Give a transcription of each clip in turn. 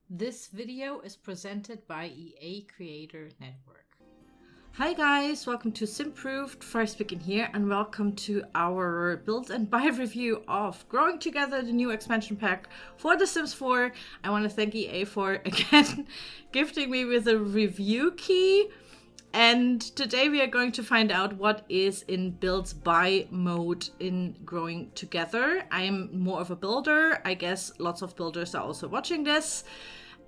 This video is presented by EA Creator Network. Hi guys, welcome to Simproved, Fire speaking here, and welcome to our build and buy review of Growing Together, the new expansion pack for The Sims 4. I want to thank EA for again gifting me with a review key. And today we are going to find out what is in build-buy mode in Growing Together. I'm more of a builder. I guess lots of builders are also watching this.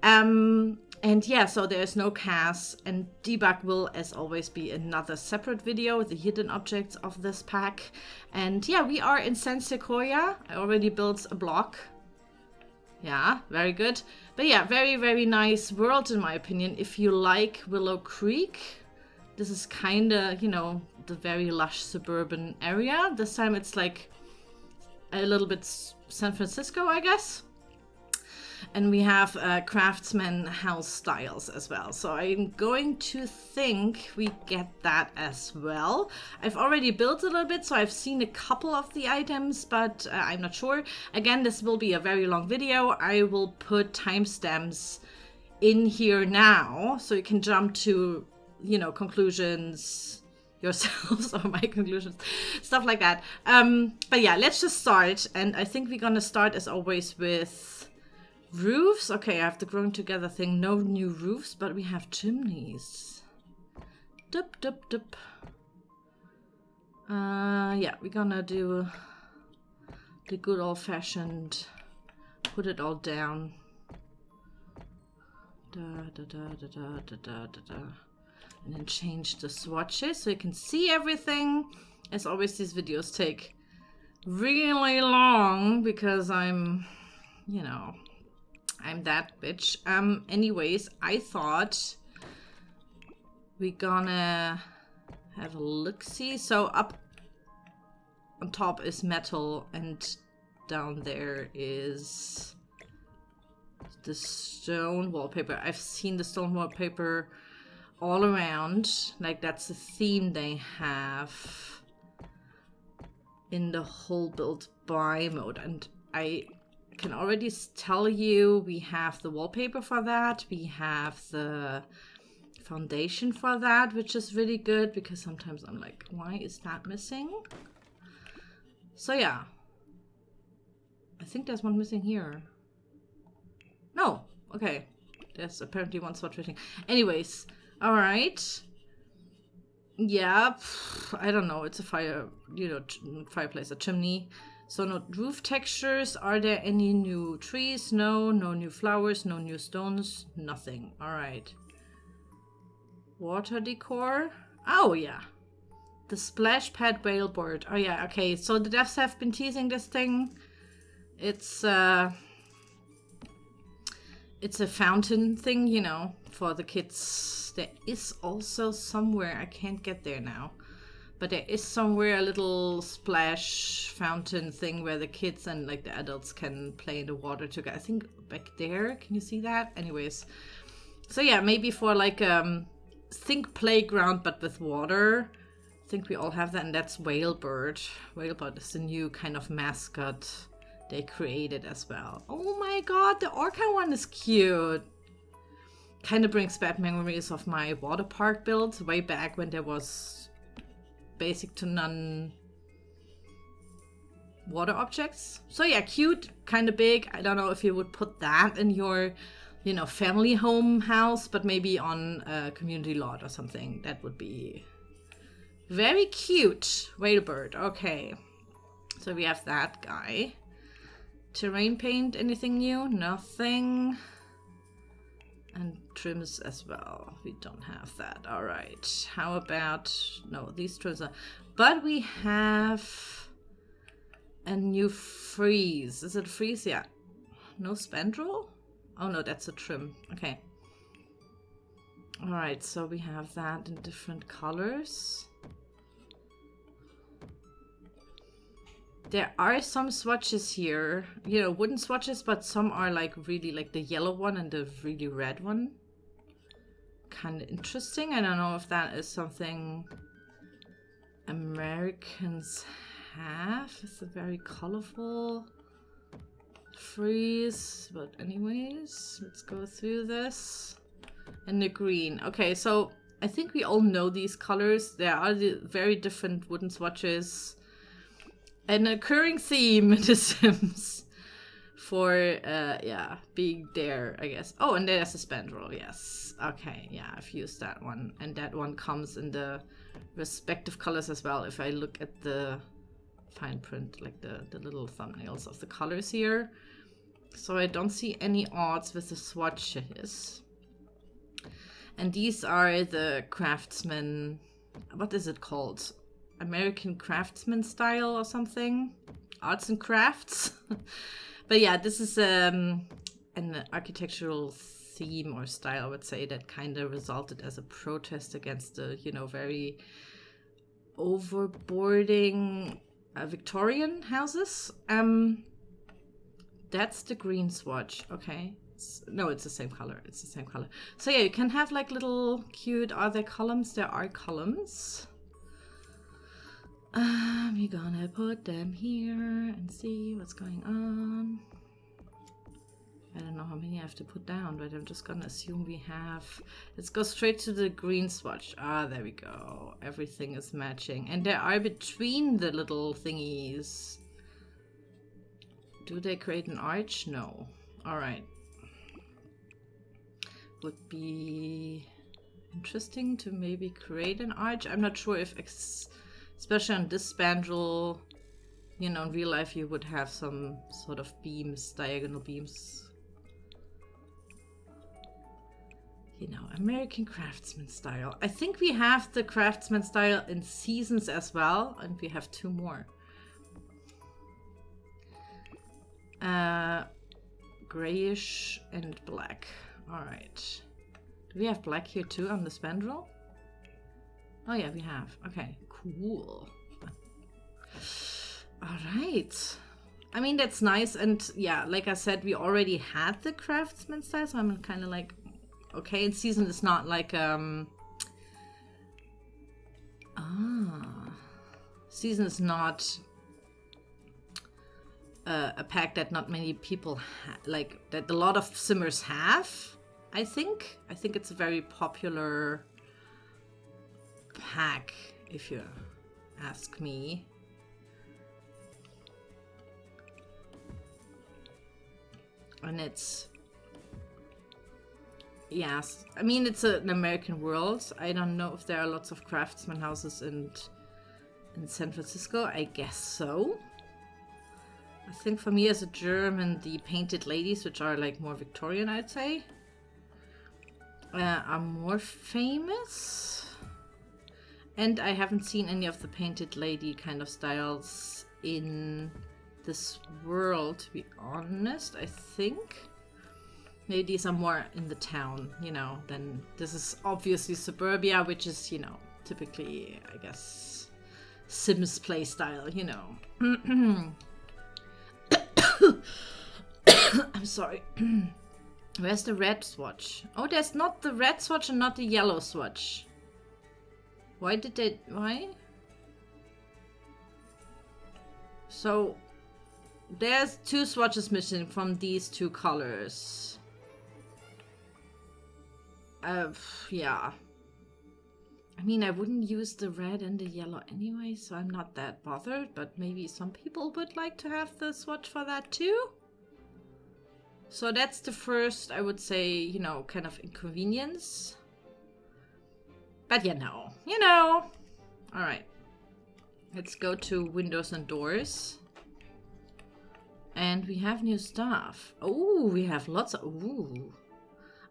And yeah, so there's no cast, and debug will, as always, be another separate video, the hidden objects of this pack. And yeah, we are in San Sequoia. I already built a block. Yeah, very good. But yeah, very, very nice world in my opinion. If you like Willow Creek, this is kind of, you know, the very lush suburban area. This time it's like a little bit San Francisco, I guess. And we have craftsman house styles as well. So I'm going to think we get that as well. I've already built a little bit, so I've seen a couple of the items, but I'm not sure. Again, this will be a very long video. I will put timestamps in here now, so you can jump to, you know, conclusions yourselves or my conclusions, stuff like that. But yeah, let's just start. And I think we're gonna start as always with roofs. Okay, I have the Growing Together thing. No new roofs, but we have chimneys. Dup, dup, dup. Yeah, we're gonna do the good old-fashioned put it all down. Da, da, da, da, da, da, da, da. And then change the swatches so you can see everything. As always, these videos take really long because I'm, you know, I'm that bitch. Anyways, I thought we're gonna have a look-see. So up on top is metal and down there is the stone wallpaper. I've seen the stone wallpaper all around. Like, that's the theme they have in the whole build buy mode. And I can already tell you we have the wallpaper for that. We have the foundation for that, which is really good because sometimes I'm like, why is that missing? So yeah, I think there's one missing here. No, okay, there's apparently one swatch missing. Anyways, all right. Yeah, I don't know. It's a fire, you know, fireplace, a chimney. So no roof textures. Are there any new trees? No. No new flowers. No new stones. Nothing. All right. Water decor. Oh yeah. The splash pad whale board. Oh yeah. Okay. So the devs have been teasing this thing. It's a fountain thing, you know, for the kids. There is also somewhere, I can't get there now, but there is somewhere a little splash fountain thing where the kids and like the adults can play in the water together. I think back there, can you see that? Anyways, so yeah, maybe for like think playground but with water. I think we all have that, and that's Whalebird. Whalebird is the new kind of mascot they created as well. Oh my god, the orca one is cute. Kind of brings back memories of my water park build way back when there was basic to none water objects. So yeah, cute, kind of big. I don't know if you would put that in your, you know, family home house, but maybe on a community lot or something. That would be very cute. Whalebird. Okay, so we have that guy. Terrain paint, anything new? Nothing. And trims as well. We don't have that. All right. How about, no, these trims are, but we have a new freeze. Is it a freeze? Yeah. No spandrel? Oh no, that's a trim. Okay. All right. So we have that in different colors. There are some swatches here, you know, wooden swatches, but some are like really like the yellow one and the really red one. Kind of interesting. I don't know if that is something Americans have. It's a very colorful freeze, but anyways, let's go through this. And the green. Okay, so I think we all know these colors. There are the very different wooden swatches. An occurring theme in The Sims for, yeah, being there, I guess. Oh, and there's a spandrel, yes. Okay, yeah, I've used that one. And that one comes in the respective colors as well. If I look at the fine print, like the little thumbnails of the colors here. So I don't see any odds with the swatches. And these are the craftsman, what is it called? American craftsman style or something? Arts and crafts? But yeah, this is an architectural theme or style, I would say, that kind of resulted as a protest against the, you know, very overboarding Victorian houses. That's the green swatch, okay. No, it's the same color. It's the same color. So yeah, you can have like little cute, are there columns? There are columns. We're gonna put them here and see what's going on. I don't know how many I have to put down, but I'm just gonna assume we have. Let's go straight to the green swatch. Ah, there we go. Everything is matching. And there are between the little thingies. Do they create an arch? No. Alright. Would be interesting to maybe create an arch. I'm not sure if, especially on this spandrel, you know, in real life you would have some sort of beams, diagonal beams. You know, American craftsman style. I think we have the craftsman style in seasons as well, and we have two more. Grayish and black. Alright. Do we have black here too on the spandrel? Oh yeah, we have. Okay, cool. Alright. I mean, that's nice. And yeah, like I said, we already had the craftsman style, so I'm kind of like, okay, in season it's not like, season is not a pack that not many people like, that a lot of simmers have. I think it's a very popular pack, if you ask me. And it's, yes, I mean, it's an American world. I don't know if there are lots of craftsman houses in San Francisco. I guess so. I think for me as a German, the painted ladies, which are like more Victorian, I'd say, are more famous. And I haven't seen any of the painted lady kind of styles in this world, to be honest. I think maybe these are more in the town, you know, then this is obviously suburbia, which is, you know, typically, I guess, Sims play style, you know. I'm sorry. Where's the red swatch? Oh, there's not the red swatch and not the yellow swatch. Why did they... Why? So, there's two swatches missing from these two colors. Yeah. I mean, I wouldn't use the red and the yellow anyway, so I'm not that bothered. But maybe some people would like to have the swatch for that too. So that's the first, I would say, you know, kind of inconvenience. But you know. Alright. Let's go to windows and doors. And we have new stuff. Oh, we have lots of... Ooh.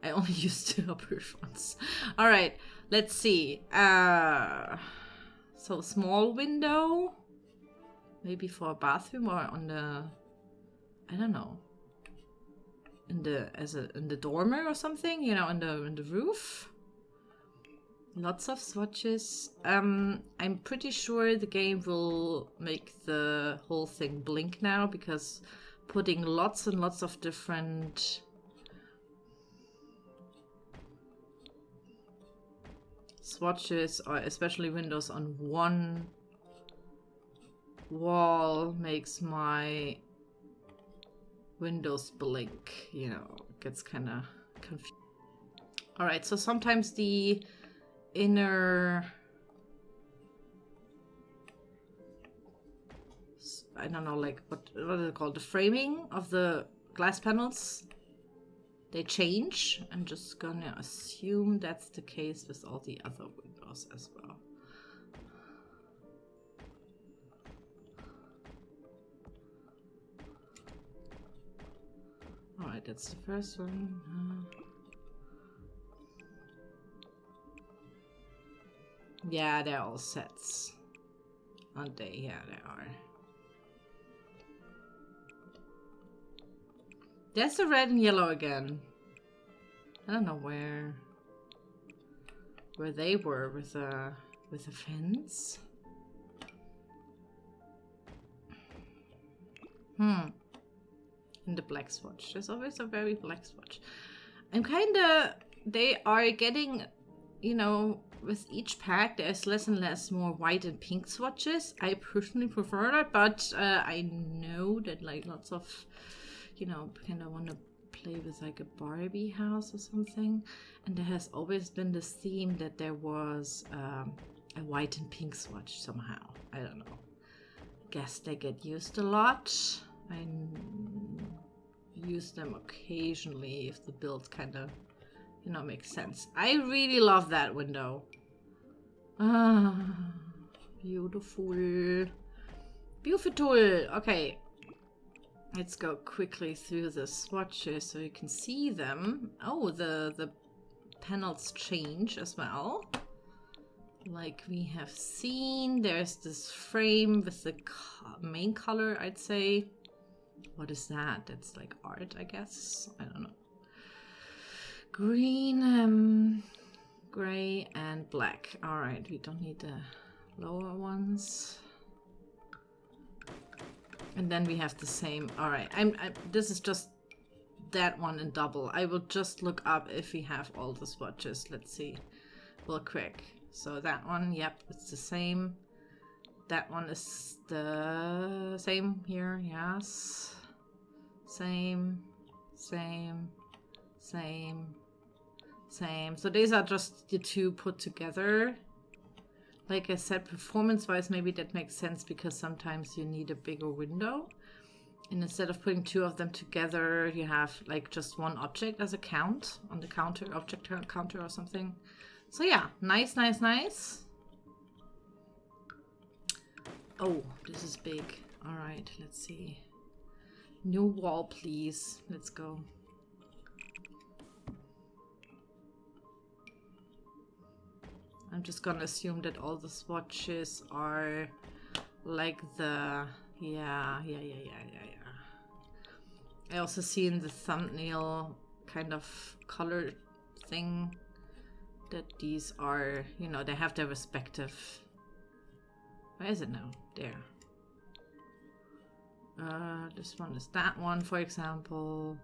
I only used the upper ones. Alright, let's see. So small window. Maybe for a bathroom or on the... I don't know. In the dormer or something, you know, in the roof. Lots of swatches. I'm pretty sure the game will make the whole thing blink now, because putting lots and lots of different swatches, or especially windows, on one wall makes my windows blink, you know, it gets kind of confused. All right, so sometimes the inner, I don't know, like what is it called? The framing of the glass panels, they change. I'm just gonna assume that's the case with all the other windows as well. All right, that's the first one. Yeah, they're all sets, aren't they? Yeah, they are. There's the red and yellow again. I don't know where they were with a fence. In the black swatch. There's always a very black swatch. I'm kinda, they are getting, you know, with each pack there's less and less more white and pink swatches. I personally prefer that, but I know that like lots of, you know, kind of want to play with like a Barbie house or something, and there has always been this theme that there was a white and pink swatch somehow. I don't know. I guess they get used a lot. I use them occasionally if the build kind of, you know, makes sense. I really love that window. Ah, beautiful. Beautiful. Okay. Let's go quickly through the swatches so you can see them. Oh, the panels change as well. Like we have seen, there's this frame with the main color, I'd say. What is that? That's like art, I guess. I don't know. Green, gray, and black. All right, we don't need the lower ones. And then we have the same. All right, this is just that one in double. I will just look up if we have all the swatches. Let's see real quick. So that one, yep, it's the same. That one is the same here, yes. Same, same, same, same. So these are just the two put together. Like I said, performance-wise, maybe that makes sense because sometimes you need a bigger window. And instead of putting two of them together, you have like just one object as a count on the counter, object counter or something. So yeah, nice, nice, nice. Oh, this is big. All right, let's see. New wall, please. Let's go. I'm just gonna assume that all the swatches are like the, yeah. I also see in the thumbnail kind of color thing that these are, you know, they have their respective. Where is it now? There. This one is that one, for example.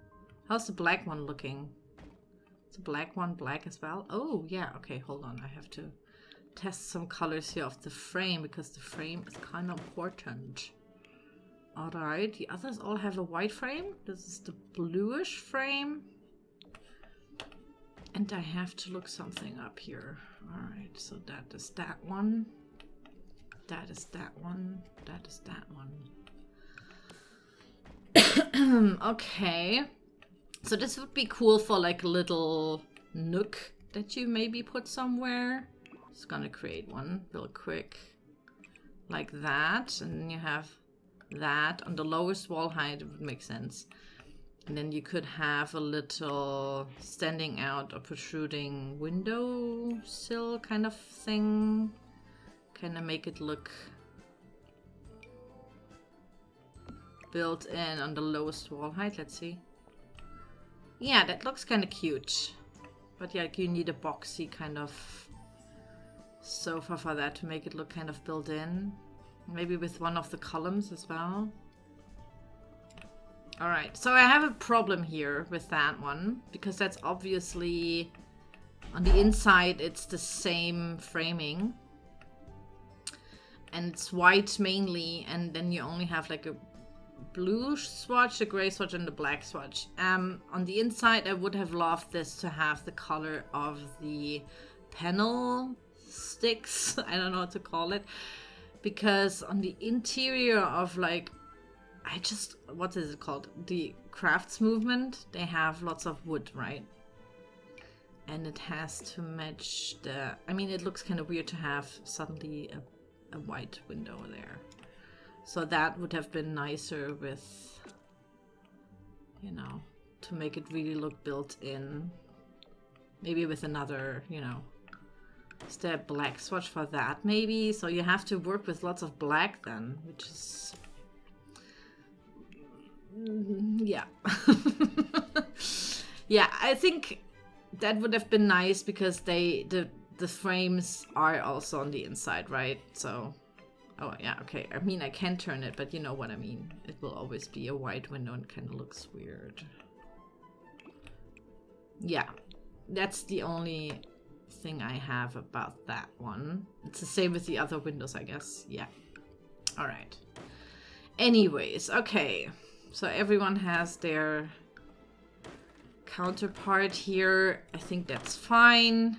How's the black one looking? Is the black one black as well? Oh, yeah. Okay, hold on. I have to test some colors here of the frame because the frame is kind of important. All right. The others all have a white frame. This is the bluish frame. And I have to look something up here. All right. So that is that one. That is that one. That is that one. Okay. So this would be cool for like a little nook that you maybe put somewhere. Just gonna create one real quick. Like that. And then you have that on the lowest wall height. It would make sense. And then you could have a little standing out or protruding window sill kind of thing. Kind of make it look built in on the lowest wall height. Let's see. Yeah, that looks kind of cute. But yeah, you need a boxy kind of sofa for that to make it look kind of built in. Maybe with one of the columns as well. Alright, so I have a problem here with that one. Because that's obviously on the inside it's the same framing. And it's white mainly, and then you only have like a blue swatch, the gray swatch, and the black swatch. On the inside, I would have loved this to have the color of the panel sticks. I don't know what to call it. Because on the interior of like, what is it called? The crafts movement, they have lots of wood, right? And it has to match the, I mean, it looks kind of weird to have suddenly a white window there. So that would have been nicer with, you know, to make it really look built in. Maybe with another, you know, is there a black swatch for that maybe? So you have to work with lots of black then, which is, yeah. Yeah, I think that would have been nice because the frames are also on the inside, right? So, oh yeah, okay. I mean, I can turn it, but you know what I mean. It will always be a white window and kind of looks weird. Yeah, that's the only thing I have about that one. It's the same with the other windows, I guess. Yeah. All right. Anyways, okay. So everyone has their counterpart here. I think that's fine.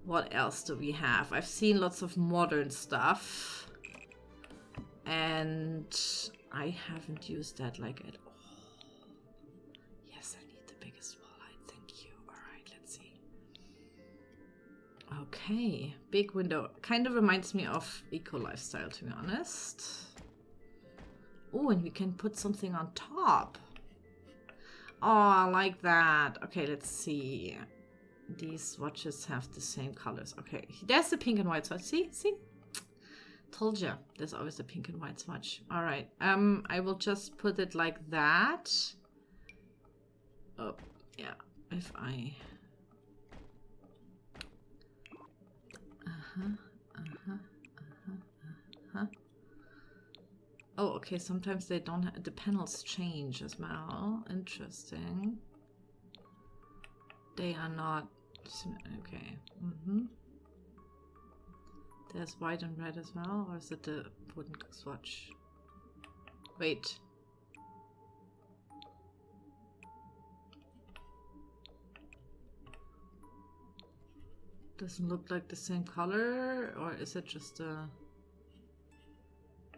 What else do we have? I've seen lots of modern stuff. And I haven't used that like at all. Yes, I need the biggest wall height. Thank you. All right, let's see. Okay, big window. Kind of reminds me of Eco Lifestyle, to be honest. Oh, and we can put something on top. Oh, I like that. Okay, let's see. These swatches have the same colors. Okay, there's the pink and white swatch. See? Told you. There's always a pink and white swatch. All right. I will just put it like that. Oh, yeah. If I... Oh, okay. Sometimes they don't have... The panels change as well. Interesting. They are not... Okay. There's white and red as well, or is it the wooden swatch? Wait. Doesn't look like the same color, or is it just a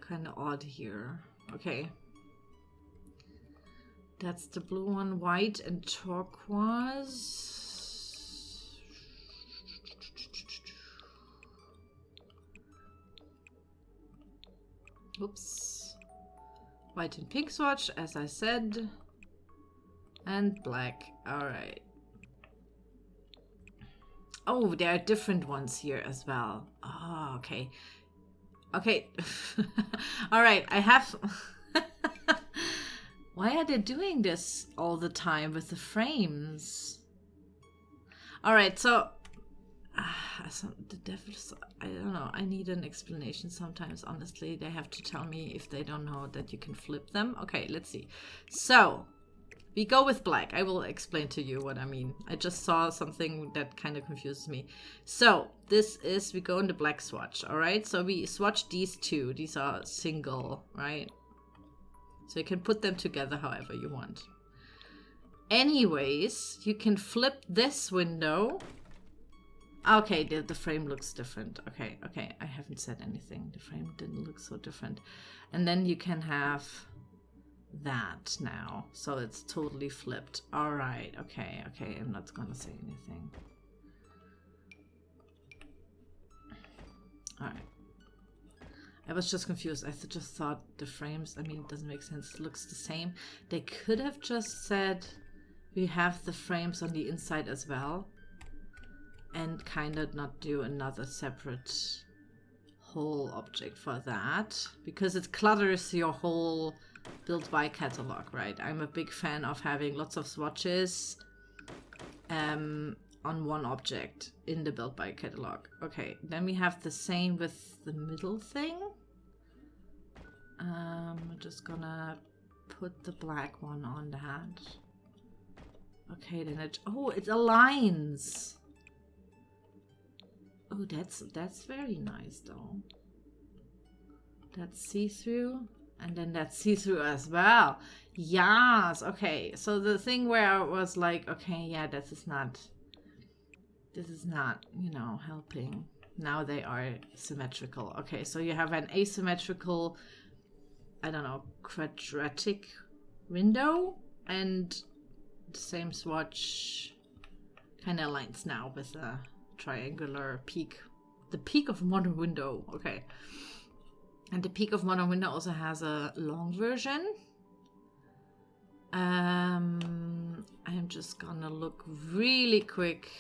kind of odd here? Okay. That's the blue one, white and turquoise. Oops. White and pink swatch, as I said. And black. Alright. Oh, there are different ones here as well. Oh, okay. Okay. Alright, I have... Why are they doing this all the time with the frames? Alright, so... the devil's, I don't know, I need an explanation sometimes, honestly. They have to tell me if they don't know that you can flip them. Okay, let's see. So, we go with black. I will explain to you what I mean. I just saw something that kind of confuses me. So, this is, we go in the black swatch, alright? So, we swatch these two. These are single, right? So, you can put them together however you want. Anyways, you can flip this window. Okay, the frame looks different. Okay, I haven't said anything. The frame didn't look so different. And then you can have that now. So it's totally flipped. All right, okay. I'm not gonna say anything. All right. I was just confused. I just thought the frames, I mean, it doesn't make sense. It looks the same. They could have just said we have the frames on the inside as well. And kind of not do another separate whole object for that, because it clutters your whole build-by catalog, right? I'm a big fan of having lots of swatches on one object in the build-by catalog. Okay, then we have the same with the middle thing. I'm just gonna put the black one on that. Okay, then it aligns. Oh, that's very nice though. That's see-through. And then that's see-through as well. Yes. Okay. So the thing where I was like, okay, yeah, this is not, you know, helping. Now they are symmetrical. Okay. So you have an asymmetrical, I don't know, quadratic window, and the same swatch kind of aligns now with a triangular peak. The peak of modern window. Okay. And the peak of modern window also has a long version. I'm just gonna look really quick.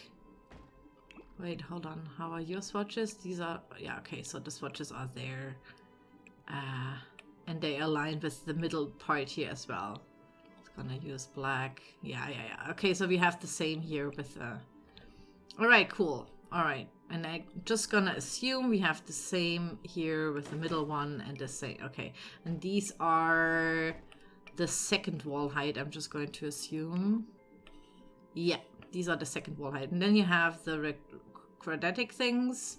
Wait, hold on. How are your swatches? These are, yeah, okay, so the swatches are there. And they align with the middle part here as well. It's gonna use black. Yeah. Okay, so we have the same here with all right, cool. All right, and I'm just gonna assume we have the same here with the middle one and the same. Okay, and these are the second wall height. I'm just going to assume. Yeah, these are the second wall height. And then you have the quadratic things,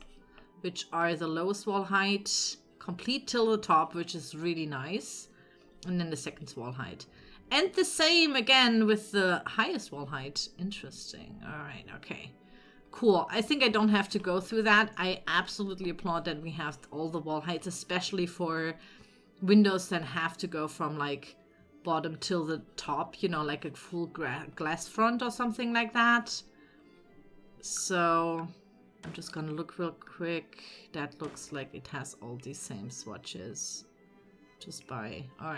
which are the lowest wall height, complete till the top, which is really nice. And then the second wall height. And the same again with the highest wall height. Interesting. All right, okay. Cool. I think I don't have to go through that. I absolutely applaud that we have all the wall heights, especially for windows that have to go from like bottom till the top, you know, like a full glass front or something like that. So I'm just gonna look real quick. That looks like it has all these same swatches. Just by, all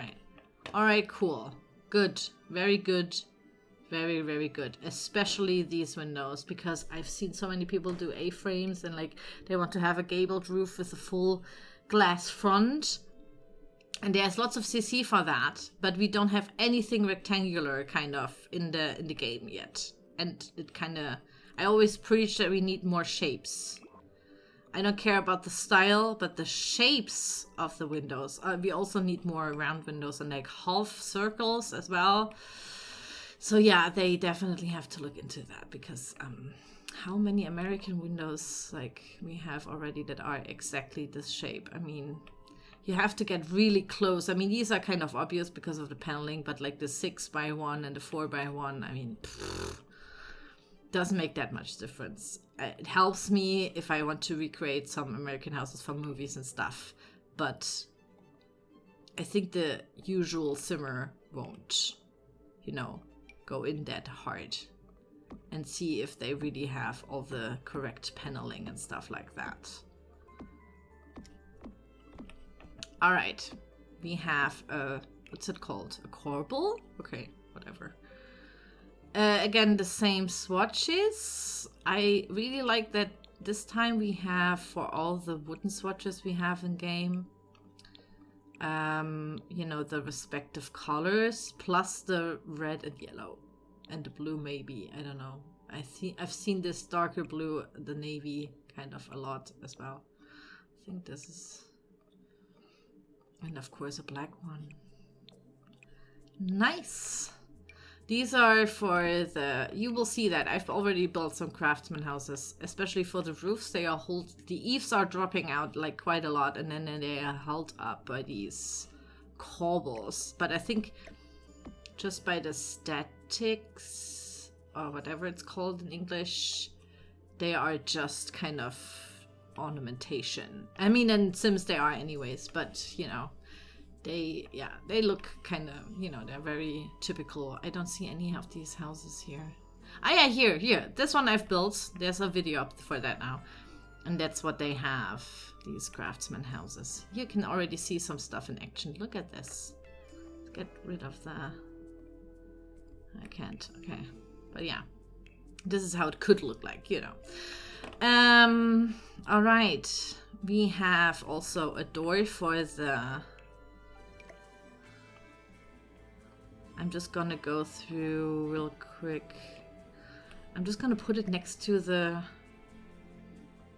right, cool. Good, very good. Very, very good, especially these windows, because I've seen so many people do A-frames and like they want to have a gabled roof with a full glass front. And there's lots of CC for that, but we don't have anything rectangular kind of in the game yet. And it kind of, I always preach that we need more shapes. I don't care about the style, but the shapes of the windows. We also need more round windows and like half circles as well. So yeah, they definitely have to look into that, because how many American windows like we have already that are exactly this shape? I mean, you have to get really close. I mean, these are kind of obvious because of the paneling, but like the 6x1 and the 4x1, I mean, doesn't make that much difference. It helps me if I want to recreate some American houses from movies and stuff, but I think the usual simmer won't, you know, go in that hard and see if they really have all the correct paneling and stuff like that. All right, we have a, what's it called? A corbel? Okay, whatever. Again, the same swatches. I really like that this time we have, for all the wooden swatches we have in game, you know, the respective colors, plus the red and yellow and the blue, maybe, I don't know. I've seen this darker blue, the navy, kind of a lot as well. I think this is, and of course a black one. Nice. These are for the, you will see that I've already built some craftsman houses, especially for the roofs. They are the eaves are dropping out like quite a lot, and then they are held up by these corbels. But I think just by the statics, or whatever it's called in English, they are just kind of ornamentation. I mean, in Sims they are anyways, but you know, they look kind of, you know, they're very typical. I don't see any of these houses here. Ah yeah, here, this one I've built. There's a video up for that now, and that's what they have, these craftsman houses. You can already see some stuff in action. Look at this. Let's get rid of the, I can't, okay, but yeah, this is how it could look like, you know. All right, we have also a door for the, I'm just gonna go through real quick. I'm just gonna put it next to the,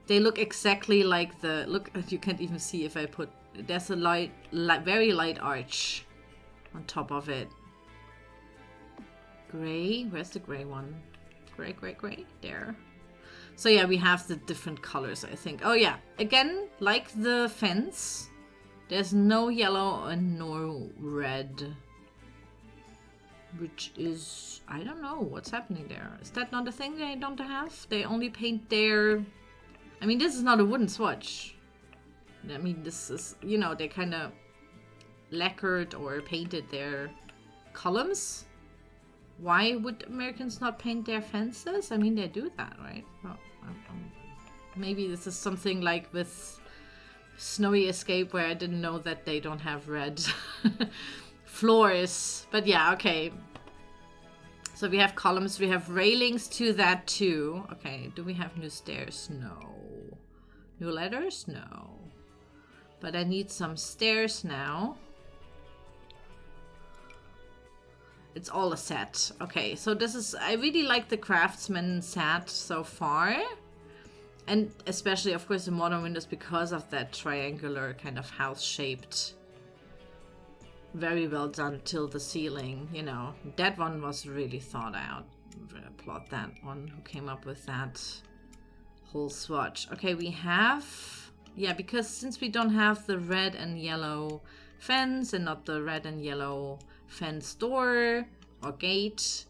they look exactly like the, look, you can't even see if I put, there's a very light arch on top of it. Gray, where's the gray one? Gray, there. So yeah, we have the different colors, I think. Oh yeah, again, like the fence, There's no yellow and no red. Which is, I don't know what's happening there. Is that not a thing they don't have? They only paint their... I mean, this is not a wooden swatch. I mean, this is, you know, they kind of lacquered or painted their columns. Why would Americans not paint their fences? I mean, they do that, right? Well, maybe this is something like with Snowy Escape where I didn't know that they don't have red floors. But yeah, okay. So we have columns, we have railings to that too. Okay, do we have new stairs? No. New letters? No. But I need some stairs now. It's all a set. Okay, so this is, I really like the craftsman set so far. And especially, of course, the modern windows because of that triangular kind of house-shaped. Very well done till the ceiling, you know. That one was really thought out. I applaud that one who came up with that whole swatch. Okay, we have... Yeah, because since we don't have the red and yellow fence and not the red and yellow fence door or gate,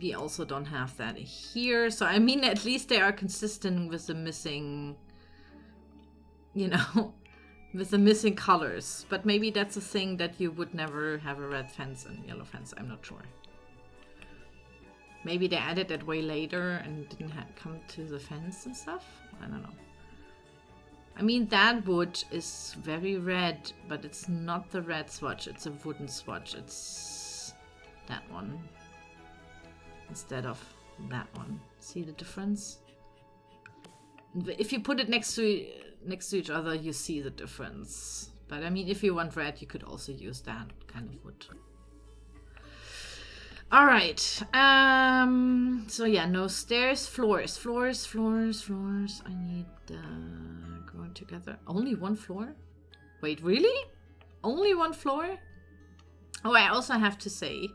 we also don't have that here. So, I mean, at least they are consistent with the missing, you know, with the missing colors. But maybe that's a thing that you would never have a red fence and yellow fence. I'm not sure. Maybe they added that way later and didn't come to the fence and stuff. I don't know. I mean, that wood is very red, but it's not the red swatch. It's a wooden swatch. It's that one instead of that one. See the difference? If you put it next to each other, you see the difference. But I mean, if you want red, you could also use that kind of wood. All right. So yeah, no stairs, floors. I need going together. Only one floor? Wait, really? Only one floor? Oh, I also have to say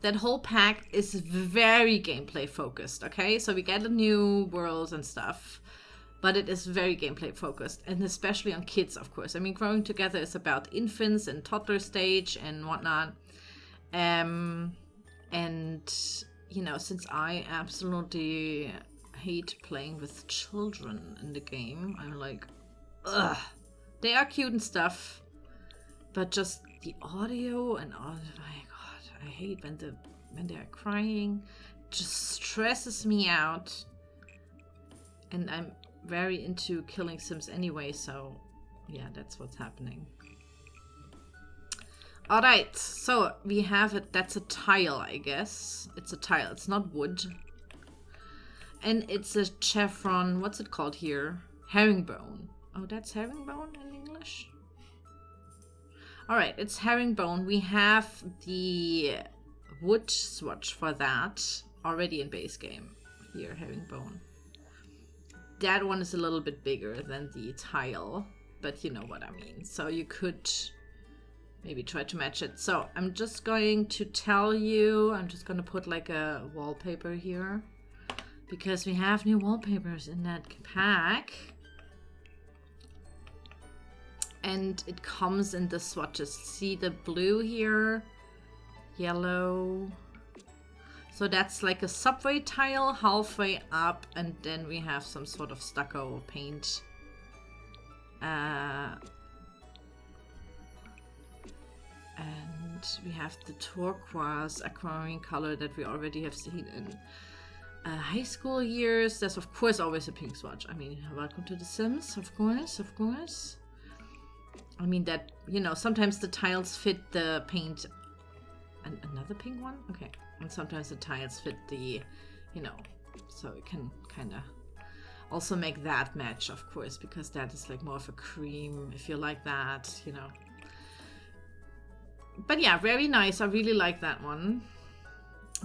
that whole pack is very gameplay focused. Okay, so we get a new world and stuff. But it is very gameplay focused, and especially on kids, of course. I mean, growing together is about infants and toddler stage and whatnot. And, you know, since I absolutely hate playing with children in the game, I'm like, ugh. They are cute and stuff, but just the audio and oh my god, I hate when they're crying. It just stresses me out. And I'm very into killing Sims anyway, so yeah, that's what's happening. All right, so we have it. That's a tile, I guess. It's a tile. It's not wood. And it's a chevron. What's it called here? Herringbone. Oh, that's herringbone in English? All right, it's herringbone. We have the wood swatch for that already in base game. Here, herringbone. That one is a little bit bigger than the tile, but you know what I mean. So you could maybe try to match it. So I'm just going to tell you, I'm just going to put like a wallpaper here because we have new wallpapers in that pack. And it comes in the swatches. See the blue here, yellow. So that's like a subway tile halfway up, and then we have some sort of stucco paint. And we have the turquoise aquamarine color that we already have seen in high school years. There's of course always a pink swatch. I mean, welcome to the Sims, of course, of course. I mean that, you know, sometimes the tiles fit the paint. And another pink one? Okay. And sometimes the tiles fit the, you know, so it can kind of also make that match, of course, because that is like more of a cream, if you like that, you know. But yeah, very nice. I really like that one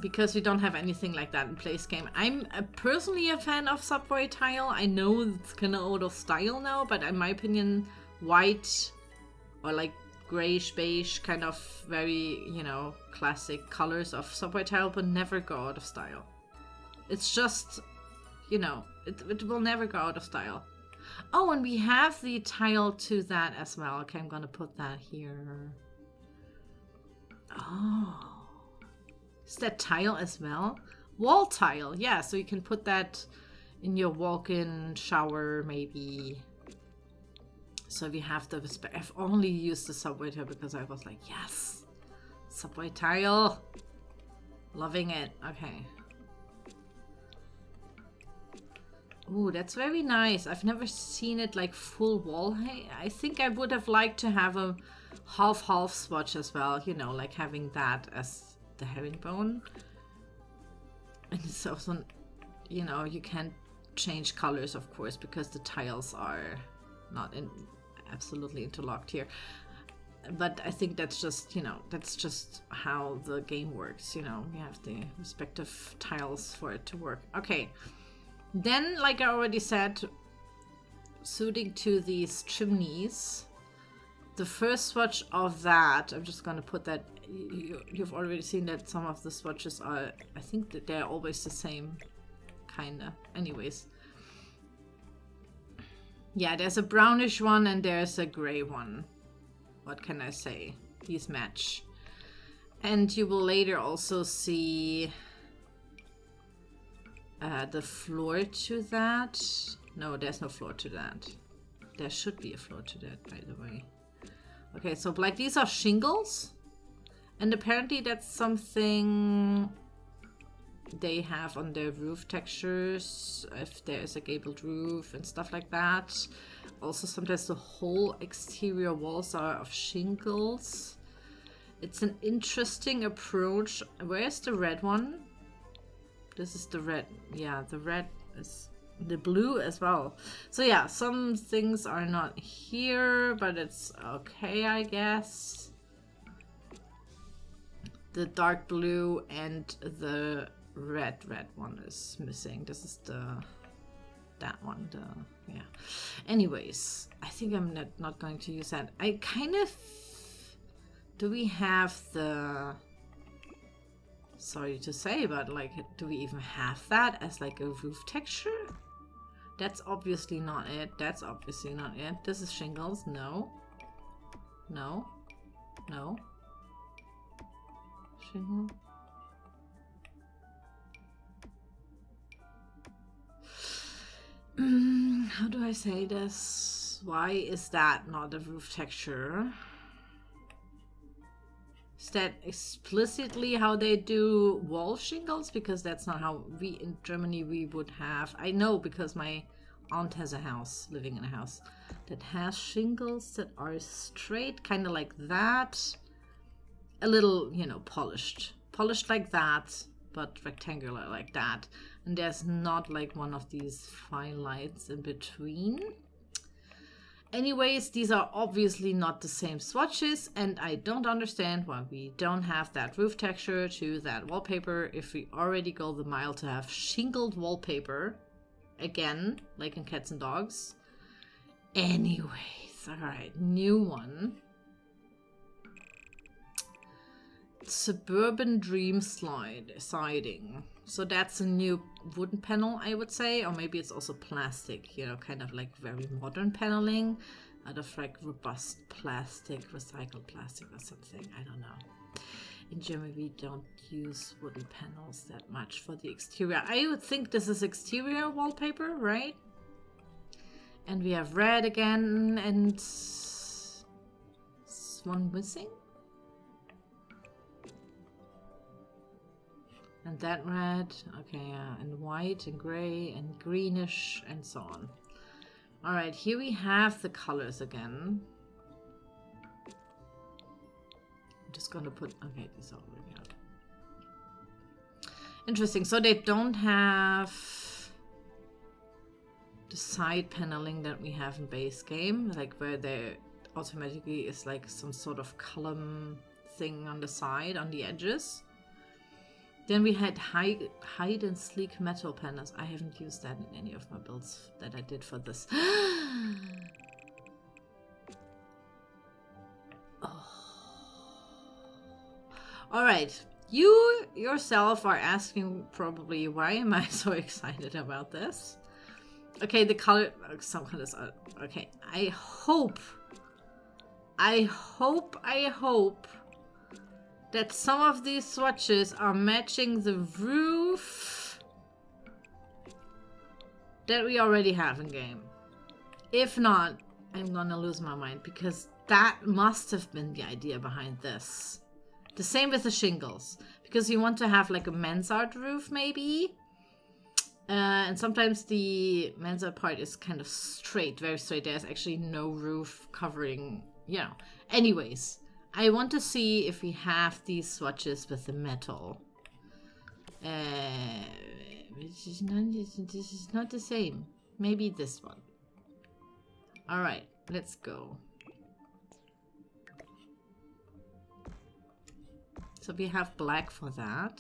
because we don't have anything like that in place game. I'm personally a fan of subway tile. I know it's kind of out of style now, but in my opinion, white or like grayish beige, kind of very, you know, classic colors of subway tile, but never go out of style. It's just, you know, it will never go out of style. Oh, and we have the tile to that as well. Okay, I'm gonna put that here. Oh, is that tile as well? Wall tile, yeah, so you can put that in your walk-in shower maybe. So if you have the, I've only used the subway tile because I was like, yes, subway tile, loving it. Okay. Ooh, that's very nice. I've never seen it like full wall. Hey, I think I would have liked to have a half-half swatch as well, you know, like having that as the herringbone. And it's also, you know, you can't change colors, of course, because the tiles are not absolutely interlocked here. But I think that's just, you know, that's just how the game works, you know. You have the respective tiles for it to work. Okay. Then, like I already said, suiting to these chimneys, the first swatch of that, I'm just going to put that, you've already seen that some of the swatches are, I think that they're always the same, kind of. Anyways. Yeah, there's a brownish one and there's a gray one. What can I say? These match. And you will later also see the floor to that. No, there's no floor to that. There should be a floor to that, by the way. Okay, so like these are shingles. And apparently that's something they have on their roof textures, if there's a gabled roof and stuff like that. Also, sometimes the whole exterior walls are of shingles. It's an interesting approach. Where's the red one? This is the red. Yeah, the red is the blue as well. So yeah, some things are not here, but it's okay, I guess. The dark blue and the red one is missing. This is that one. Yeah. Anyways, I think I'm not going to use that. I kind of, do we have the, sorry to say, but like, do we even have that as like a roof texture? That's obviously not it. That's obviously not it. This is shingles. No. No. No. Shingle. How do I say this? Why is that not a roof texture? Is that explicitly how they do wall shingles? Because that's not how we in Germany we would have. I know because my aunt has a house, living in a house that has shingles that are straight, kind of like that. A little, you know, polished like that, but rectangular like that. And there's not like one of these fine lines in between. Anyways, these are obviously not the same swatches, and I don't understand why we don't have that roof texture to that wallpaper if we already go the mile to have shingled wallpaper. Again, like in cats and dogs. Anyways, alright, new one. Suburban Dream siding. So that's a new wooden panel, I would say, or maybe it's also plastic, you know, kind of like very modern paneling out of like robust plastic, recycled plastic or something. I don't know. In Germany, we don't use wooden panels that much for the exterior. I would think this is exterior wallpaper, right? And we have red again, and one missing. And that red, okay, yeah, and white and gray and greenish and so on. All right, here we have the colors again. I'm just gonna put, okay, these are already out. Interesting, so they don't have the side paneling that we have in base game, like where there automatically is like some sort of column thing on the side, on the edges. Then we had hide and sleek metal panels. I haven't used that in any of my builds that I did for this. Oh. All right, you yourself are asking probably, why am I so excited about this? Okay, the color, some colors are, okay. I hope that some of these swatches are matching the roof that we already have in game. If not, I'm gonna lose my mind, because that must have been the idea behind this. The same with the shingles, because you want to have like a mansard roof maybe. And sometimes the mansard part is kind of straight, very straight. There's actually no roof covering, you know. Anyways, I want to see if we have these swatches with the metal. This is not the same. Maybe this one. All right, let's go. So we have black for that.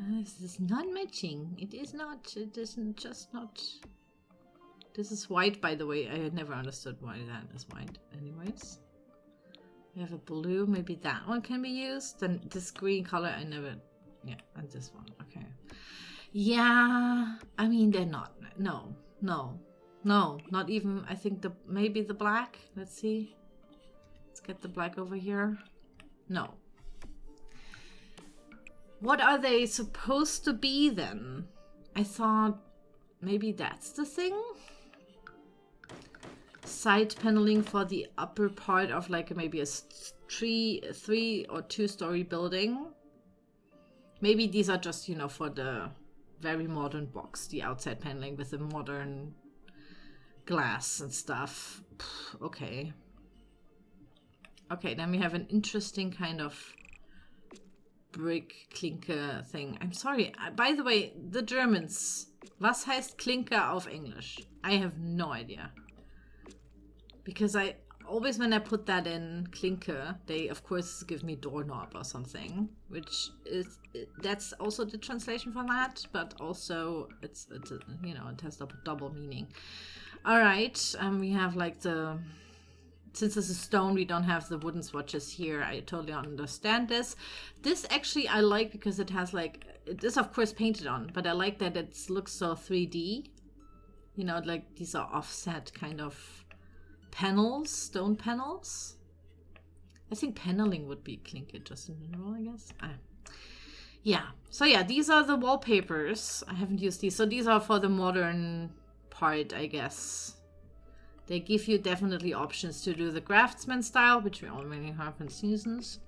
This is not matching. It is not. It isn't just not. This is white, by the way. I had never understood why that is white. Anyways, we have a blue. Maybe that one can be used. Then this green color, I never. Yeah, and this one. Okay. Yeah, I mean they're not. No, not even. I think maybe the black. Let's see. Let's get the black over here. No. What are they supposed to be then? I thought maybe that's the thing. Side paneling for the upper part of like maybe a 3 or 2-story building. Maybe these are just, you know, for the very modern box, the outside paneling with the modern glass and stuff. Okay. Okay, then we have an interesting kind of brick clinker thing. I'm sorry. By the way, the Germans, was heißt Klinker auf English? I have no idea. Because I always, when I put that in clinker, they of course give me doorknob or something, which is, that's also the translation for that, but also it's you know, it has a double meaning. All right, we have like the, since this is stone, we don't have the wooden swatches here. I totally understand this. This actually I like because it has like, it is of course painted on, but I like that it looks so 3D. You know, like these are offset kind of panels, stone panels. I think paneling would be clinker just in general, I guess. Yeah, so yeah, these are the wallpapers. I haven't used these. So these are for the modern part, I guess. They give you definitely options to do the craftsman style, which we already have in Seasons.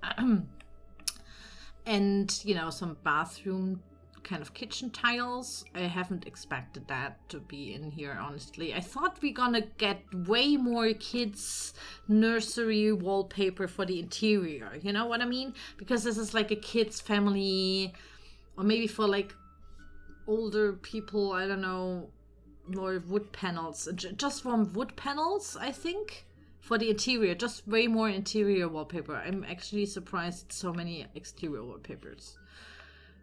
And, you know, some bathroom kind of kitchen tiles. I haven't expected that to be in here, honestly. I thought we're gonna get way more kids' nursery wallpaper for the interior. You know what I mean? Because this is like a kids' family, or maybe for like older people, I don't know, more wood panels, just from wood panels, I think, for the interior, just way more interior wallpaper. I'm actually surprised so many exterior wallpapers.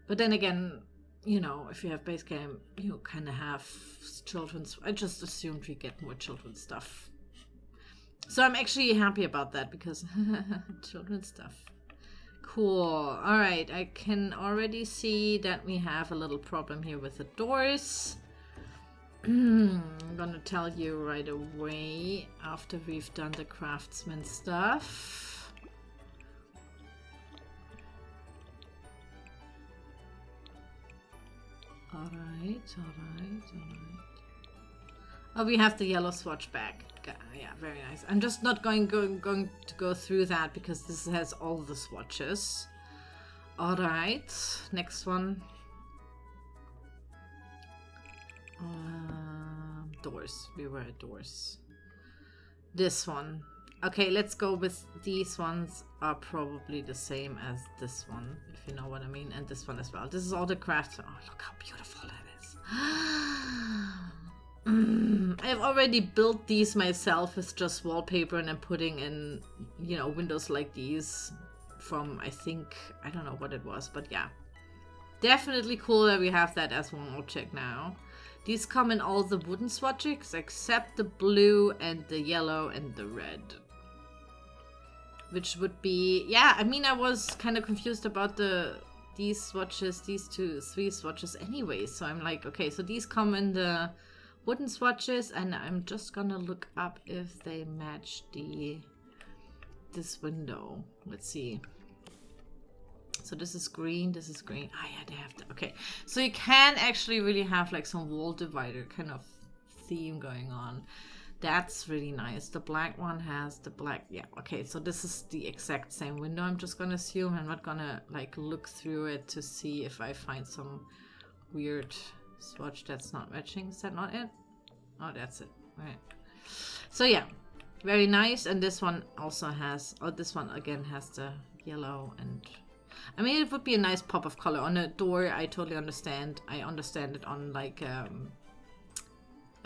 But then again, you know, if you have base game, you kind of have children's. I just assumed we get more children's stuff. So I'm actually happy about that, because children's stuff. Cool. All right, I can already see that we have a little problem here with the doors. I'm gonna tell you right away after we've done the craftsman stuff. Alright. Oh, we have the yellow swatch back. Yeah, very nice. I'm just not going to go through that because this has all the swatches. Alright, next one. Doors. We were at doors. This one. Okay, let's go with these ones are probably the same as this one, if you know what I mean, and this one as well. This is all the crafts. Oh, look how beautiful that is. I've already built these myself with just wallpaper, and I'm putting in, you know, windows like these from, I think, I don't know what it was, but yeah. Definitely cool that we have that as one object now. These come in all the wooden swatches except the blue and the yellow and the red. Which would be, yeah, I mean, I was kind of confused about the these swatches, these 3 swatches anyway. So I'm like, okay, so these come in the wooden swatches, and I'm just gonna look up if they match this window. Let's see. So this is green, this is green. Ah, yeah, they have to. Okay, so you can actually really have like some wall divider kind of theme going on. That's really nice. The black one has the black. Yeah, okay, so this is the exact same window. I'm just gonna assume. I'm not gonna like look through it to see if I find some weird swatch that's not matching. Is that not it? Oh, that's it. All right. So yeah, very nice. And this one also has, oh, this one again has the yellow. And I mean, it would be a nice pop of color on a door. I totally understand. I understand it on like a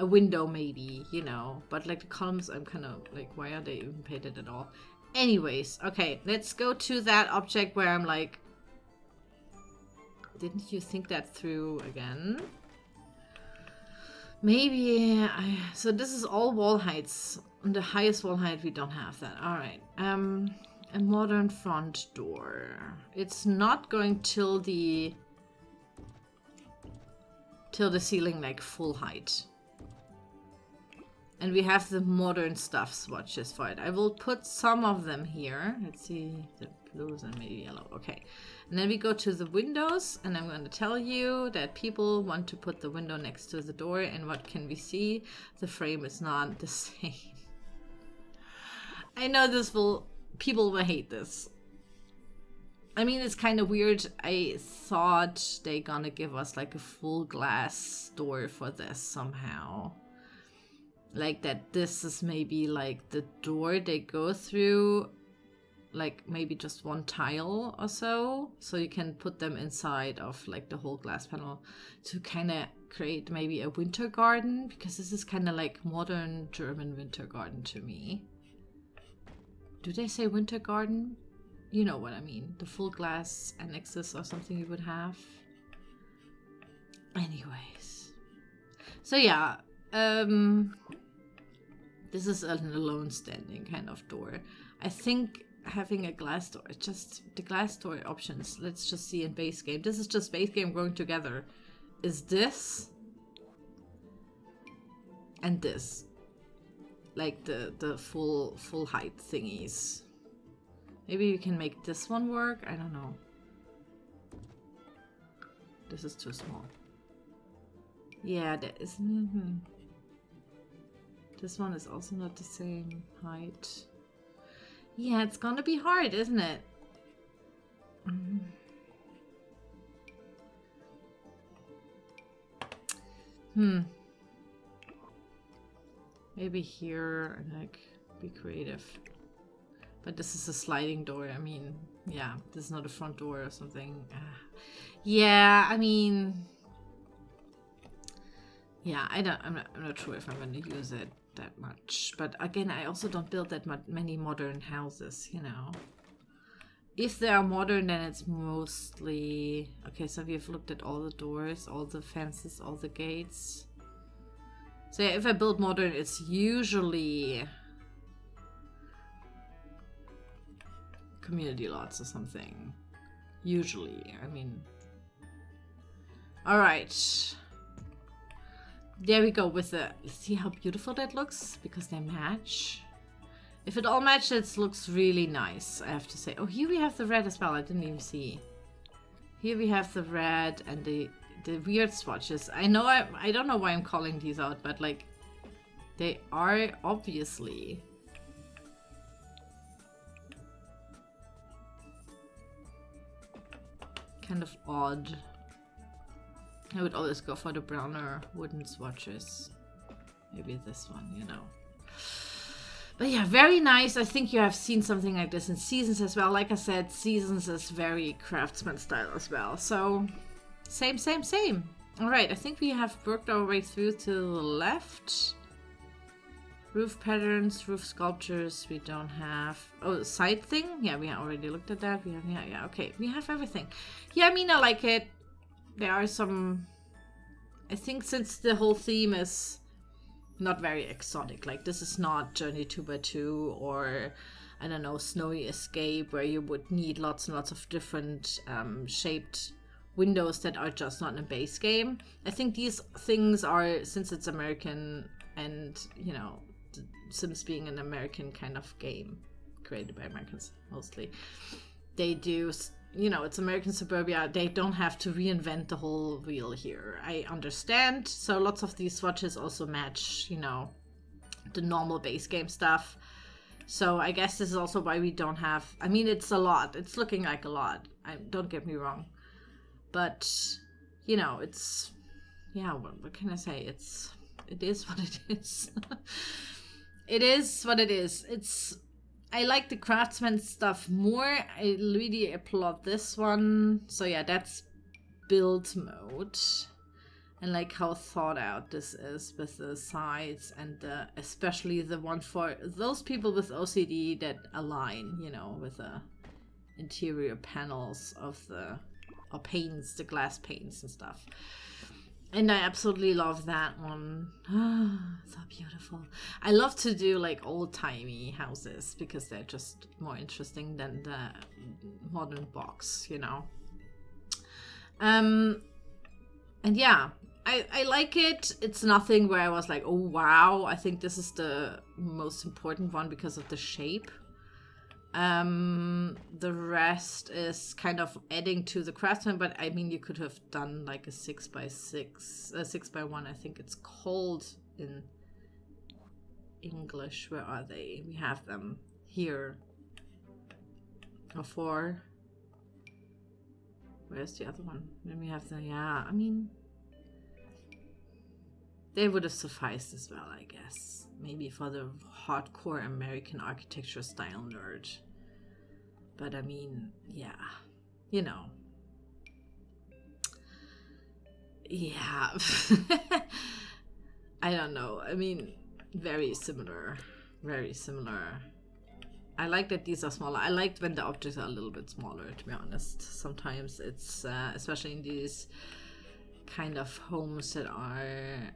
window maybe, you know, but like the columns, I'm kind of like, why are they even painted at all? Anyways, okay, let's go to that object where I'm like, didn't you think that through again? Maybe so this is all wall heights. On the highest wall height we don't have that. All right. A modern front door. It's not going till the ceiling like full height. And we have the modern stuff swatches for it. I will put some of them here. Let's see, the blues and maybe yellow. Okay. And then we go to the windows, and I'm going to tell you that people want to put the window next to the door, and what can we see? The frame is not the same. I know people will hate this. I mean, it's kind of weird. I thought they're gonna give us like a full glass door for this somehow. Like that this is maybe like the door they go through, like maybe just one tile or so you can put them inside of like the whole glass panel to kind of create maybe a winter garden, because this is kind of like modern German winter garden to me. Do they say winter garden? You know what I mean, the full glass annexes or something you would have. Anyways, so yeah, this is an alone standing kind of door. I think having a glass door, just the glass door options, let's just see in base game. This is just base game growing together. Is this and this like the full height thingies? Maybe we can make this one work. I don't know. This is too small. Yeah, that isn't. This one is also not the same height. Yeah, it's gonna be hard, isn't it? Maybe here and like be creative. But this is a sliding door. I mean, yeah, this is not a front door or something. Yeah, I mean, yeah, I'm not sure if I'm going to use it that much. But again, I also don't build that many modern houses, you know. If they are modern, then it's mostly... Okay, so we've looked at all the doors, all the fences, all the gates. So yeah, if I build modern, it's usually community lots or something. Usually, I mean. Alright. There we go with the... See how beautiful that looks? Because they match. If it all matches, it looks really nice, I have to say. Oh, here we have the red as well. I didn't even see. Here we have the red and the weird swatches. I know I don't know why I'm calling these out, but like they are obviously kind of odd. I would always go for the browner wooden swatches. Maybe this one, you know. But yeah, very nice. I think you have seen something like this in Seasons as well. Like I said, Seasons is very craftsman style as well. So same. All right, I think we have worked our way through to the left. Roof patterns, roof sculptures, we don't have. Oh, side thing? Yeah, we already looked at that. We have, yeah, okay. We have everything. Yeah, I mean, I like it. There are some... I think since the whole theme is not very exotic, like this is not Journey 2x2 or I don't know, snowy escape where you would need lots and lots of different shaped windows that are just not in a base game. I think these things are, since it's American and, you know, Sims being an American kind of game created by Americans mostly, they do, you know, it's American suburbia. They don't have to reinvent the whole wheel here. I understand. So lots of these swatches also match, you know, the normal base game stuff. So I guess this is also why we don't have, I mean, it's a lot. It's looking like a lot. Don't get me wrong. But, you know, it's, yeah, what can I say? It is what it is. It is what it is. I like the craftsman stuff more. I really applaud this one. So yeah, that's build mode. And like how thought out this is with the sides and especially the one for those people with OCD that align, you know, with the interior panels of the panes, the glass panes and stuff. And I absolutely love that one. So beautiful. I love to do like old-timey houses because they're just more interesting than the modern box, you know. And yeah, I like it. It's nothing where I was like, oh wow, I think this is the most important one because of the shape. The rest is kind of adding to the craftsman, but I mean, you could have done like a 6x6, 6x1, I think it's called in English. Where are they? We have them here. Or 4. Where's the other one? Then we have the, yeah, I mean, they would have sufficed as well, I guess. Maybe for the hardcore American architecture style nerd. But I mean, yeah, you know. Yeah. I don't know. I mean, very similar. Very similar. I like that these are smaller. I like when the objects are a little bit smaller, to be honest. Sometimes it's, especially in these kind of homes that are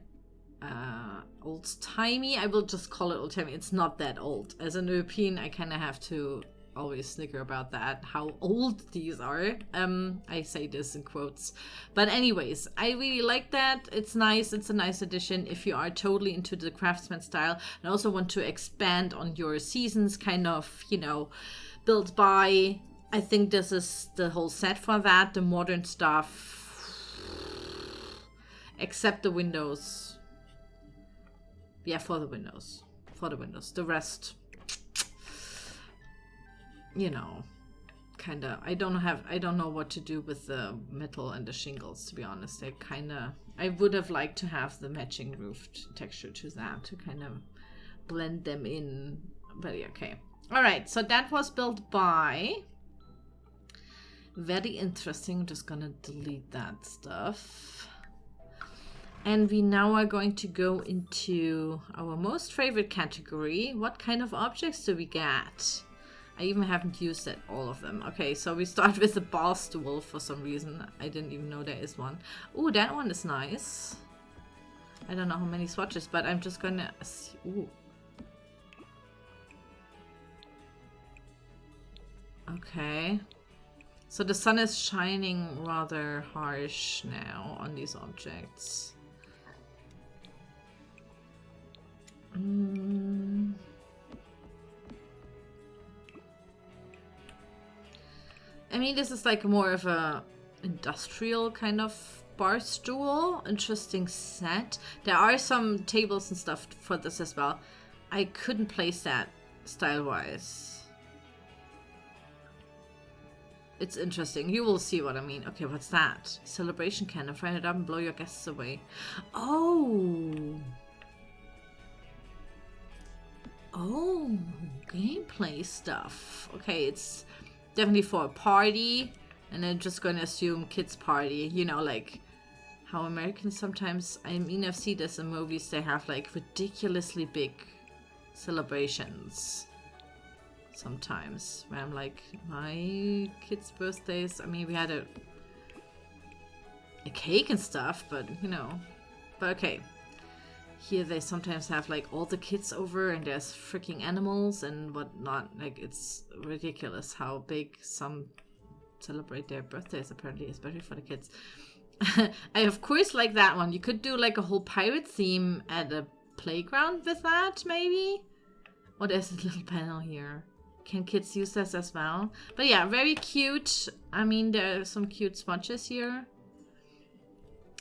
old-timey. I will just call it old-timey. It's not that old. As an European, I kind of have to always snicker about that, how old these are. I say this in quotes. But anyways, I really like that. It's nice. It's a nice addition if you are totally into the craftsman style and also want to expand on your seasons, kind of, you know, build by. I think this is the whole set for that. The modern stuff, except the windows. Yeah, for the windows. For the windows. The rest, you know, kind of, I don't know what to do with the metal and the shingles, to be honest. I would have liked to have the matching roof texture to that, to kind of blend them in, but yeah, okay. All right, so that was built by. Very interesting. I'm just gonna delete that stuff. And we now are going to go into our most favorite category. What kind of objects do we get? I even haven't used it, all of them. Okay, so we start with the bar stool for some reason. I didn't even know there is one. Oh, that one is nice. I don't know how many swatches, but I'm just gonna... Ooh. Okay. So the sun is shining rather harsh now on these objects. I mean, this is like more of a industrial kind of bar stool. Interesting set. There are some tables and stuff for this as well. I couldn't place that style-wise. It's interesting. You will see what I mean. Okay, what's that? Celebration cannon. Fire it up and blow your guests away. Oh! Oh, gameplay stuff. Okay, it's definitely for a party, and I'm just gonna assume kids party. You know, like how Americans sometimes, I mean, I've seen this in movies, they have like ridiculously big celebrations sometimes, where I'm like, my kids' birthdays, I mean, we had a cake and stuff, but you know, but okay. here they sometimes have like all the kids over and there's freaking animals and whatnot. Like, it's ridiculous how big some celebrate their birthdays, apparently, especially for the kids. I of course like that one. You could do like a whole pirate theme at a playground with that, maybe. Oh, there's a little panel here. Can kids use this as well? But yeah, very cute. I mean, there are some cute sponges here.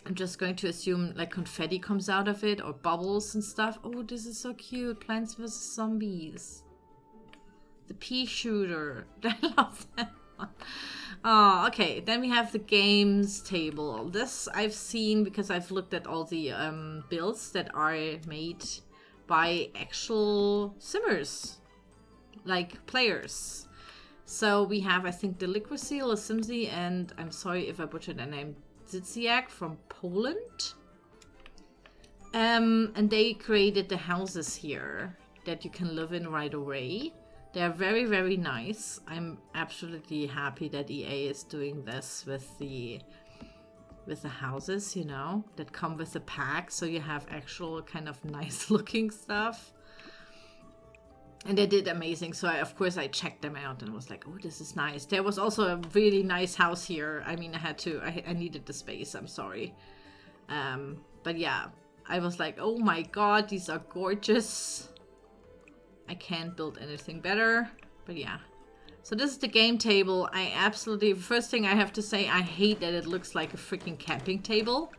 I'm just going to assume like confetti comes out of it or bubbles and stuff. Oh, this is so cute. Plants vs. Zombies. The pea shooter. I love that one. Oh, okay. Then we have the games table. This I've seen because I've looked at all the builds that are made by actual simmers, like players. So we have, I think, the Liquorseal, a Simsy, and I'm sorry if I butchered the name, Ziziak from Poland. And they created the houses here that you can live in right away. They're very, very nice. I'm absolutely happy that EA is doing this with the houses, you know, that come with the pack. So you have actual kind of nice looking stuff. And they did amazing. So of course I checked them out and was like, oh, this is nice. There was also a really nice house here. I mean, I needed the space. I'm sorry. But yeah, I was like, oh my God, these are gorgeous. I can't build anything better, but yeah. So this is the game table. I absolutely, first thing I have to say, I hate that it looks like a freaking camping table.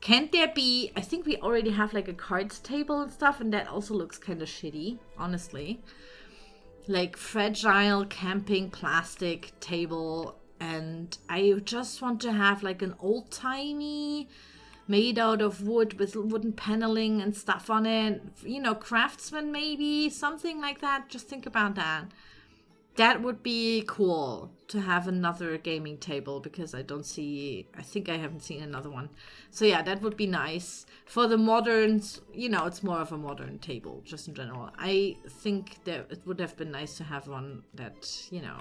Can't there be, I think we already have like a cards table and stuff, and that also looks kind of shitty, honestly. Like fragile camping plastic table, and I just want to have like an old-timey, made out of wood with wooden paneling and stuff on it. You know, craftsman maybe, something like that. Just think about that. That would be cool to have another gaming table, because I think I haven't seen another one. So yeah, that would be nice. For the moderns, you know, it's more of a modern table, just in general. I think that it would have been nice to have one that, you know,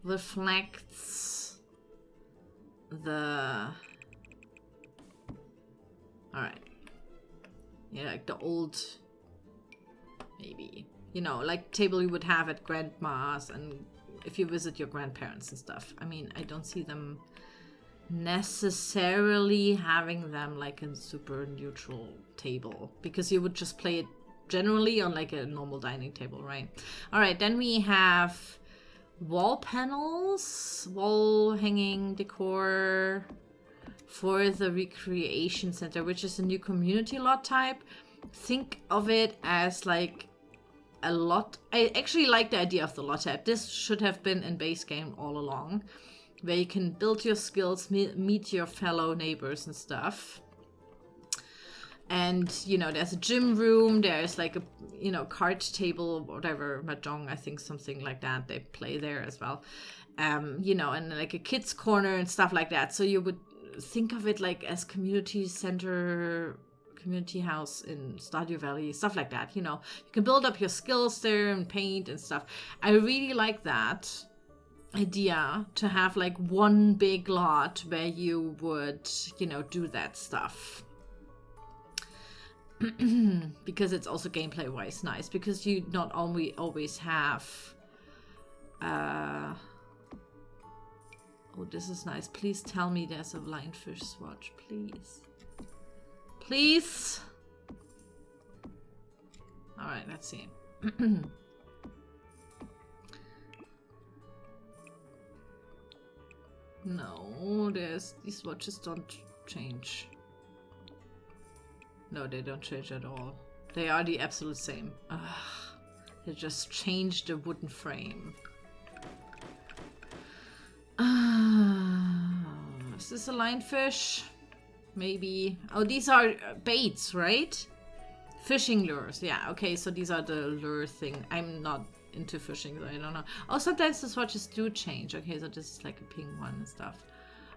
reflects the... Alright. Yeah, like the old... Maybe. You know, like table you would have at grandma's and if you visit your grandparents and stuff. I mean, I don't see them necessarily having them like a super neutral table, because you would just play it generally on like a normal dining table, right? Alright, then we have wall panels, wall hanging decor for the recreation center, which is a new community lot type. Think of it as like a lot. I actually like the idea of the lot type. This should have been in base game all along, where you can build your skills, meet your fellow neighbors and stuff. And, you know, there's a gym room, there's like a, you know, card table, whatever, mahjong, I think something like that. They play there as well. You know, and like a kids corner and stuff like that. So you would think of it like as community center, community house in Stardew Valley, stuff like that. You know, you can build up your skills there and paint and stuff. I really like that idea, to have like one big lot where you would, you know, do that stuff. Because it's also gameplay wise nice, because you not only always have oh, this is nice. Please tell me there's a lionfish swatch, please. Please. All right, let's see. No, these swatches don't change. No, they don't change at all. They are the absolute same. Ugh. They just changed the wooden frame. Is this a lionfish? Maybe. Oh, these are baits, right? Fishing lures. Yeah, okay, so these are the lure thing. I'm not into fishing, so I don't know. Oh, sometimes the swatches do change. Okay, so this is like a pink one and stuff.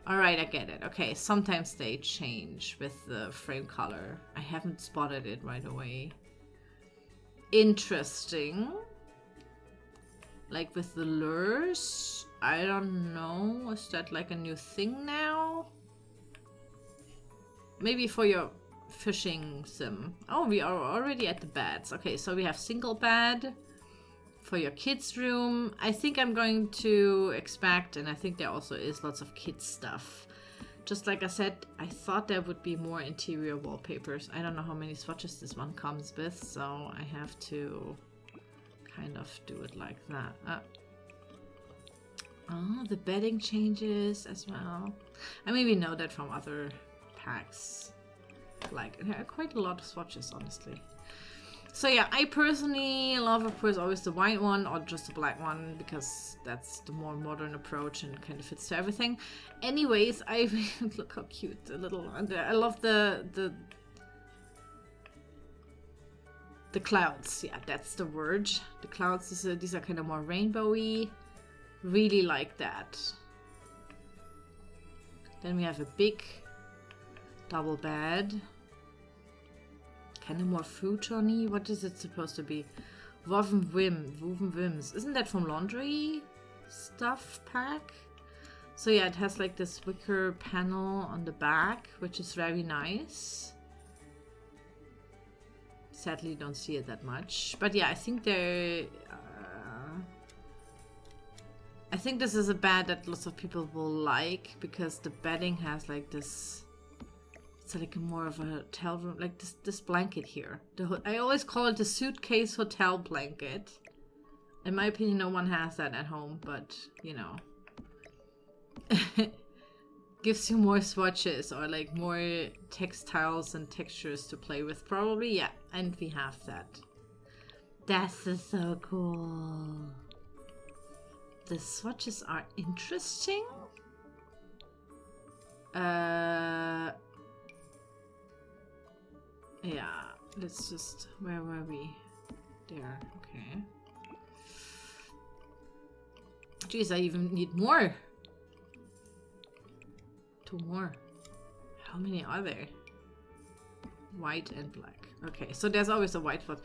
Alright, I get it. Okay, sometimes they change with the frame color. I haven't spotted it right away. Interesting. Like with the lures, I don't know. Is that like a new thing now? maybe for your fishing sim. Oh, we are already at the beds. Okay, so we have single bed for your kids' room. I think I'm going to expect, and I think there also is lots of kids stuff. Just like I said, I thought there would be more interior wallpapers. I don't know how many swatches this one comes with, so I have to kind of do it like that. Oh, the bedding changes as well. I mean, we know that from other packs. Like, there are quite a lot of swatches, honestly. So yeah, I personally love, of course, always the white one or just the black one, because that's the more modern approach and kind of fits to everything. Anyways, look how cute the little. I love the clouds. Yeah, that's the word. The clouds. These are kind of more rainbowy. Really like that. Then we have a big double bed. Kind of more futony. What is it supposed to be? Woven Wims. Isn't that from laundry stuff pack? So yeah, it has like this wicker panel on the back, which is very nice. Sadly, don't see it that much. But yeah, I think they're... I think this is a bed that lots of people will like, because the bedding has like this... It's like more of a hotel room, like this blanket here. I always call it the suitcase hotel blanket. In my opinion, no one has that at home, but you know. Gives you more swatches or like more textiles and textures to play with, probably. Yeah, and we have that. That's so cool. The swatches are interesting. Yeah, let's just... Where were we? There, okay. Jeez, I even need more. 2 more. How many are there? White and black. Okay, so there's always a white one.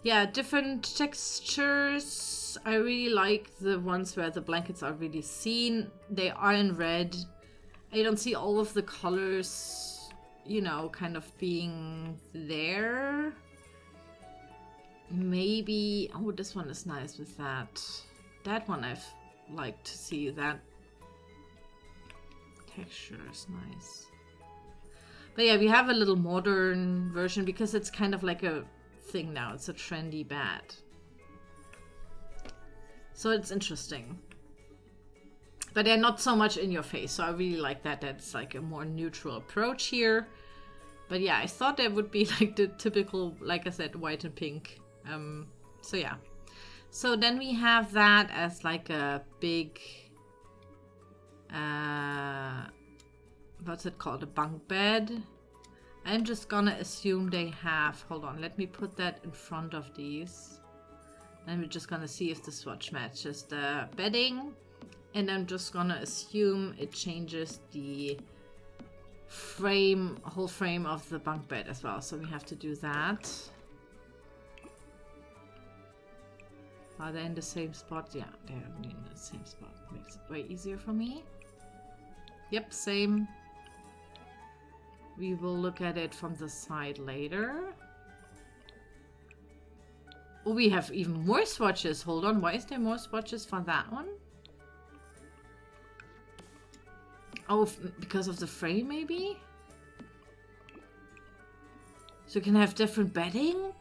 Yeah, different textures. I really like the ones where the blankets are really seen. They are in red. I don't see all of the colors, you know, kind of being there. Maybe... Oh, this one is nice with that. That one I've liked to see. That texture is nice. But yeah, we have a little modern version because it's kind of like a thing now. It's a trendy bed. So it's interesting. But they're not so much in your face, so I really like that. That's like a more neutral approach here. But yeah, I thought there would be like the typical, like I said, white and pink. So yeah. So then we have that as like a big, what's it called? A bunk bed. I'm just gonna assume they have, hold on, let me put that in front of these. And we're just gonna see if the swatch matches the bedding. And I'm just gonna assume it changes the frame, whole frame of the bunk bed as well. So we have to do that. Are they in the same spot? Yeah, they're in the same spot. Makes it way easier for me. Yep, same. We will look at it from the side later. Oh, we have even more swatches. Hold on, why is there more swatches for that one? Oh, because of the frame, maybe? So you can have different bedding?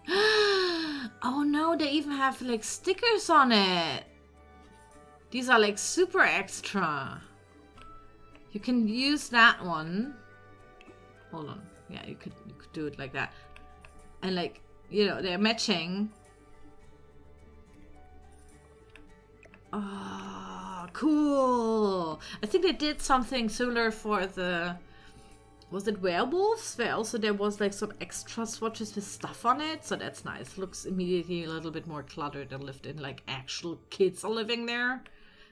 Oh no, they even have like stickers on it. These are like super extra. You can use that one. Hold on. Yeah, you could do it like that. And like, you know, they're matching. Oh, cool. I think they did something similar for the... Was it werewolves? Where also there was like some extra swatches with stuff on it. So that's nice. Looks immediately a little bit more cluttered and lived in like actual kids are living there.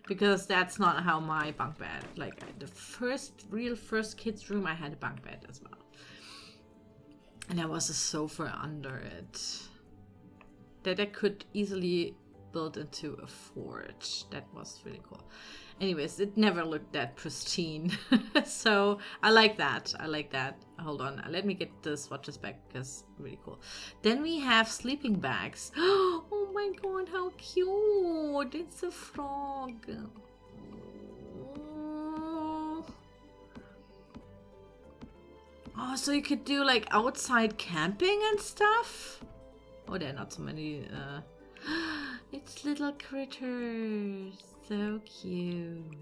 Because that's not how my bunk bed, like the real first kids room, I had a bunk bed as well. And there was a sofa under it. That I could easily build into a fort. That was really cool. Anyways, it never looked that pristine. So I like that. I like that. Hold on. Let me get the swatches back because really cool. Then we have sleeping bags. Oh my god, how cute. It's a frog. Oh, so you could do like outside camping and stuff? Oh, there are not so many. It's little critters. So cute.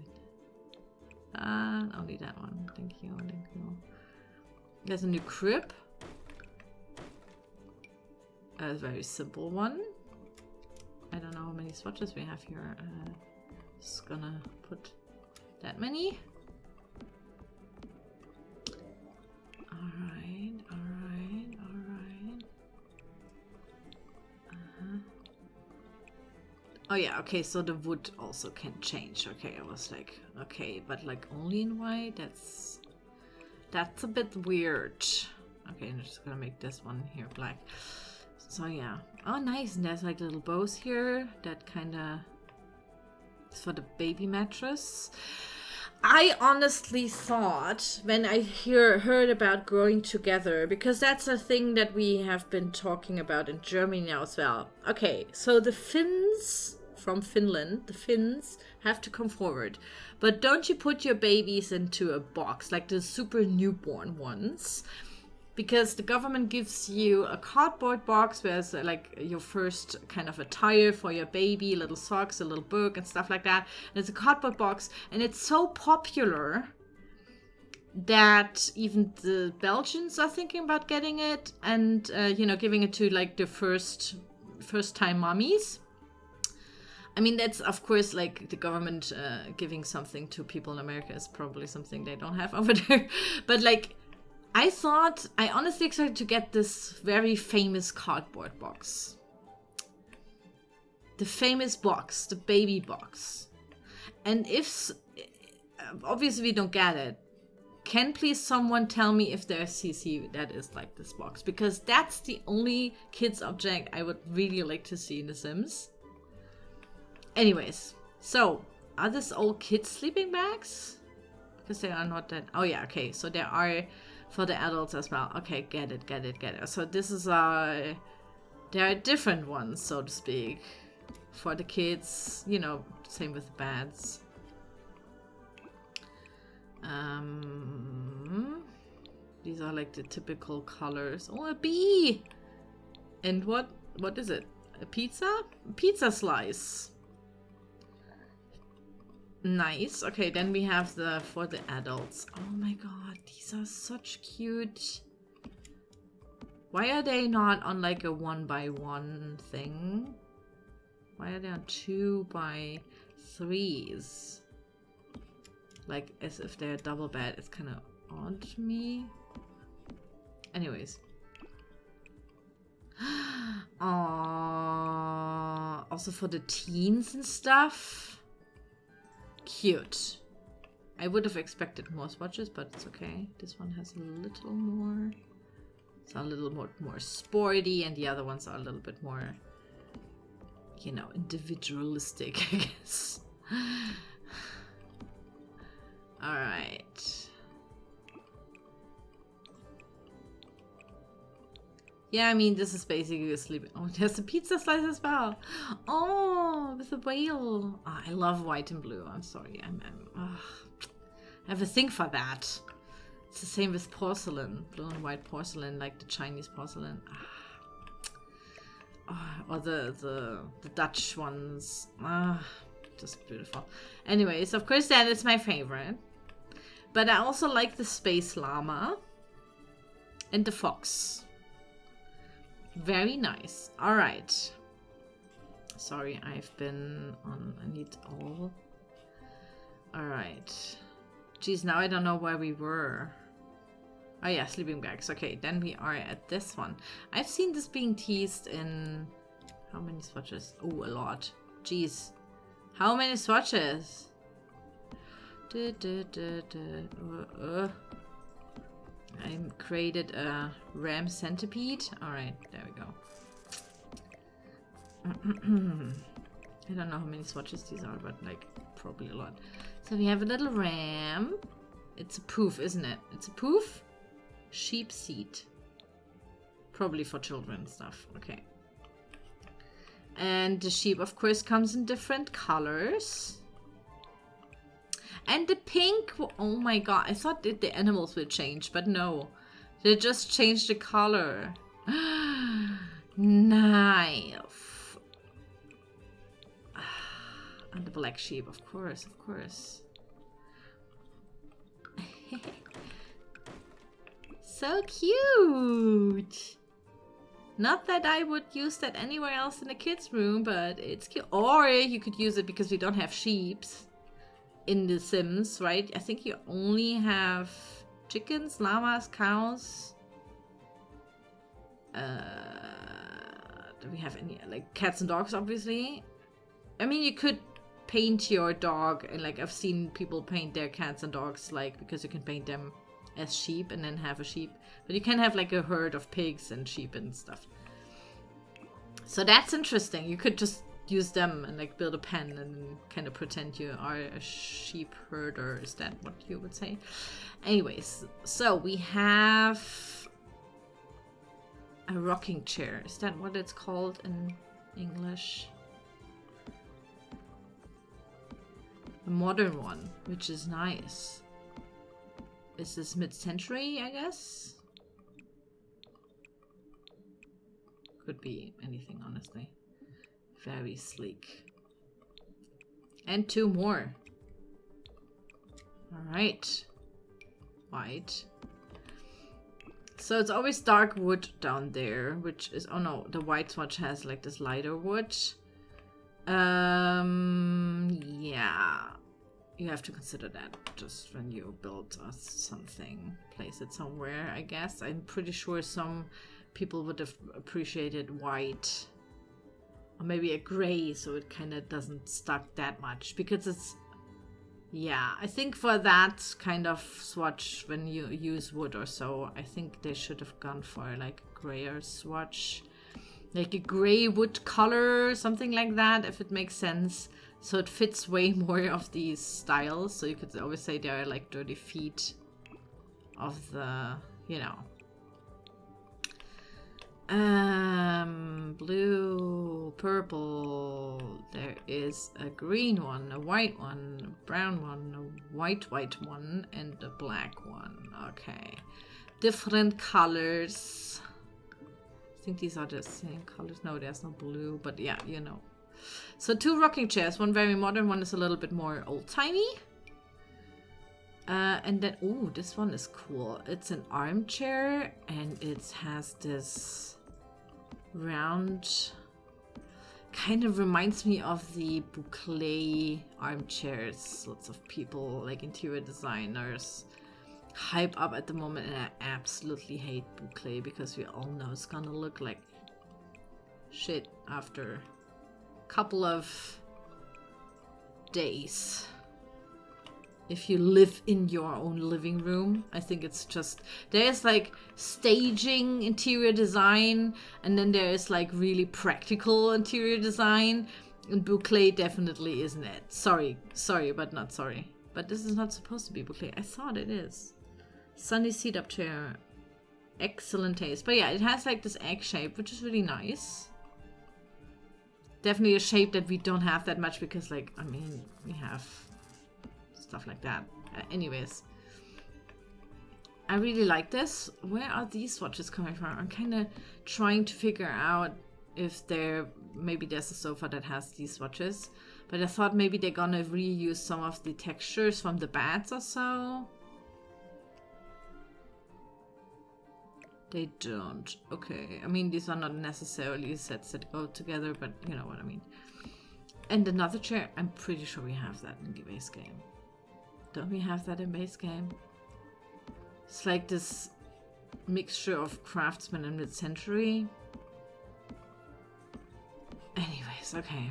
Only that one. Thank you. Thank you. There's a new crib. A very simple one. I don't know how many swatches we have here. Just gonna put that many. Alright, alright, alright. Oh yeah, okay, so the wood also can change. Okay, I was like, okay, but like only in white? That's a bit weird. Okay, I'm just gonna make this one here black. So yeah. Oh nice, and there's like little bows here that kinda is for the baby mattress. I honestly thought when I heard about growing together, because that's a thing that we have been talking about in Germany now as well. Okay, so the Finns from Finland, the Finns have to come forward. But don't you put your babies into a box, like the super newborn ones. Because the government gives you a cardboard box where it's like your first kind of attire for your baby, little socks, a little book and stuff like that. And it's a cardboard box and it's so popular that even the Belgians are thinking about getting it and, you know, giving it to like the first time mommies. I mean, that's of course like the government giving something to people in America is probably something they don't have over there. But like, I honestly expected to get this very famous cardboard box. The famous box, the baby box. And if, obviously we don't get it, can please someone tell me if there's CC that is like this box? Because that's the only kids object I would really like to see in The Sims. Anyways, so are these all kids sleeping bags? Because they are not that. Oh yeah, okay, so there are for the adults as well. Okay, get it. So this is there are different ones, so to speak, for the kids, you know, same with the beds. These are like the typical colors. Oh, a bee! And what is it? A pizza? A pizza slice. Nice. Okay, then we have for the adults. Oh my god, these are such cute. Why are they not on like a 1x1 thing? Why are they on 2x3s? Like as if they're double bed. It's kind of odd to me. Anyways. Also for the teens and stuff. Cute. I would have expected more swatches, but it's okay. This one has a little more. It's a little more sporty, and the other ones are a little bit more, you know, individualistic, I guess. All right. Yeah, I mean, this is basically a sleep. Oh, there's a pizza slice as well. Oh, with a whale. Oh, I love white and blue. I'm sorry. I have a thing for that. It's the same with porcelain. Blue and white porcelain, like the Chinese porcelain. Or the Dutch ones. Just beautiful. Anyways, of course, that is my favorite. But I also like the space llama. And the fox. Very nice. All right. Sorry, I've been on. I need all. All right. Geez, now I don't know where we were. Oh yeah, sleeping bags. Okay, then we are at this one. I've seen this being teased in how many swatches? Oh, a lot. Geez, how many swatches? I created a ram centipede. Alright, there we go. I don't know how many swatches these are, but like probably a lot. So we have a little ram. It's a poof, isn't it? It's a poof. Sheep seat. Probably for children stuff. Okay. And the sheep, of course, comes in different colors. And the pink, oh my god, I thought that the animals would change, but no. They just changed the color. Nice. And the black sheep, of course, of course. So cute. Not that I would use that anywhere else in the kids' room, but it's cute. Or you could use it because we don't have sheeps in the Sims, right? I think you only have chickens, llamas, cows. Do we have any, like, cats and dogs, obviously? I mean, you could paint your dog, and like I've seen people paint their cats and dogs, like, because you can paint them as sheep and then have a sheep. But you can have like a herd of pigs and sheep and stuff. So that's interesting. You could just use them and like build a pen and kind of pretend you are a sheep herder. Is that what you would say? Anyways, so we have a rocking chair. Is that what it's called in English? A modern one, which is nice. Is this mid-century, I guess? Could be anything, honestly. Very sleek. And two more. Alright. White. So it's always dark wood down there, which is... Oh no, the white swatch has like this lighter wood. Yeah. You have to consider that just when you build something. Place it somewhere, I guess. I'm pretty sure some people would have appreciated white. Or maybe a gray, so it kind of doesn't stuck that much. Because it's... Yeah, I think for that kind of swatch, when you use wood or so, I think they should have gone for like a grayer swatch. Like a gray wood color, something like that, if it makes sense. So it fits way more of these styles. So you could always say they are like dirty feet of the, you know. Blue, purple. There is a green one, a white one, a brown one, a white one, and a black one. Okay. Different colors. I think these are the same colors. No, there's no blue, but yeah, you know. So two rocking chairs, one very modern, one is a little bit more old-timey. And then, oh, this one is cool. It's an armchair, and it has this round, kind of reminds me of the boucle armchairs. Lots of people, like interior designers, hype up at the moment, and I absolutely hate boucle because we all know it's gonna look like shit after couple of days. If you live in your own living room, I think it's just, there's like staging interior design, and then there's like really practical interior design, and boucle definitely isn't it. Sorry, but not sorry. But this is not supposed to be boucle. I thought it is. Sunny seat up chair. Excellent taste. But yeah, it has like this egg shape, which is really nice. Definitely a shape that we don't have that much because, like, I mean, we have stuff like that. Anyways, I really like this. Where are these swatches coming from? I'm kind of trying to figure out if maybe there's a sofa that has these swatches. But I thought maybe they're gonna reuse some of the textures from the beds or so. They don't. Okay. I mean, these are not necessarily sets that go together, but you know what I mean. And another chair, I'm pretty sure we have that in the base game. Don't we have that in base game? It's like this mixture of craftsman and mid-century. Anyways, okay.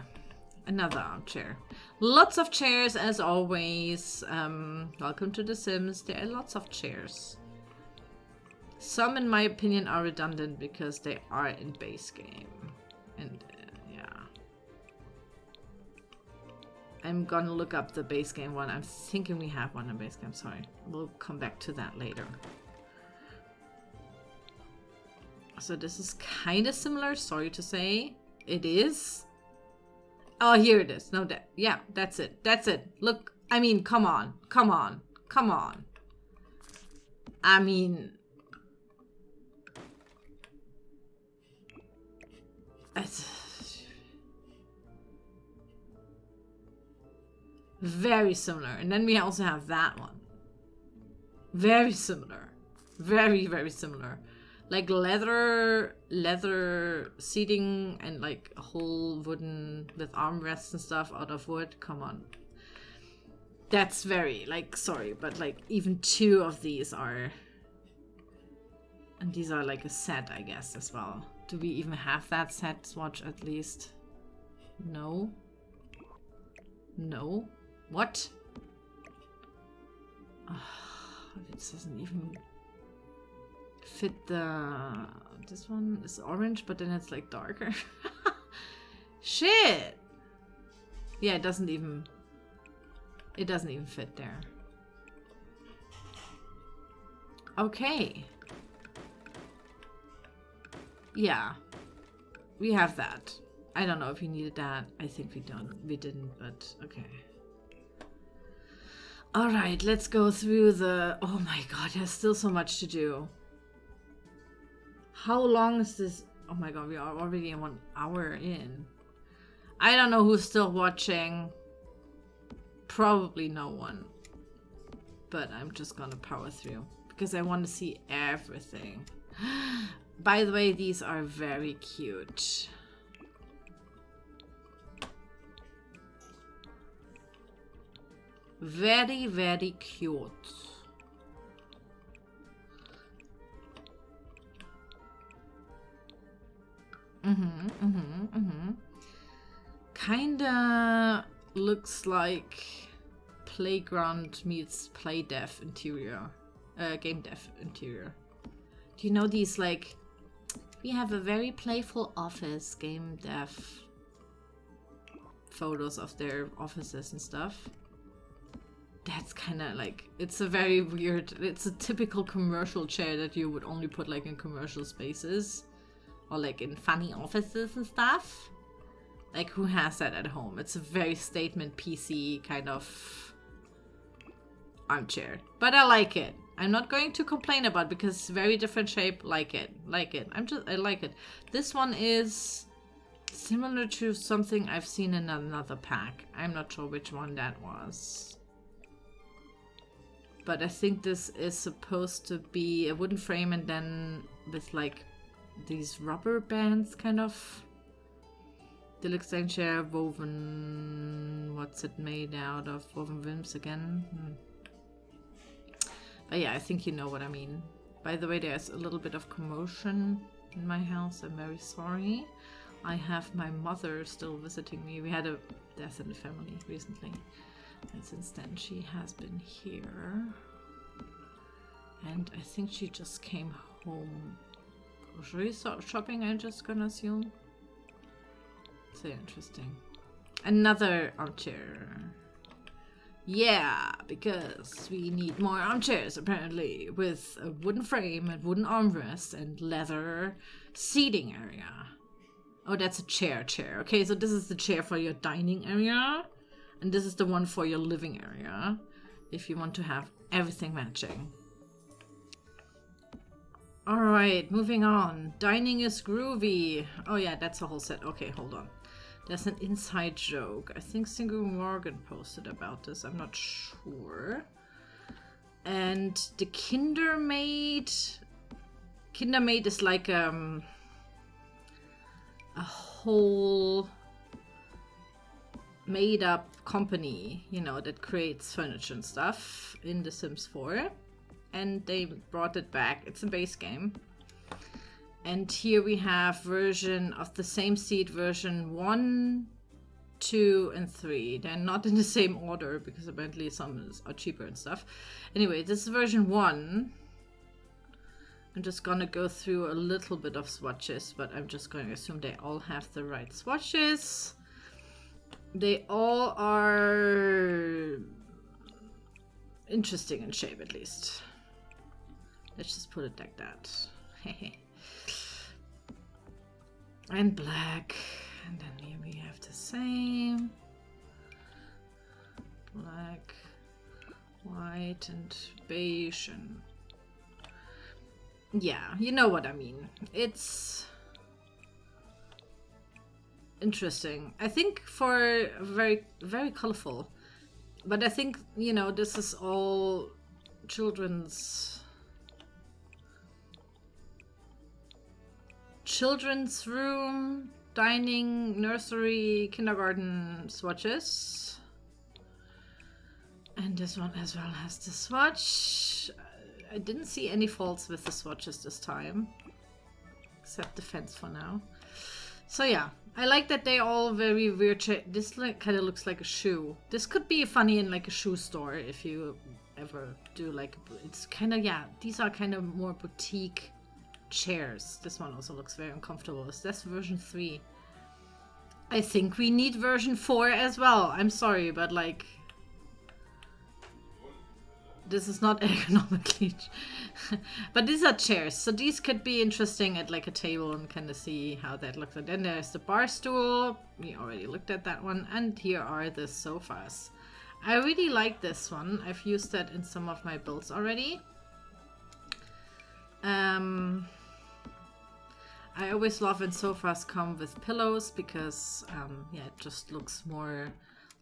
Another armchair. Lots of chairs as always. Welcome to The Sims. There are lots of chairs. Some, in my opinion, are redundant because they are in base game. And, yeah. I'm gonna look up the base game one. I'm thinking we have one in base game. Sorry, we'll come back to that later. So this is kind of similar. Sorry to say, it is. Oh, here it is. No, that, yeah, that's it. That's it. Look, I mean, come on, come on, come on. I mean, it's very similar. And then we also have that one. Very similar. Very, very similar. Like leather seating and like a whole wooden with armrests and stuff out of wood. Come on. That's very, like, sorry, but like even two of these are, and these are like a set, I guess, as well. Do we even have that set swatch at least? No. No. What? Oh, it doesn't even fit the... This one is orange, but then it's like darker. Shit! Yeah, it doesn't even fit there. Okay. Yeah. We have that. I don't know if we needed that. I think we didn't, but okay. Alright, let's go through the... Oh my god, there's still so much to do. How long is this? Oh my god, we are already 1 hour in. I don't know who's still watching. Probably no one. But I'm just gonna power through because I want to see everything. By the way, these are very cute. Very, very cute. Kinda looks like playground meets play dev interior, game dev interior. Do you know these, like, we have a very playful office game dev photos of their offices and stuff? That's kind of like, it's a very weird, it's a typical commercial chair that you would only put like in commercial spaces or like in funny offices and stuff. Like, who has that at home? It's a very statement PC kind of armchair, but I like it. I'm not going to complain about it because it's very different shape. Like it. I like it. This one is similar to something I've seen in another pack. I'm not sure which one that was. But I think this is supposed to be a wooden frame and then with like these rubber bands kind of. Deluxe design chair, woven. What's it made out of? Woven whims again. But yeah, I think you know what I mean. By the way, there's a little bit of commotion in my house. I'm very sorry. I have my mother still visiting me. We had a death in the family recently. And since then she has been here. And I think she just came home. Grocery shopping, I'm just gonna assume. So interesting. Another armchair. Yeah, because we need more armchairs apparently, with a wooden frame and wooden armrests and leather seating area. Oh, that's a chair. Okay, so this is the chair for your dining area, and this is the one for your living area, if you want to have everything matching. Alright, moving on. Dining is groovy. Oh yeah, that's a whole set. Okay, hold on. There's an inside joke. I think Single Morgan posted about this. I'm not sure. And the Kindermaid. Kindermaid is like a whole made up company, you know, that creates furniture and stuff in The Sims 4. And they brought it back. It's a base game. And here we have version of the same seat, version 1, 2, and 3. They're not in the same order because apparently some are cheaper and stuff. Anyway, this is version 1. I'm just gonna go through a little bit of swatches, but I'm just going to assume they all have the right swatches. They all are interesting in shape, at least. Let's just put it like that. And black. And then here we have the same. Black, white, and beige. And yeah, you know what I mean. It's interesting. I think for very, very colorful. But I think, you know, this is all children's room, dining, nursery, kindergarten swatches. And this one as well has the swatch. I didn't see any faults with the swatches this time, except the fence for now. So yeah, I like that they all very weird. This kind of looks like a shoe. This could be funny in like a shoe store if you ever do like. It's kind of, yeah. These are kind of more boutique chairs. This one also looks very uncomfortable. That's version 3. I think we need version 4 as well. I'm sorry, but like, this is not ergonomically. But these are chairs, so these could be interesting at like a table and kind of see how that looks. And then there's the bar stool. We already looked at that one. And here are the sofas. I really like this one. I've used that in some of my builds already. I always love when sofas come with pillows because yeah, it just looks more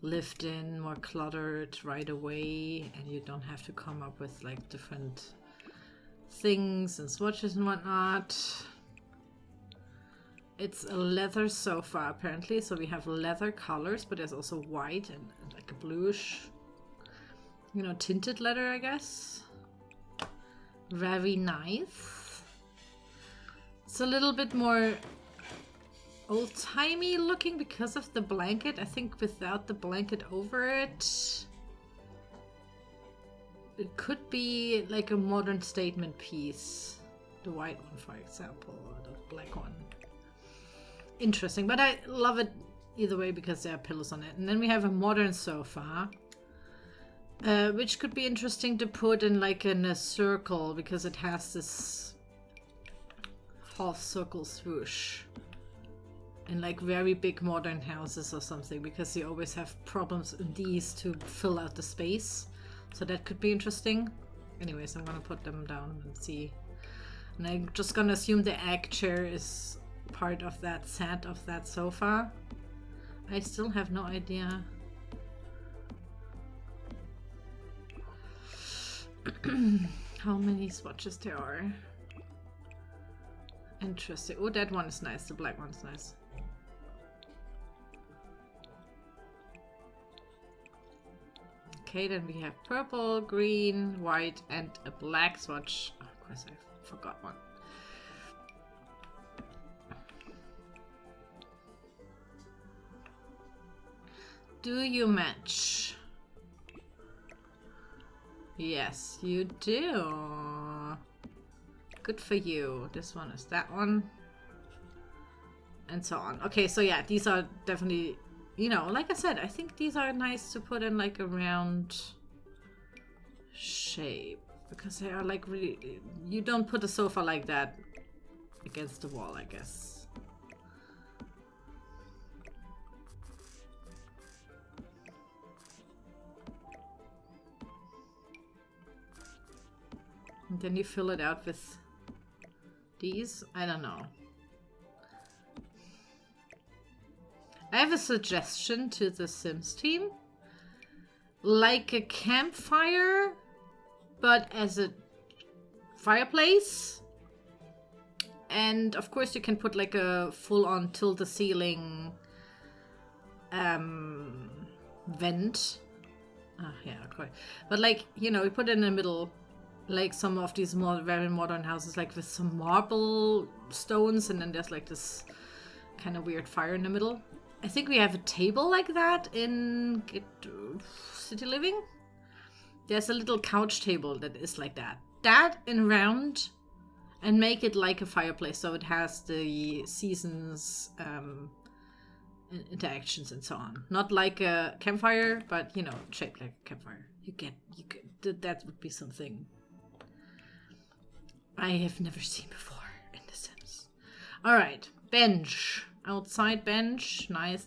lived in, more cluttered right away, and you don't have to come up with like different things and swatches and whatnot. It's a leather sofa apparently, so we have leather colors, but there's also white and like a bluish, you know, tinted leather, I guess. Very nice. It's a little bit more old-timey looking because of the blanket. I think without the blanket over it, it could be like a modern statement piece. The white one, for example, or the black one. Interesting, but I love it either way because there are pillows on it. And then we have a modern sofa, which could be interesting to put in like in a circle because it has this half circle swoosh in like very big modern houses or something, because you always have problems in these to fill out the space. So that could be interesting. Anyways, I'm gonna put them down and see. And I'm just gonna assume the egg chair is part of that set of that sofa. I still have no idea. How many swatches there are. Interesting. Oh, that one is nice. The black one's nice. Okay, then we have purple, green, white, and a black swatch. Oh, of course, I forgot one. Do you match? Yes, you do. Good for you. This one is that one. And so on. Okay, so yeah, these are definitely, you know, like I said, I think these are nice to put in like a round shape. Because they are like really, you don't put a sofa like that against the wall, I guess. And then you fill it out with these. I don't know. I have a suggestion to the Sims team. Like a campfire, but as a fireplace. And of course you can put like a full-on tilt-the-ceiling vent. Ah, yeah, okay. But like, you know, you put it in the middle, like some of these more very modern houses, like with some marble stones, and then there's like this kind of weird fire in the middle. I think we have a table like that in City Living. There's a little couch table that is like that. That in round, and make it like a fireplace, so it has the seasons interactions and so on. Not like a campfire, but you know, shaped like a campfire. That would be something I have never seen before in The Sims. All right, bench. Outside bench, nice.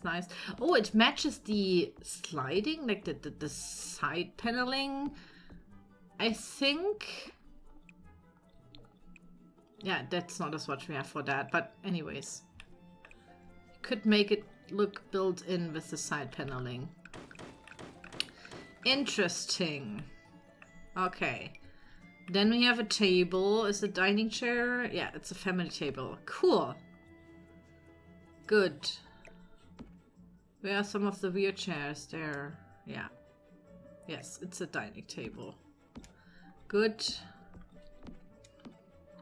Oh, it matches the sliding, like the side paneling, I think. Yeah, that's not a swatch we have for that, but anyways. Could make it look built in with the side paneling. Interesting. Okay. Then we have a table. Is it a dining chair? Yeah, it's a family table. Cool. Good. Where are some of the weird chairs there? Yeah. Yes, it's a dining table. Good.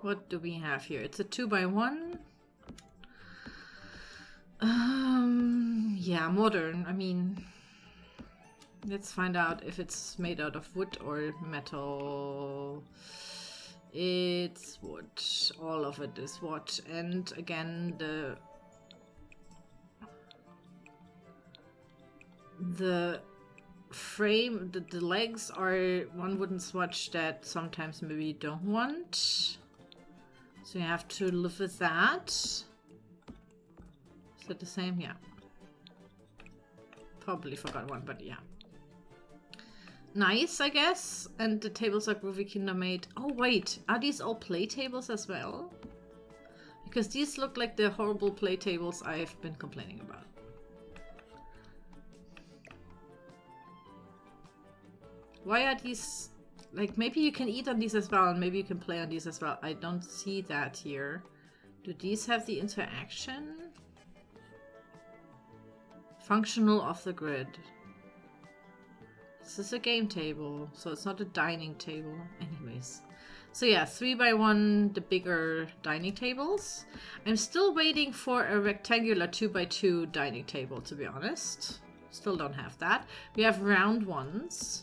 What do we have here? It's a 2x1. Yeah, modern. I mean, let's find out if it's made out of wood or metal. It's wood. All of it is wood. And again, the frame, the legs are one wooden swatch that sometimes maybe you don't want. So you have to live with that. Is it the same? Yeah. Probably forgot one, but yeah. Nice, I guess. And the tables are groovy Kinder-made. Oh wait, are these all play tables as well? Because these look like the horrible play tables I've been complaining about. Why are these... Like, maybe you can eat on these as well, and maybe you can play on these as well. I don't see that here. Do these have the interaction? Functional off the grid. This is a game table, so it's not a dining table. Anyways. So yeah, 3x1, the bigger dining tables. I'm still waiting for a rectangular 2x2 dining table, to be honest. Still don't have that. We have round ones.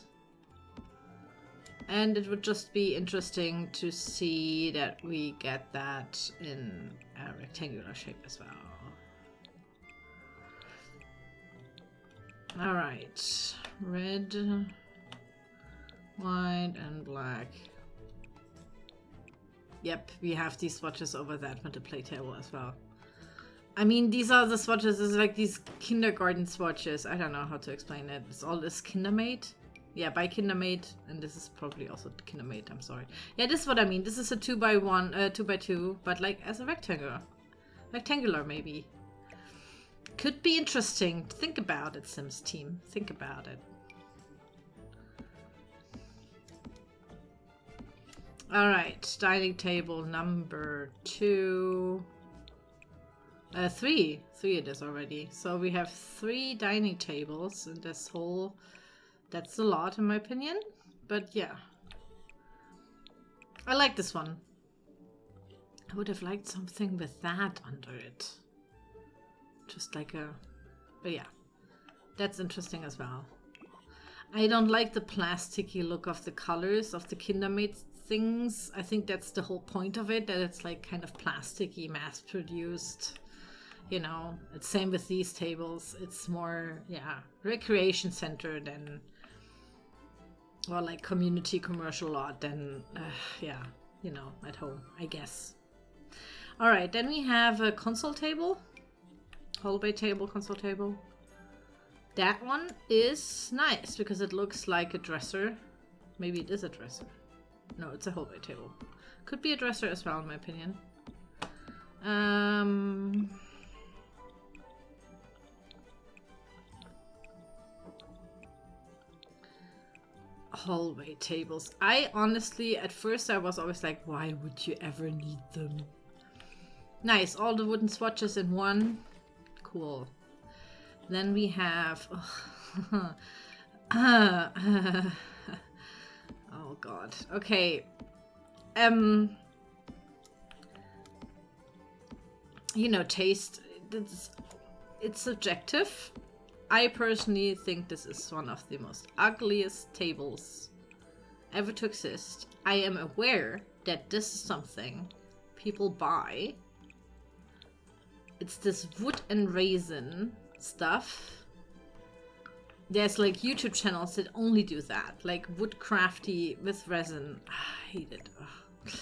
And it would just be interesting to see that we get that in a rectangular shape as well. Alright. Red, white, and black. Yep, we have these swatches over that with the play table as well. I mean, these are the swatches. It's like these kindergarten swatches. I don't know how to explain it. It's all this Kinder-made. Yeah, by Kinder-made, and this is probably also Kinder-made, I'm sorry. Yeah, this is what I mean. This is a 2x1, 2x2, but like as a rectangular. Rectangular, maybe. Could be interesting. Think about it, Sims team. Think about it. Alright, dining table number 2. 3. 3 it is already. So we have 3 dining tables in this whole... That's a lot in my opinion, but yeah. I like this one. I would have liked something with that under it. Just like a... But yeah, that's interesting as well. I don't like the plasticky look of the colors of the Kinder-made things. I think that's the whole point of it, that it's like kind of plasticky, mass-produced. You know, it's same with these tables. It's more, yeah, recreation center than... Or like community commercial lot than, yeah, you know, at home, I guess. All right, then we have a console table. Hallway table, console table. That one is nice because it looks like a dresser. Maybe it is a dresser. No, it's a hallway table. Could be a dresser as well, in my opinion. Hallway tables. I honestly, at first I was always like, why would you ever need them? Nice, all the wooden swatches in one. Cool. Then we have... oh god. Okay. You know, taste, it's subjective. I personally think this is one of the most ugliest tables ever to exist. I am aware that this is something people buy. It's this wood and raisin stuff. There's like YouTube channels that only do that, like woodcrafty with resin. I hate it. Ugh.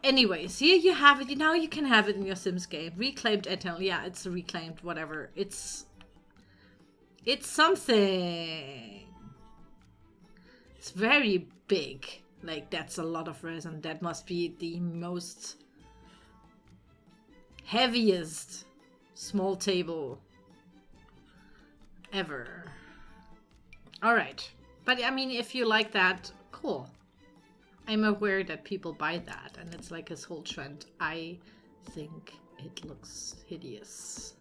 Anyways, here you have it. Now you can have it in your Sims game. Reclaimed ethanol. Yeah, it's reclaimed, whatever. It's something. It's very big. Like, that's a lot of resin. That must be the most heaviest small table ever. All right. But I mean, if you like that, cool. I'm aware that people buy that and it's like this whole trend. I think it looks hideous.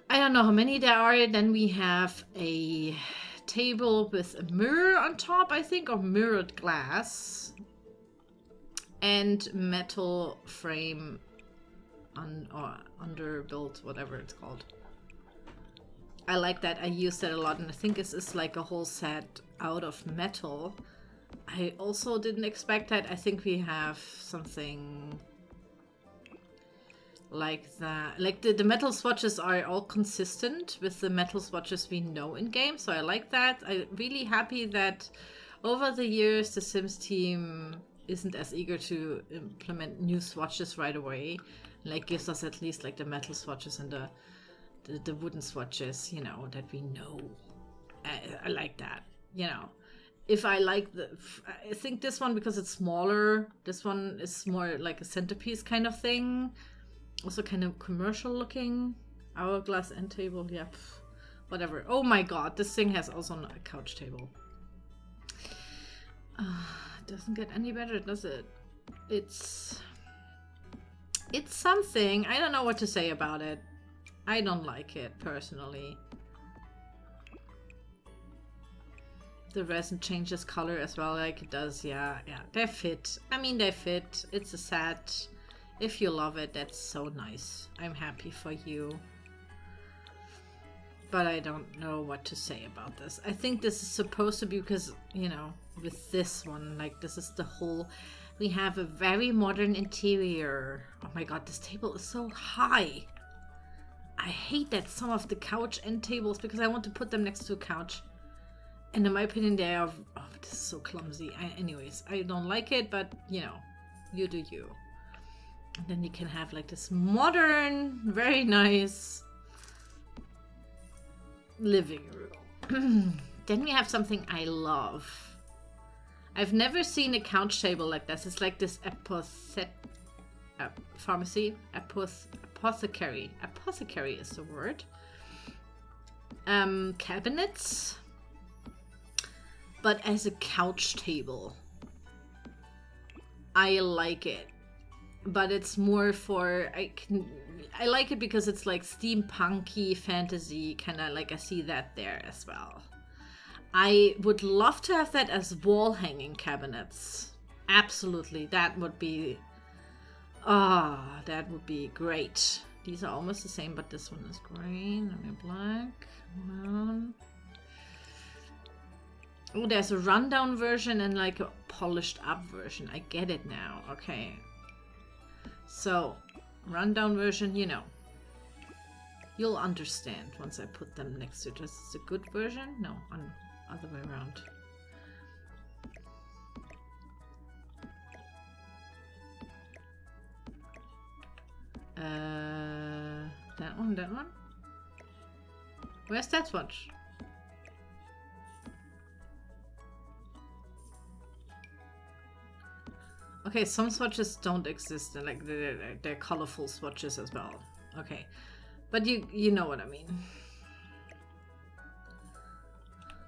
I don't know how many there are. Then we have a table with a mirror on top, I think, or mirrored glass. And metal frame or underbuilt, whatever it's called. I like that. I use that a lot, and I think this is like a whole set out of metal. I also didn't expect that. I think we have something like that. Like the metal swatches are all consistent with the metal swatches we know in game, so I like that. I'm really happy that over the years the Sims team isn't as eager to implement new swatches right away. Like gives us at least like the metal swatches and the wooden swatches, you know, that we know. I like that, you know. If I like I think this one, because it's smaller, this one is more like a centerpiece kind of thing. Also kind of commercial looking. Hourglass end table, yeah, whatever. Oh my god, this thing has also a couch table. It doesn't get any better, does it? It's something. I don't know what to say about it. I don't like it, personally. The resin changes color as well, like it does. Yeah, they fit. I mean, they fit. It's a set. If you love it, that's so nice. I'm happy for you. But I don't know what to say about this. I think this is supposed to be because, you know, with this one, like this is the whole... We have a very modern interior. Oh my god, this table is so high. I hate that some of the couch end tables, because I want to put them next to a couch. And in my opinion, they are... Oh, this is so clumsy. Anyways, I don't like it, but, you know, you do you. And then you can have like this modern, very nice living room. Then we have something I love. I've never seen a couch table like this. It's like this pharmacy. Apothecary. Apothecary is the word. Cabinets. But as a couch table. I like it. But it's more for... I like it because it's like steampunky fantasy. Kind of like I see that there as well. I would love to have that as wall hanging cabinets. Absolutely. That would be... that would be great. These are almost the same, but this one is green. Let me black. Oh, there's a rundown version and like a polished up version. I get it now. Okay. So, rundown version, you know. You'll understand once I put them next to it. Is this a good version? No, other way around. That one? Where's that swatch? Okay, some swatches don't exist, and like they're colorful swatches as well. Okay, but you know what I mean.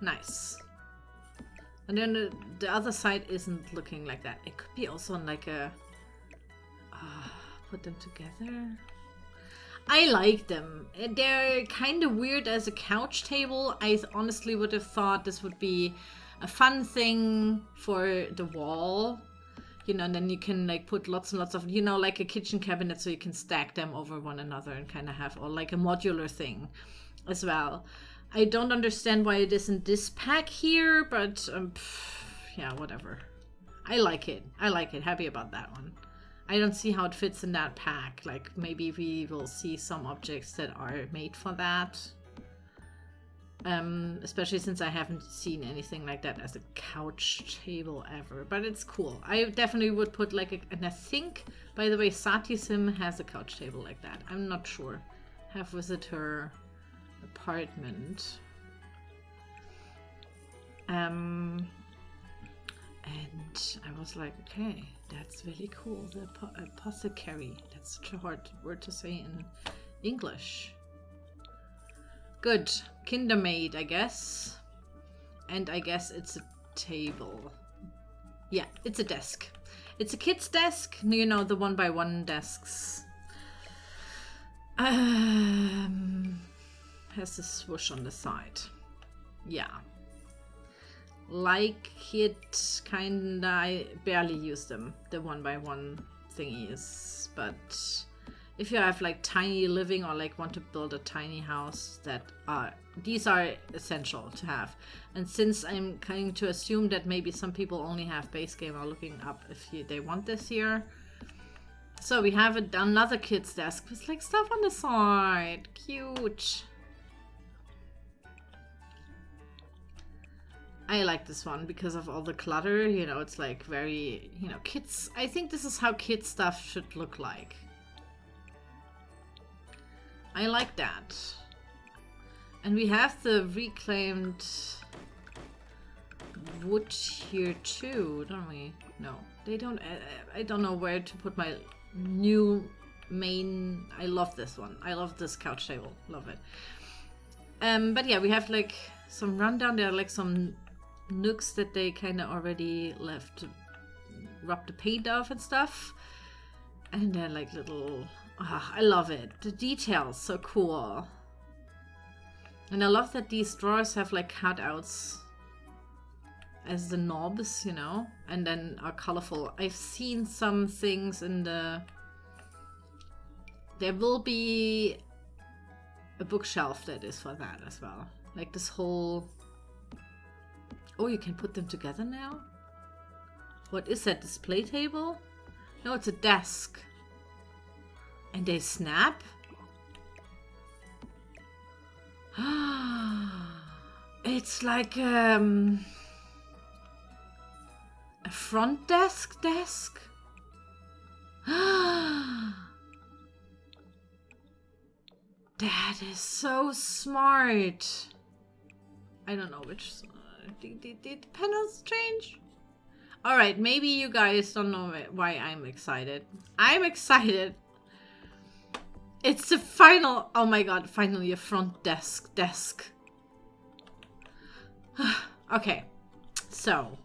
Nice. And then the other side isn't looking like that. It could be also like a put them together. I like them. They're kind of weird as a couch table. I honestly would have thought this would be a fun thing for the wall. You know, and then you can like put lots and lots of, you know, like a kitchen cabinet, so you can stack them over one another and kind of have, or like a modular thing as well. I don't understand why it isn't this pack here, but yeah, whatever. I like it. I like it. Happy about that one. I don't see how it fits in that pack. Like maybe we will see some objects that are made for that. Especially since I haven't seen anything like that as a couch table ever, but it's cool. I definitely would put like and I think, by the way, Sim has a couch table like that. I'm not sure. Have visited her apartment. And I was like, okay, that's really cool. The apothecary. That's such a hard word to say in English. Good. Kindermaid, I guess. And I guess it's a table. Yeah, it's a desk. It's a kid's desk. You know, the 1x1 desks. Has a swoosh on the side. Yeah. Like it, kinda. I barely use them, the 1x1 thingies. But if you have like tiny living or like want to build a tiny house, these are essential to have. And since I'm going to assume that maybe some people only have base game, are looking up if they want this here. So we have another kid's desk with like stuff on the side. Cute. I like this one because of all the clutter. You know, it's like very, you know, kids. I think this is how kids stuff should look like. I like that. And we have the reclaimed wood here too, don't we? No, they don't. I don't know where to put my new main. I love this one. I love this couch table. Love it. But yeah, we have like some rundown. There are like some nooks that they kind of already left to rub the paint off and stuff. And they're like little... I love it. The details, so cool. And I love that these drawers have like cutouts as the knobs, you know, and then are colorful. I've seen some things in the... There will be a bookshelf that is for that as well. Like this whole... Oh, you can put them together now? What is that, display table? No, it's a desk. And they snap? It's like a front desk? That is so smart. I don't know which... Did the panels change? Alright, maybe you guys don't know why I'm excited. I'm excited. It's the final... Oh my god, finally a front desk. Okay, so...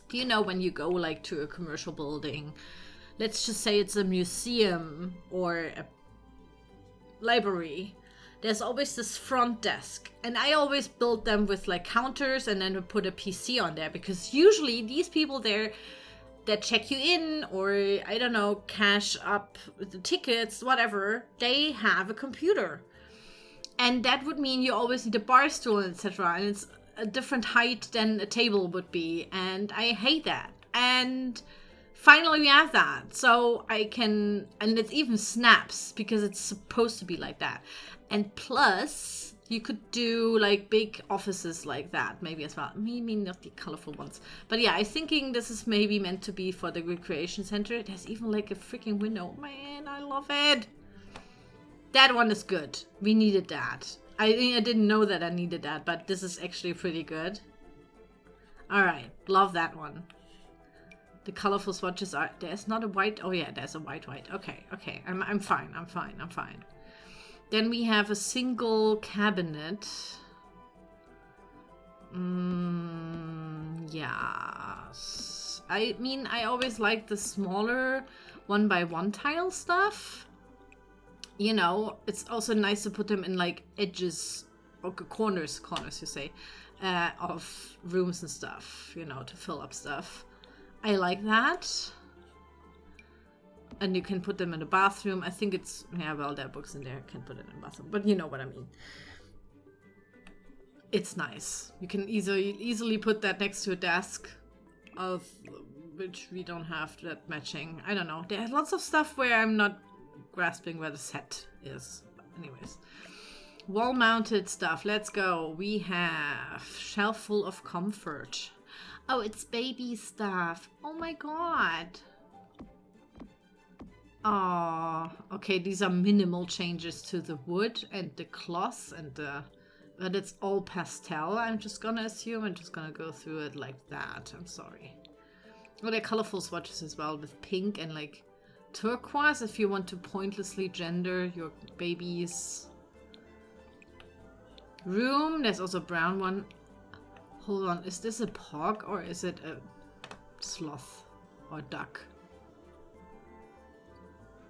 Do you know when you go like to a commercial building, let's just say it's a museum or a library, there's always this front desk, and I always build them with like counters and then put a PC on there, because usually these people there that check you in or I don't know, cash up the tickets, whatever, they have a computer, and that would mean you always need a bar stool, etc., and it's a different height than a table would be, and I hate that. And finally we have that, so I can, and it even snaps because it's supposed to be like that. And plus, you could do like big offices like that, maybe as well. Maybe not the colorful ones. But yeah, I'm thinking this is maybe meant to be for the recreation center. There's even like a freaking window. Man, I love it. That one is good. We needed that. I didn't know that I needed that, but this is actually pretty good. Alright, love that one. The colorful swatches are... There's not a white... Oh yeah, there's a white. Okay. I'm fine. Then we have a single cabinet. Yes. I mean, I always like the smaller 1x1 tile stuff. You know, it's also nice to put them in like edges or corners you say, of rooms and stuff, you know, to fill up stuff. I like that. And you can put them in the bathroom. I think it's, yeah, well, there are books in there. I can put it in the bathroom, but you know what I mean. It's nice. You can easily put that next to a desk of which we don't have that matching. I don't know. There's lots of stuff where I'm not grasping where the set is. Anyways. Wall-mounted stuff. Let's go. We have shelf full of comfort. Oh, it's baby stuff. Oh my god. Oh, okay. These are minimal changes to the wood and the cloth and the... But it's all pastel, I'm just gonna assume. I'm just gonna go through it like that. I'm sorry. Oh, they're colorful swatches as well with pink and like turquoise if you want to pointlessly gender your baby's room. There's also a brown one. Hold on, is this a pug or is it a sloth or duck?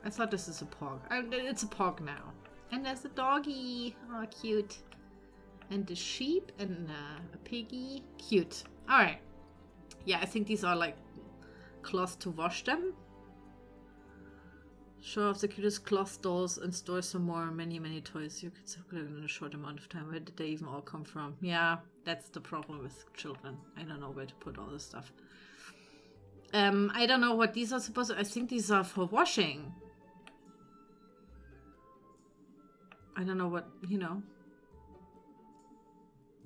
I thought this is a pug. It's a pug now. And there's a doggy. Oh, cute. And a sheep and a piggy. Cute. Alright. Yeah, I think these are like cloth to wash them. Show off the cutest cloth dolls and store some more. Many toys you could circulate in a short amount of time. Where did they even all come from? Yeah, that's the problem with children. I don't know where to put all this stuff. I don't know what these are supposed to... I think these are for washing. I don't know what, you know...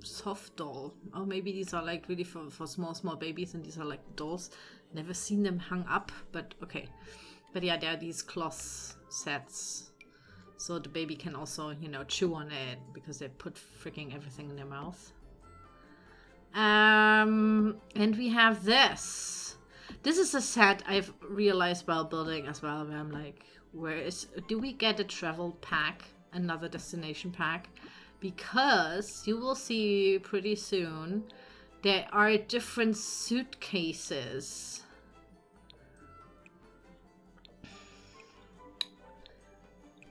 Soft doll. Oh, maybe these are like really for small babies and these are like dolls. Never seen them hung up, but okay. But yeah, there are these cloth sets. So the baby can also, you know, chew on it because they put freaking everything in their mouth. And we have this. This is a set I've realized while building as well, where I'm like, do we get a travel pack? Another destination pack? Because you will see pretty soon there are different suitcases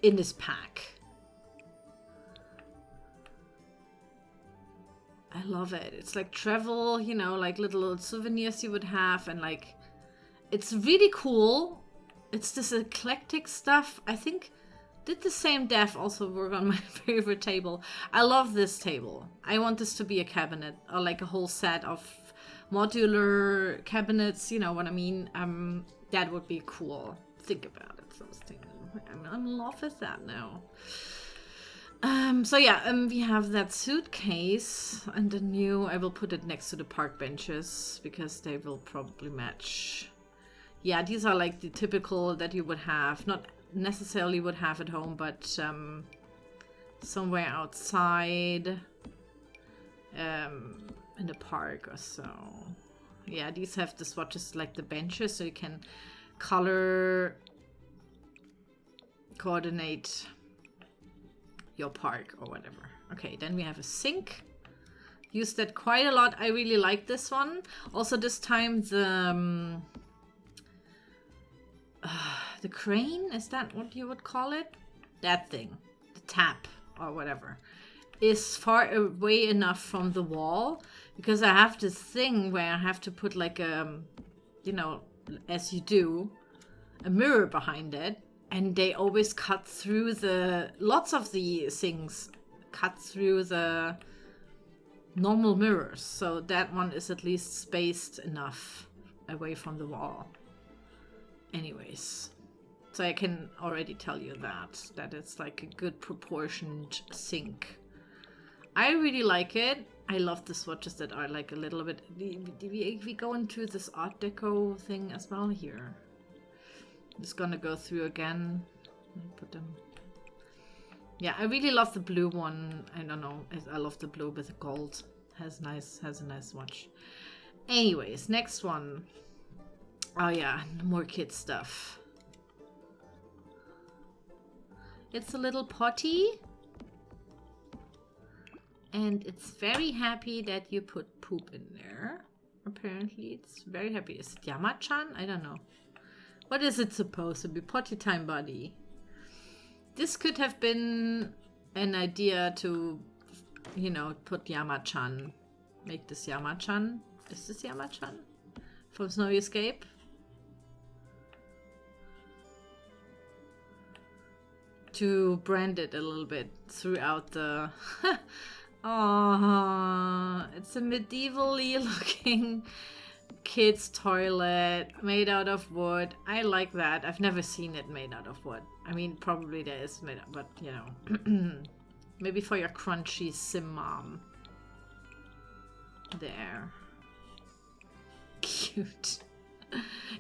in this pack. I love it. It's like travel, you know, like little souvenirs you would have, and like it's really cool. It's this eclectic stuff. I think did the same dev also work on my favorite table. I love this table. I want this to be a cabinet or like a whole set of modular cabinets, you know what I mean? That would be cool. Think about it. I'm in love with that now. So yeah, we have that suitcase and the new, I will put it next to the park benches because they will probably match. Yeah, these are like the typical that you would have, not necessarily would have at home, but somewhere outside in the park or so. Yeah, these have the swatches like the benches, so you can color coordinate your park or whatever. Okay, then we have a sink. Used that quite a lot. I really like this one. Also this time the crane, is that what you would call it? That thing, the tap or whatever, is far away enough from the wall because I have this thing where I have to put like a, you know, as you do, a mirror behind it, and they always cut through lots of the things cut through the normal mirrors. So that one is at least spaced enough away from the wall. Anyways, so I can already tell you that it's like a good proportioned sink. I really like it. I love the swatches that are like a little bit... We go into this Art Deco thing as well here. I'm just gonna go through again. Put them... Yeah, I really love the blue one. I don't know. I love the blue with the gold. Has a nice swatch. Anyways, next one. Oh yeah, more kid stuff. It's a little potty. And it's very happy that you put poop in there. Apparently, it's very happy. Is it Yama-chan? I don't know. What is it supposed to be? Potty time buddy. This could have been an idea to, you know, put Yama-chan. Make this Yama-chan. Is this Yama-chan? From Snowy Escape? To brand it a little bit throughout the... Oh, it's a medievally looking kids' toilet made out of wood. I like that. I've never seen it made out of wood. I mean, probably there is made up, but you know, maybe for your crunchy sim mom. There. Cute.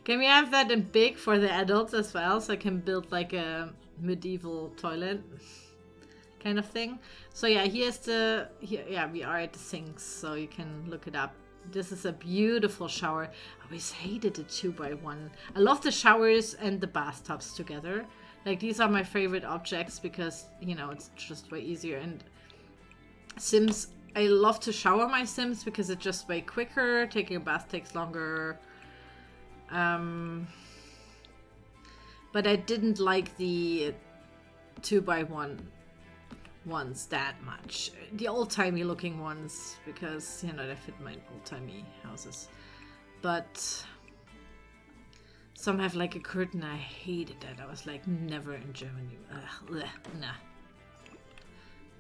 Can we have that in big for the adults as well, so I can build like a medieval toilet kind of thing? So yeah, yeah, we are at the sinks, so you can look it up. This is a beautiful shower. I always hated the 2x1. I love the showers and the bathtubs together. Like, these are my favorite objects because, you know, it's just way easier. And Sims, I love to shower my Sims because it's just way quicker. Taking a bath takes longer. But I didn't like the 2x1 ones that much. The old-timey looking ones, because, you know, they fit my old-timey houses. But some have like a curtain. I hated that. I was like, never in Germany. Ugh, nah.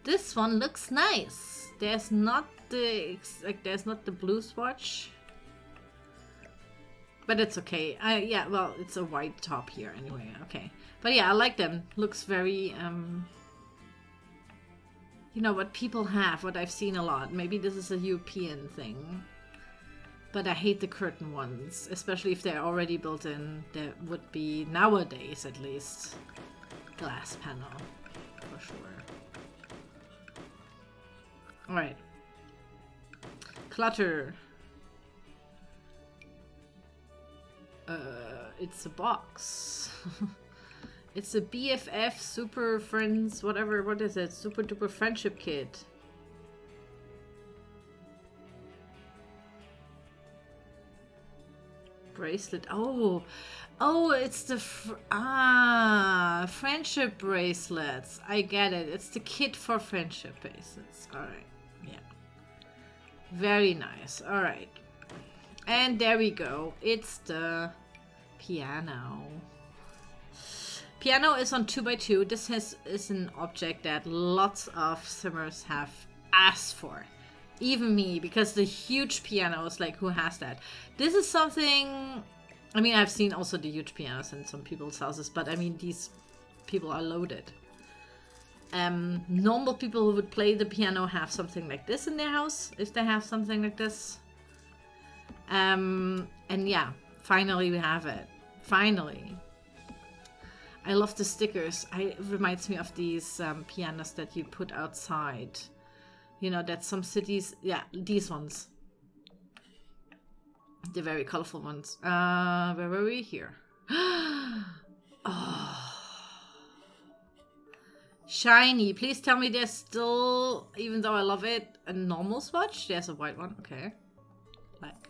This one looks nice. There's not the there's not the blue swatch, but it's okay. Yeah, well, it's a white top here anyway. Okay, but yeah, I like them. Looks very you know, what people have, what I've seen a lot. Maybe this is a European thing, but I hate the curtain ones, especially if they're already built in. There would be, nowadays at least, glass panel for sure. All right, clutter. It's a box. It's a BFF Super Friends, whatever, what is it? Super Duper Friendship Kit. Bracelet. Oh, it's the friendship bracelets. I get it. It's the kit for friendship bracelets. All right. Yeah. Very nice. All right. And there we go. It's the piano. Piano is on 2x2. This is an object that lots of simmers have asked for. Even me, because the huge pianos, like, who has that? This is something, I mean, I've seen also the huge pianos in some people's houses, but I mean, these people are loaded. Normal people who would play the piano have something like this in their house, if they have something like this. And yeah, finally we have it. Finally. I love the stickers. It reminds me of these pianos that you put outside. You know, that some cities... Yeah, these ones. The very colorful ones. Where were we? Here. Oh. Shiny. Please tell me there's still, even though I love it, a normal swatch. There's a white one. Okay. Black.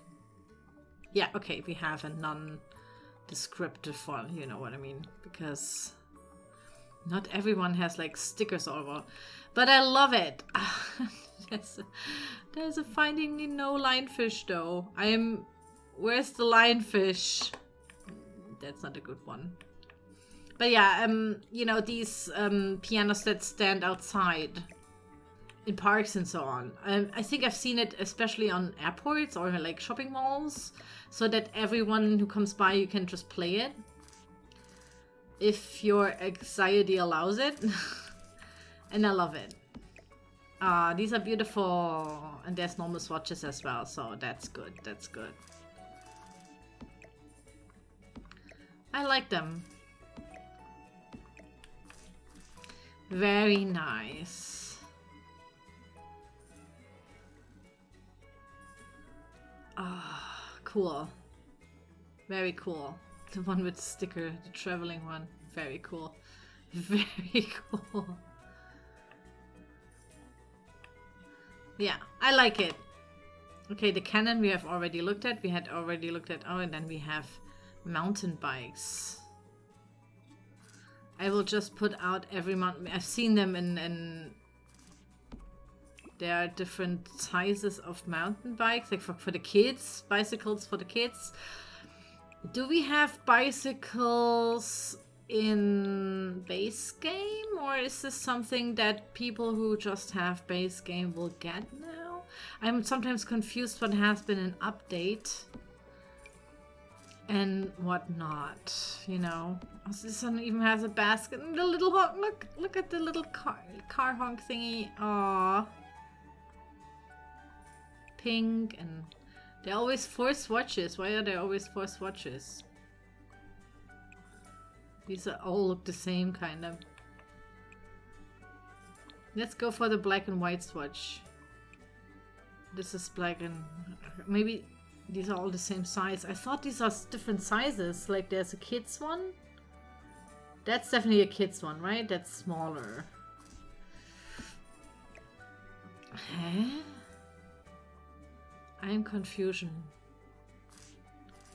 Yeah, okay. We have a non-descriptive one. You know what I mean? Because not everyone has like stickers all over. But I love it. There's a Finding Nemo lionfish though. Where's the lionfish? That's not a good one. But yeah, you know, these pianos that stand outside in parks and so on. I think I've seen it especially on airports or like shopping malls, so that everyone who comes by, you can just play it. If your anxiety allows it. And I love it. These are beautiful. And there's normal swatches as well, so that's good. That's good. I like them. Very nice. Cool. Very cool. The one with the sticker, the traveling one. Very cool. Very cool. Yeah, I like it. Okay, the cannon we have already looked at. We had already looked at... Oh, and then we have mountain bikes. I will just put out every mountain... I've seen them in... There are different sizes of mountain bikes. Like for the kids. Bicycles for the kids. Do we have bicycles in base game, or is this something that people who just have base game will get now? I'm sometimes confused what has been an update. and whatnot, you know. Oh, this one even has a basket and the little honk. Look at the little car honk thingy. Aww. Pink, and they're always 4 swatches. Why are there always 4 swatches? These all look the same, kind of. Let's go for the black and white swatch. This is black and... maybe these are all the same size. I thought these are different sizes. Like there's a kid's one. That's definitely a kid's one, right? That's smaller. Huh? I'm confusion.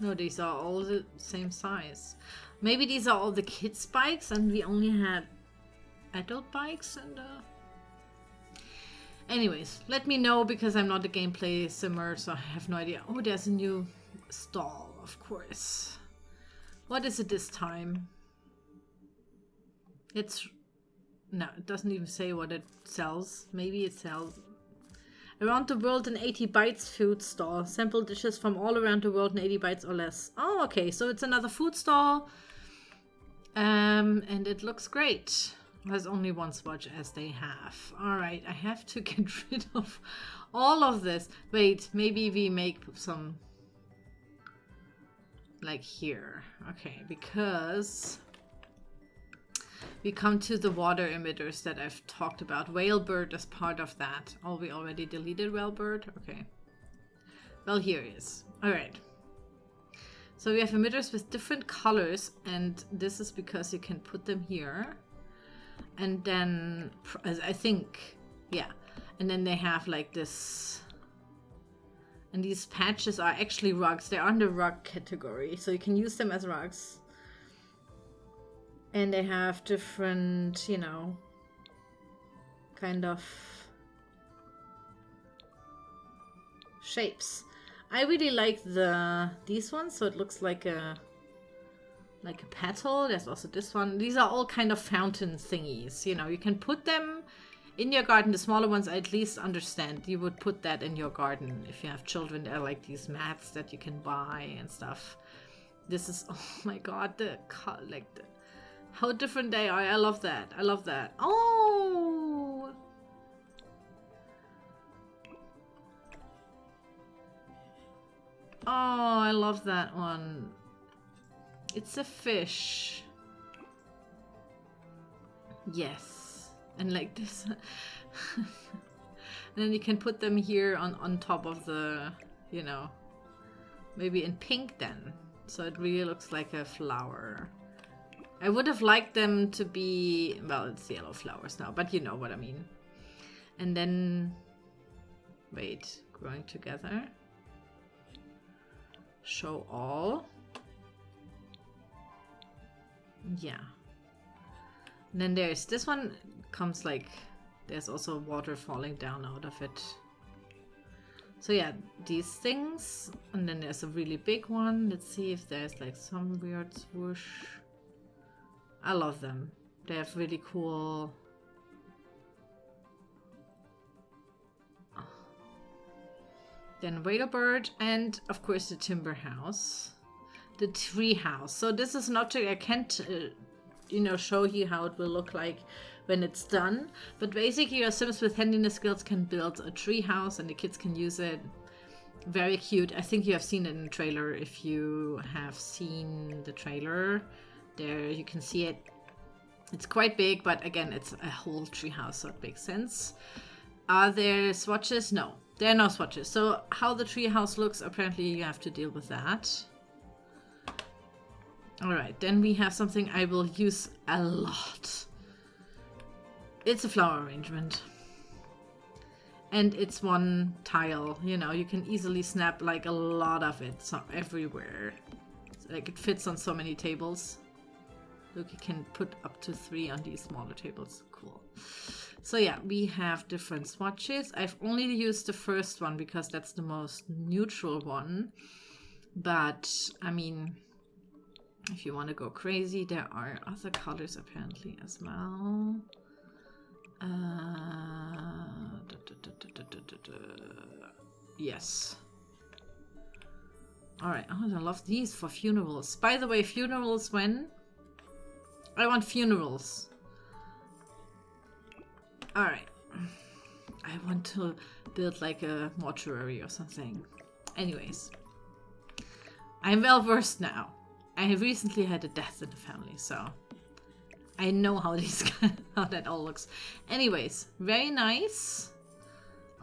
No, these are all the same size. Maybe these are all the kids' bikes and we only had adult bikes and anyways, let me know because I'm not a gameplay simmer, so I have no idea. Oh, there's a new stall, of course. What is it this time? It's... no, it doesn't even say what it sells. Maybe it sells... around the world in 80 bytes food stall. Sample dishes from all around the world in 80 bytes or less. Oh, okay, so it's another food stall. And it looks great. Has only 1 swatch as they have. Alright, I have to get rid of all of this. Wait, maybe we make some... like here. Okay, because... we come to the water emitters that I've talked about. Whalebird is part of that. Oh, we already deleted Whalebird? Okay. Well, here it is. Alright. So we have emitters with different colors, and this is because you can put them here. And then, I think, yeah. And then they have like this... and these patches are actually rugs. They're under rug category, so you can use them as rugs. And they have different, you know, kind of shapes. I really like these ones, so it looks like a petal. There's also this one. These are all kind of fountain thingies. You know, you can put them in your garden. The smaller ones, I at least understand. You would put that in your garden if you have children. There are like these mats that you can buy and stuff. This is, oh my god, how different they are. I love that. I love that. Oh! Oh, I love that one. It's a fish. Yes. And like this. Then you can put them here on top of the, you know, maybe in pink then. So it really looks like a flower. I would have liked them to be, well, it's yellow flowers now, but you know what I mean. And then, wait, growing together. Show all. Yeah. And then there's this one, comes like, there's also water falling down out of it. So yeah, these things. And then there's a really big one. Let's see if there's like some weird swoosh. I love them. They have really cool... Then Whalebird, and of course the timber house. The tree house. So this is an object I can't, you know, show you how it will look like when it's done. But basically your Sims with handiness skills can build a tree house and the kids can use it. Very cute. I think you have seen it in the trailer. If you have seen the trailer, there you can see it. It's quite big, but again, it's a whole tree house, so it makes sense. Are there swatches? No. There are no swatches. So how the treehouse looks, apparently you have to deal with that. Alright, then we have something I will use a lot. It's a flower arrangement. And it's one tile, you know, you can easily snap like a lot of it, so everywhere. Like it fits on so many tables. Look, you can put up to 3 on these smaller tables. Cool. So yeah, we have different swatches. I've only used the first one because that's the most neutral one. But, I mean, if you want to go crazy, there are other colors apparently as well. Yes. All right. Oh, I love these for funerals. By the way, funerals when? I want funerals. All right. I want to build like a mortuary or something. Anyways. I'm well versed now. I have recently had a death in the family, so I know how how that all looks. Anyways, very nice.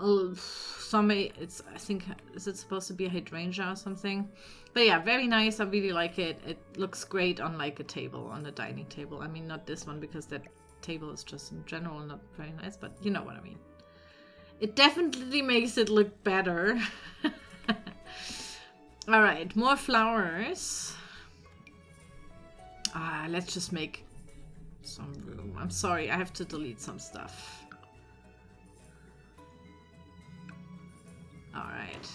It's, I think, is it supposed to be a hydrangea or something? But yeah, very nice. I really like it. It looks great on like a table, on a dining table. I mean, not this one because that table is just in general not very nice, but you know what I mean. It definitely makes it look better. All right, more flowers. Let's just make some room. I'm sorry, I have to delete some stuff. All right.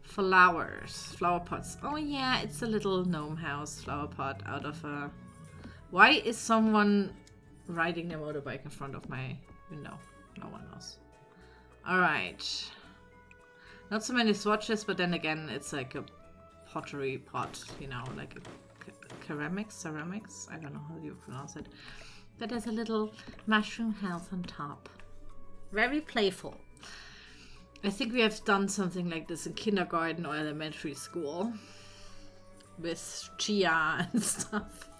Flowers, flower pots. Oh yeah, it's a little gnome house flower pot out of a... Why is someone riding their motorbike in front of my window? No one knows. All right. Not so many swatches, but then again, it's like a pottery pot, you know, like a ceramics. I don't know how you pronounce it. But there's a little mushroom house on top. Very playful. I think we have done something like this in kindergarten or elementary school with chia and stuff.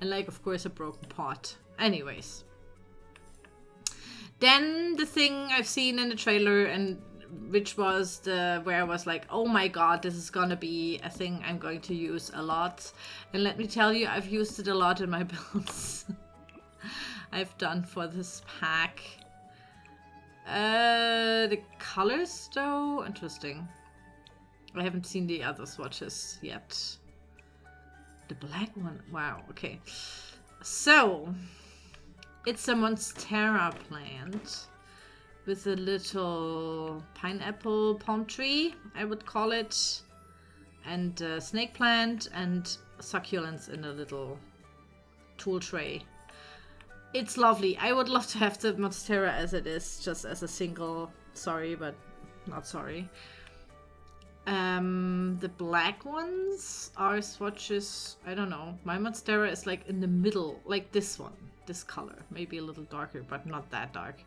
And like, of course, a broken pot. Anyways. Then the thing I've seen in the trailer, and which was where I was like, oh my god, this is gonna be a thing I'm going to use a lot. And let me tell you, I've used it a lot in my builds. I've done for this pack. The colors though, interesting. I haven't seen the other swatches yet. The black one, wow, okay. So, it's a Monstera plant with a little pineapple palm tree, I would call it, and a snake plant and succulents in a little tool tray. It's lovely. I would love to have the Monstera as it is, just as a single. Sorry, but not sorry. The black ones are swatches. I don't know. My Monstera is like in the middle, like this one, this color. Maybe a little darker, but not that dark.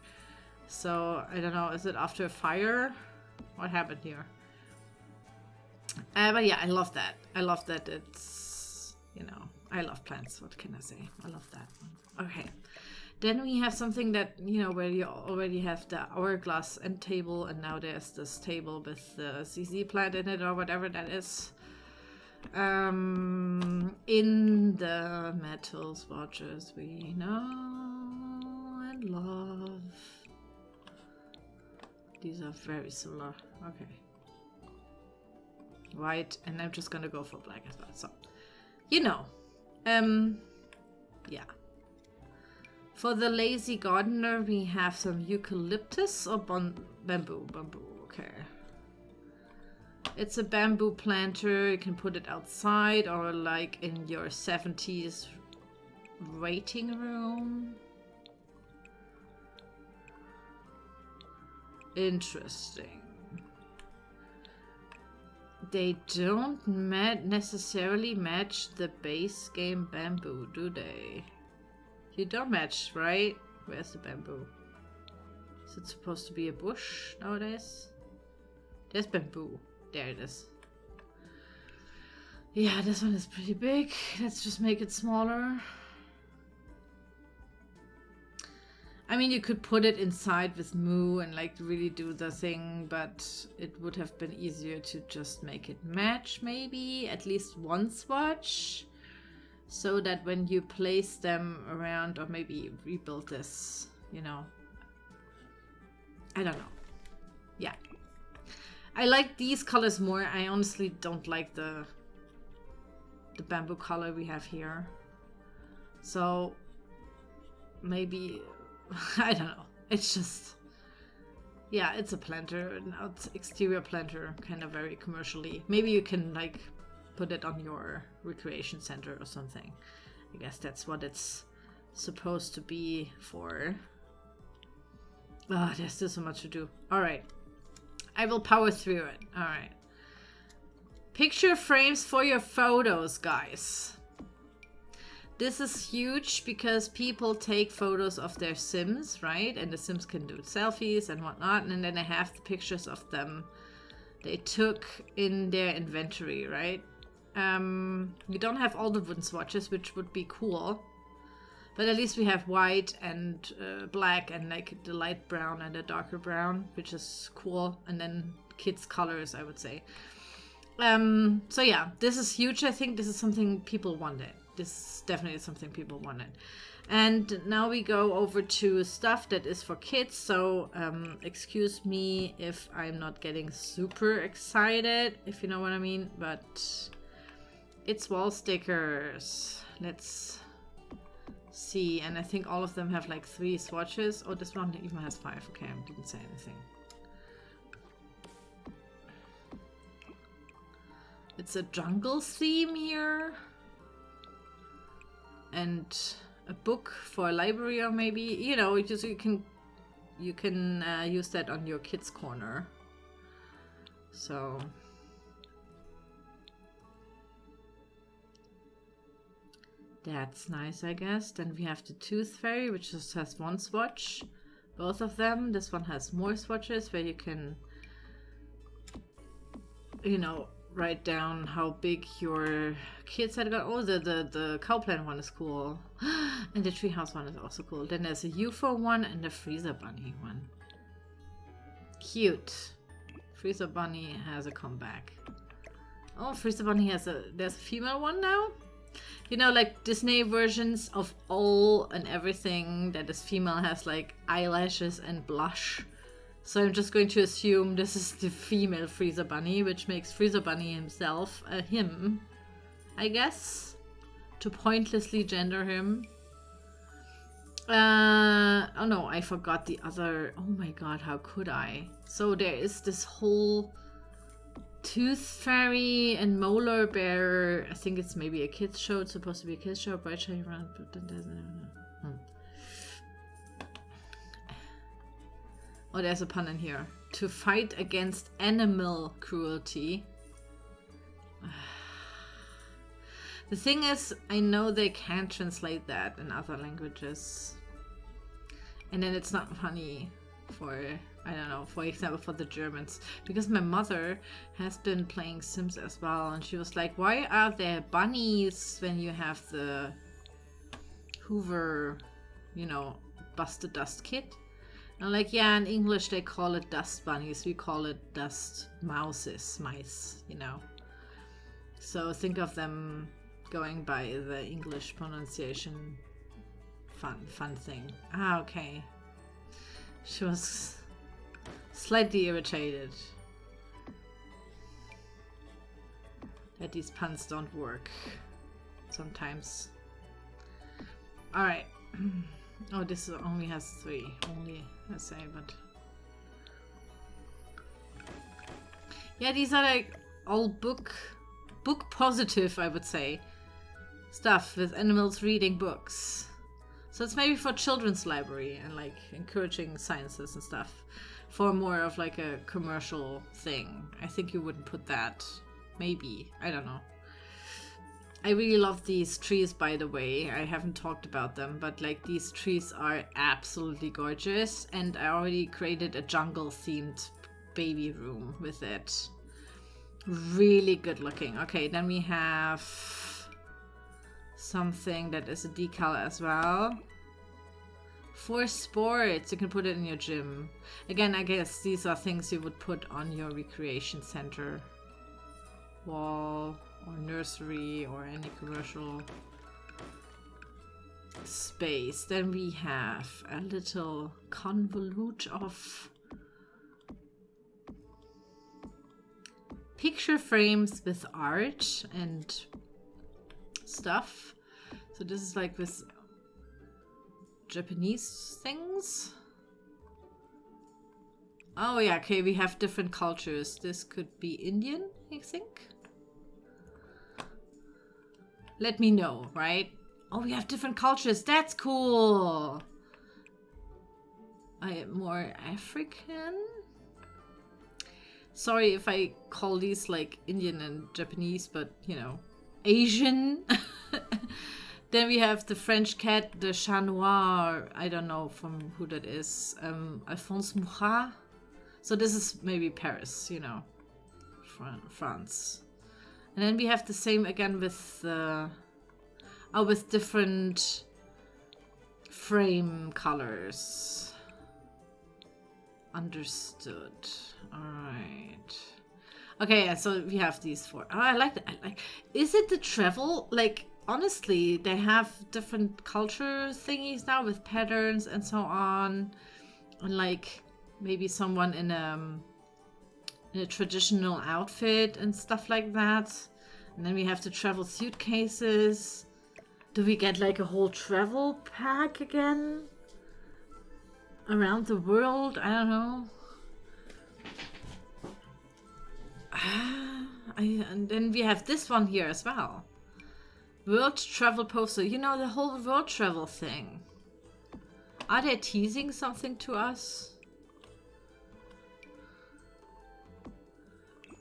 So, I don't know. Is it after a fire? What happened here? But yeah, I love that. I love that it's, you know, I love plants. What can I say? I love that one. Okay. Then we have something that, you know, where you already have the hourglass end table, and now there's this table with the CZ plant in it or whatever that is. In the metal swatches we know and love. These are very similar. Okay. White, and I'm just gonna go for black as well. So, you know. Yeah. For the lazy gardener, we have some eucalyptus or bamboo. Bamboo, okay. It's a bamboo planter. You can put it outside or like in your 70s waiting room. Interesting. They don't necessarily match the base game bamboo, do they? You don't match, right? Where's the bamboo? Is it supposed to be a bush nowadays? There's bamboo. There it is. Yeah, this one is pretty big. Let's just make it smaller. I mean, you could put it inside with Moo and like really do the thing, but it would have been easier to just make it match maybe, at least one swatch. So that when you place them around, or maybe rebuild this, you know. I don't know. Yeah. I like these colors more. I honestly don't like the bamboo color we have here. So maybe, I don't know. It's just, yeah, it's a planter, an exterior planter, kind of very commercially. Maybe you can like put it on your recreation center or something. I guess that's what it's supposed to be for. Ah, there's still so much to do. All right. I will power through it. All right. Picture frames for your photos, guys. This is huge because people take photos of their Sims, right? And the Sims can do selfies and whatnot. And then they have the pictures of them they took in their inventory, right? We don't have all the wooden swatches, which would be cool. But at least we have white and black and like the light brown and the darker brown, which is cool. And then kids' colors, I would say. So yeah, this is huge. I think this is something people wanted. This is definitely something people wanted. And now we go over to stuff that is for kids. So excuse me if I'm not getting super excited, if you know what I mean. But it's wall stickers. Let's see. And I think all of them have like 3 swatches. Oh, this one even has 5. Okay, I didn't say anything. It's a jungle theme here. And a book for a library, or maybe, you know, just you can use that on your kids' corner. So that's nice, I guess. Then we have the Tooth Fairy, which just has 1 swatch. Both of them. This one has more swatches where you can, you know, write down how big your kids had got. Oh, the Cowplant one is cool. And the Treehouse one is also cool. Then there's a UFO one and the Freezer Bunny one. Cute. Freezer Bunny has a comeback. Oh, Freezer Bunny there's a female one now? You know, like Disney versions of all and everything that is female has like eyelashes and blush. So I'm just going to assume this is the female Freezer Bunny, which makes Freezer Bunny himself a him, I guess, to pointlessly gender him. Oh no, I forgot the other. Oh my god, how could I? So there is this whole Tooth Fairy and Molar Bear. I think it's maybe a kids show. It's supposed to be a kids show. Bright shiny round, but then there's Oh, there's a pun in here. To fight against animal cruelty. The thing is, I know they can't translate that in other languages. And then it's not funny for, I don't know, for example, for the Germans. Because my mother has been playing Sims as well. And she was like, why are there bunnies when you have the Hoover, you know, Bust the Dust kit? And like, yeah, in English they call it dust bunnies. We call it dust mice, you know. So think of them going by the English pronunciation. Fun thing. Ah, okay. She was slightly irritated that these puns don't work sometimes. Alright. Oh, this only has 3. Only, I say, but... Yeah, these are like all book positive, I would say. Stuff with animals reading books. So it's maybe for children's library and like encouraging sciences and stuff. For more of like a commercial thing. I think you wouldn't put that. Maybe. I don't know. I really love these trees, by the way. I haven't talked about them, but like these trees are absolutely gorgeous. And I already created a jungle themed baby room with it. Really good looking. Okay, then we have something that is a decal as well. For sports, you can put it in your gym. Again, I guess these are things you would put on your recreation center wall. Or nursery, or any commercial space. Then we have a little convolute of picture frames with art and stuff. So this is like with Japanese things. Oh yeah, okay, we have different cultures. This could be Indian, I think. Let me know, right? Oh, we have different cultures. That's cool. I am more African. Sorry if I call these like Indian and Japanese, but you know, Asian. Then we have the French cat, the Chat Noir. I don't know from who that is. Alphonse Murat. So this is maybe Paris, you know, France. And then we have the same again with with different frame colors. Understood. All right. Okay, so we have these four. Oh, I like that. Is it the travel? Like, honestly, they have different culture thingies now with patterns and so on. And like maybe someone in a traditional outfit and stuff like that. And then we have the travel suitcases. Do we get like a whole travel pack again? Around the world? I don't know. And then we have this one here as well. World travel poster. You know, the whole world travel thing. Are they teasing something to us?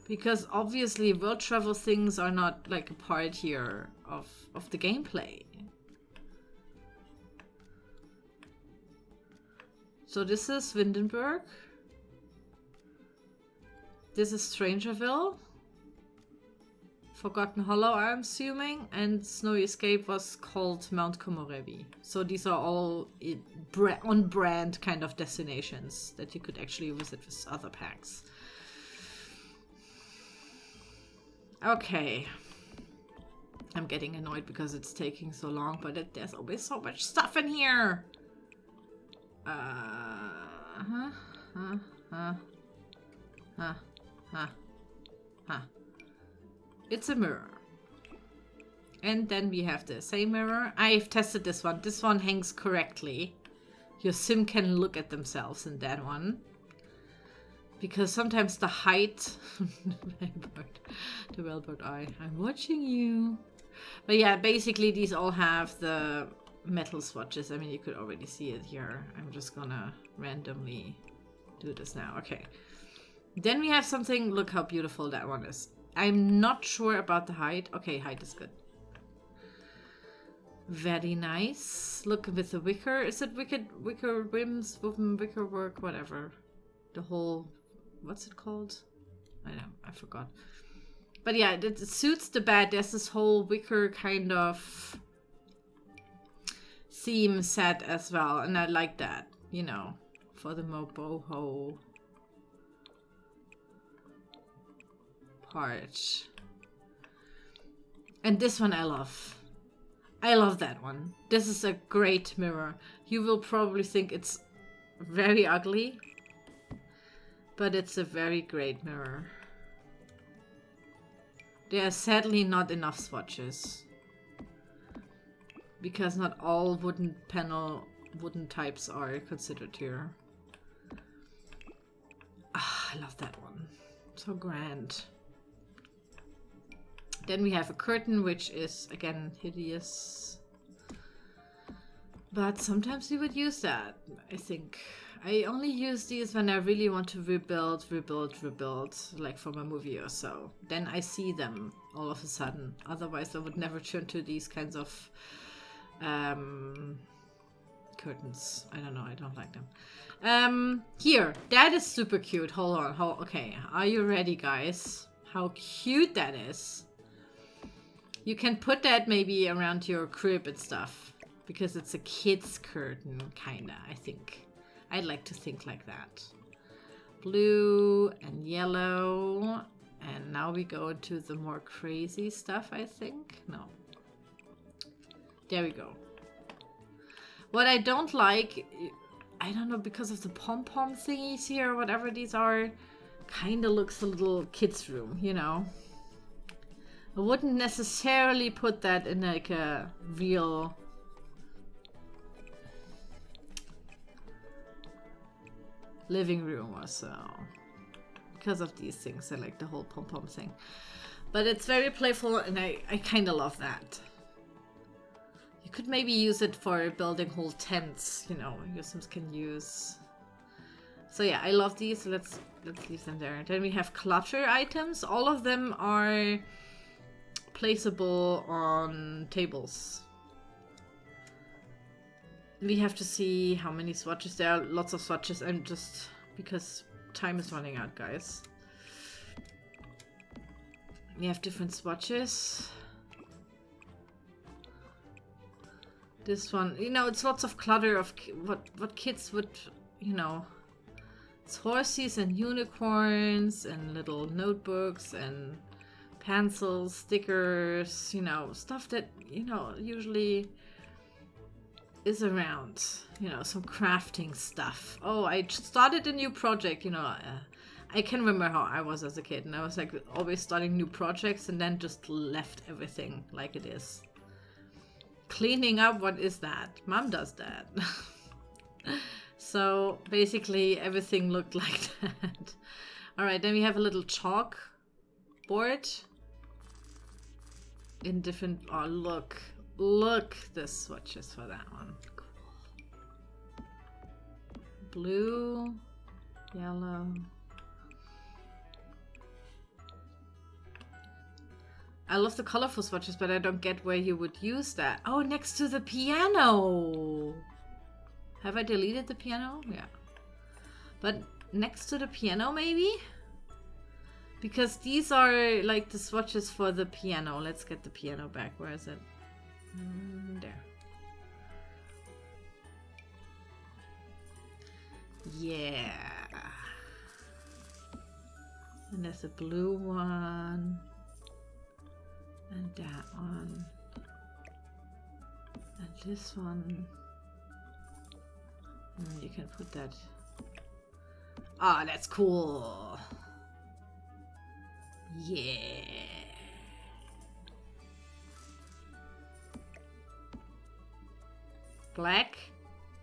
Because obviously world travel things are not like a part here of the gameplay. So this is Windenburg. This is Strangerville. Forgotten Hollow, I'm assuming. And Snowy Escape was called Mount Komorebi. So these are all on-brand kind of destinations that you could actually visit with other packs. Okay. I'm getting annoyed because it's taking so long, but there's always so much stuff in here. It's a mirror. And then we have the same mirror. I've tested this one. This one hangs correctly. Your sim can look at themselves in that one. Because sometimes the height... the well-bird eye. I'm watching you. But yeah, basically these all have the metal swatches. I mean, you could already see it here. I'm just gonna randomly do this now. Okay. Then we have something. Look how beautiful that one is. I'm not sure about the height. Okay, height is good. Very nice. Look with the wicker. Is it wicker rims, wicker work, whatever? The whole, what's it called? I know, I forgot. But yeah, it suits the bed. There's this whole wicker kind of theme set as well, and I like that. You know, for the more boho part. And this one I love. I love that one. This is a great mirror. You will probably think it's very ugly, but it's a very great mirror. There are sadly not enough swatches, because not all wooden types are considered here. Ah, I love that one. So grand. Then we have a curtain, which is, again, hideous. But sometimes we would use that, I think. I only use these when I really want to rebuild, like from a movie or so. Then I see them all of a sudden. Otherwise, I would never turn to these kinds of curtains. I don't know, I don't like them. Here, that is super cute. Hold on, okay. Are you ready, guys? How cute that is. You can put that maybe around your crib and stuff, because it's a kid's curtain, kinda, I think. I'd like to think like that. Blue and yellow. And now we go into the more crazy stuff, I think. No. There we go. What I don't like, I don't know, because of the pom-pom thingies here, or whatever these are, kinda looks a little kid's room, you know? I wouldn't necessarily put that in like a real living room or so. Because of these things, I like the whole pom-pom thing. But it's very playful, and I kind of love that. You could maybe use it for building whole tents, you know. Your Sims can use So yeah, I love these. Let's leave them there. Then we have clutter items. All of them are placeable on tables. We have to see how many swatches. There are lots of swatches, and just because time is running out, guys. We have different swatches. This one, you know, it's lots of clutter of what kids would, you know. It's horses and unicorns and little notebooks and pencils, stickers, you know, stuff that, you know, usually is around, you know, some crafting stuff. Oh, I started a new project, you know. I can remember how I was as a kid, and I was like always starting new projects and then just left everything like it is. Cleaning up, what is that? Mom does that. So basically everything looked like that. All right, then we have a little chalk board in different, oh look, the swatches for that one. Cool. Blue, yellow. I love the colorful swatches, but I don't get where you would use that. Oh, next to the piano. Have I deleted the piano? Yeah. But next to the piano, maybe? Because these are like the swatches for the piano. Let's get the piano back. Where is it? There. Yeah. And there's a blue one. And that one. And this one. And you can put that. Ah, that's cool. Yeah. Black?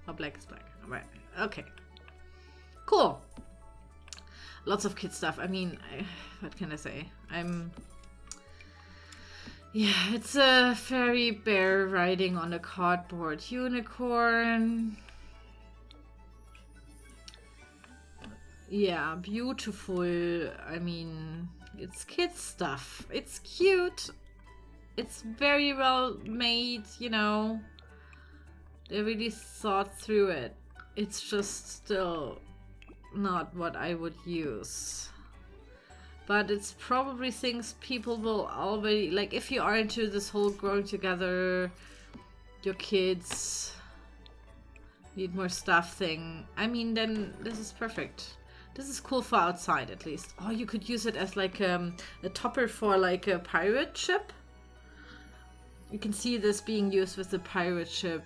Oh, black is black. All right. Okay. Cool. Lots of kid stuff. I mean, what can I say? Yeah, it's a fairy bear riding on a cardboard unicorn. Yeah, beautiful. I mean, it's kid stuff. It's cute. It's very well made, you know. They really thought through it. It's just still not what I would use. But it's probably things people will already, like, if you are into this whole growing together, your kids need more stuff thing. I mean, then this is perfect. This is cool for outside, at least. Oh, you could use it as like a topper for like a pirate ship. You can see this being used with the pirate ship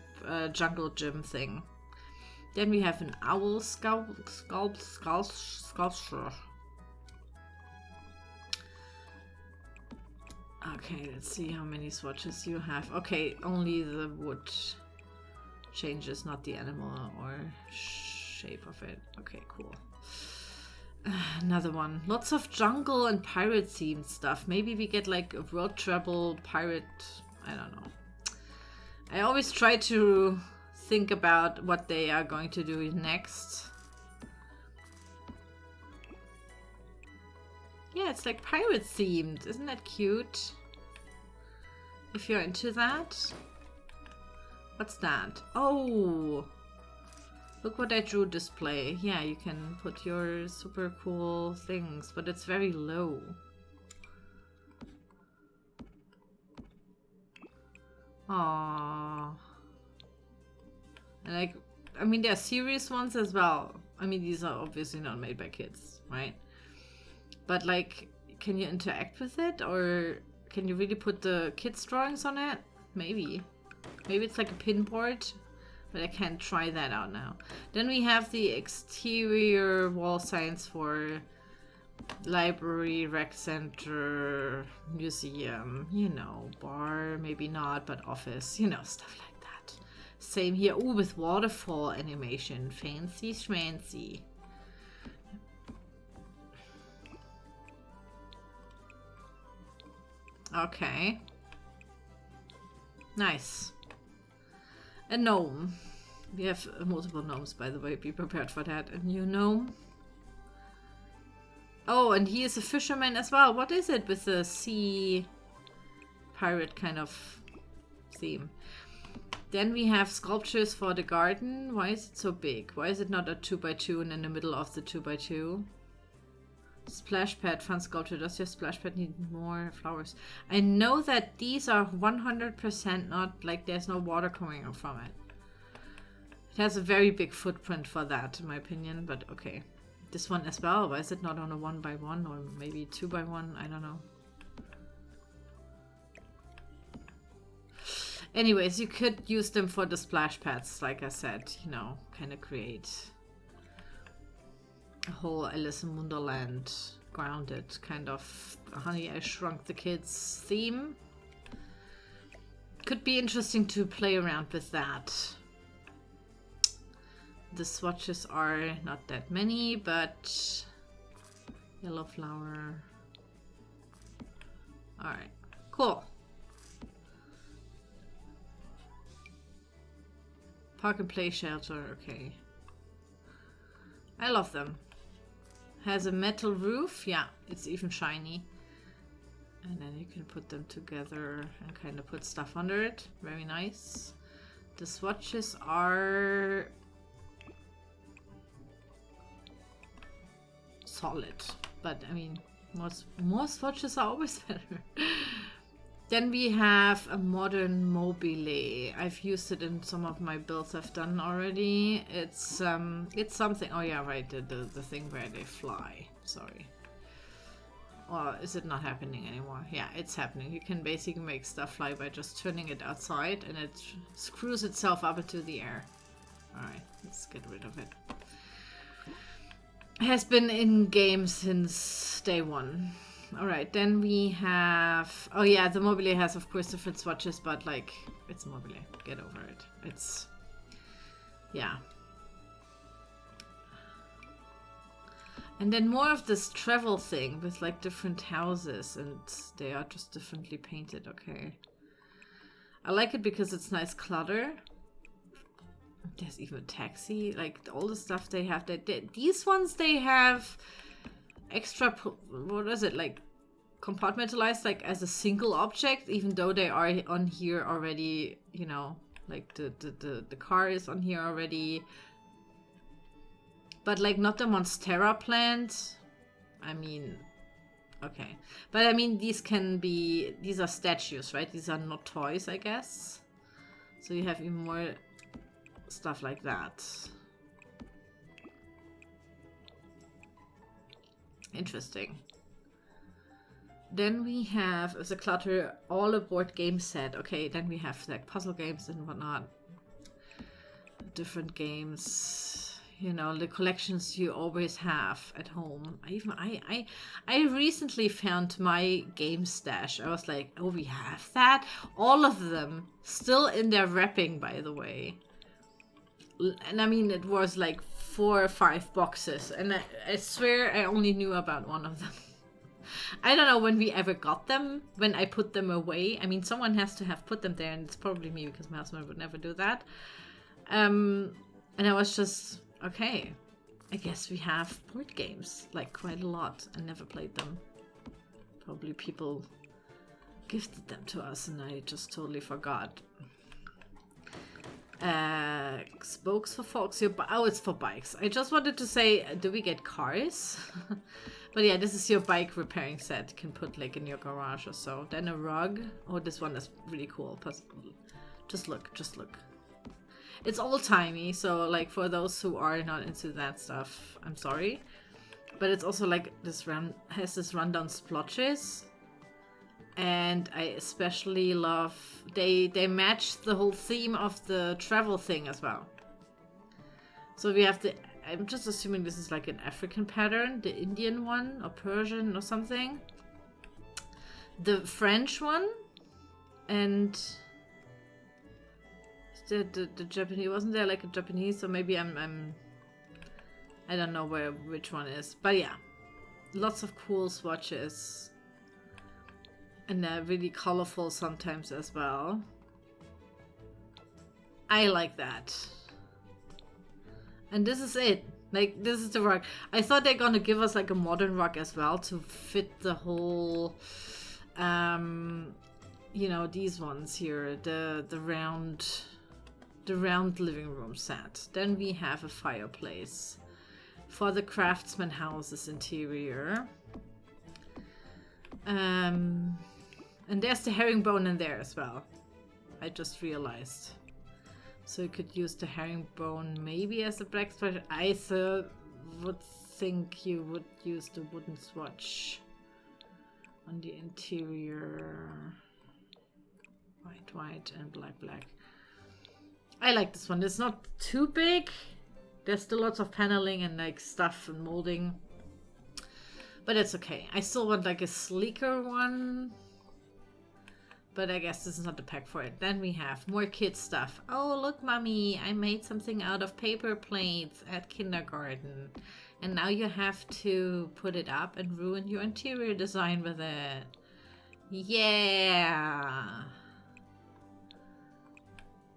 jungle gym thing. Then we have an owl sculpture. Okay, let's see how many swatches you have. Okay, only the wood changes, not the animal or shape of it. Okay, cool. Another one. Lots of jungle and pirate themed stuff. Maybe we get like a road travel pirate. I don't know. I always try to think about what they are going to do next. Yeah, it's like pirate themed. Isn't that cute? If you're into that. What's that? Oh! Look what I drew display. Yeah, you can put your super cool things, but it's very low. Aww. And like, I mean, there are serious ones as well. I mean, these are obviously not made by kids, right? But like, can you interact with it? Or can you really put the kids' drawings on it? Maybe. Maybe it's like a pin board. But I can't try that out now. Then we have the exterior wall signs for library, rec center, museum, you know, bar, maybe not, but office, you know, stuff like that. Same here. Ooh, with waterfall animation. Fancy schmancy. Okay. Nice. A gnome. We have multiple gnomes, by the way. Be prepared for that. A new gnome. Oh, and he is a fisherman as well. What is it with the sea pirate kind of theme? Then we have sculptures for the garden. Why is it so big? Why is it not a 2x2 and in the middle of the 2x2? Splash pad, fun sculpture. Does your splash pad need more flowers? I know that these are 100% not, like, there's no water coming out from it. It has a very big footprint for that, in my opinion, but okay. This one as well. Why is it not on a 1x1 or maybe 2x1? I don't know. Anyways, you could use them for the splash pads, like I said, you know, kind of create a whole Alice in Wonderland grounded kind of Honey, I Shrunk the Kids theme. Could be interesting to play around with that. The swatches are not that many, but yellow flower. Alright, cool. Park and play shelter, okay. I love them. Has a metal roof, yeah, it's even shiny. And then you can put them together and kind of put stuff under it. Very nice. The swatches are solid, but I mean, more swatches are always better. Then we have a modern mobile. I've used it in some of my builds I've done already. It's something. Oh yeah, right. The thing where they fly. Sorry. Or is it not happening anymore? Yeah, it's happening. You can basically make stuff fly by just turning it outside, and it screws itself up into the air. All right, let's get rid of it. It has been in game since day one. Alright, then we have... Oh yeah, the mobile has of course different swatches, but like, it's mobile. Get over it. It's... yeah. And then more of this travel thing with like different houses, and they are just differently painted, okay. I like it because it's nice clutter. There's even a taxi, like all the stuff they have. These ones, they have extra, what is it, like compartmentalized, like as a single object, even though they are on here already, you know, like the car is on here already, but like not the Monstera plant. I mean, okay, but I mean, these are statues, right? These are not toys, I guess. So you have even more stuff like that. Interesting. Then we have, as a clutter, all a board game set. Okay, then we have like puzzle games and whatnot. Different games, you know, the collections you always have at home. I recently found my game stash. I was like, oh, we have that? All of them still in their wrapping, by the way. And I mean, it was like 4 or 5 boxes, and I swear I only knew about one of them. I don't know when we ever got them, when I put them away. I mean, someone has to have put them there, and it's probably me, because my husband would never do that. And I was just, okay, I guess we have board games, like quite a lot. I never played them. Probably people gifted them to us, and I just totally forgot. Spokes for folks. Oh, it's for bikes. I just wanted to say, do we get cars? But yeah, this is your bike repairing set. You can put like in your garage or so. Then a rug. Oh, this one is really cool. Just look. It's old-timey, so like for those who are not into that stuff, I'm sorry. But it's also like this has this rundown splotches. And I especially love, they match the whole theme of the travel thing as well. So we have I'm just assuming this is like an African pattern, the Indian one or Persian or something. The French one, and the Japanese, wasn't there like a Japanese? So maybe I don't know which one is, but yeah, lots of cool swatches. And they're really colorful sometimes as well. I like that. And this is it. Like, this is the rug. I thought they're gonna give us like a modern rug as well to fit the whole, you know, these ones here, the round living room set. Then we have a fireplace for the craftsman house's interior. And there's the herringbone in there as well. I just realized. So you could use the herringbone maybe as a black swatch. I would think you would use the wooden swatch on the interior. White, white, and black, black. I like this one. It's not too big. There's still lots of paneling and like stuff and molding. But it's okay. I still want like a sleeker one. But I guess this is not the pack for it. Then we have more kid stuff. Oh, look, mommy, I made something out of paper plates at kindergarten. And now you have to put it up and ruin your interior design with it. Yeah.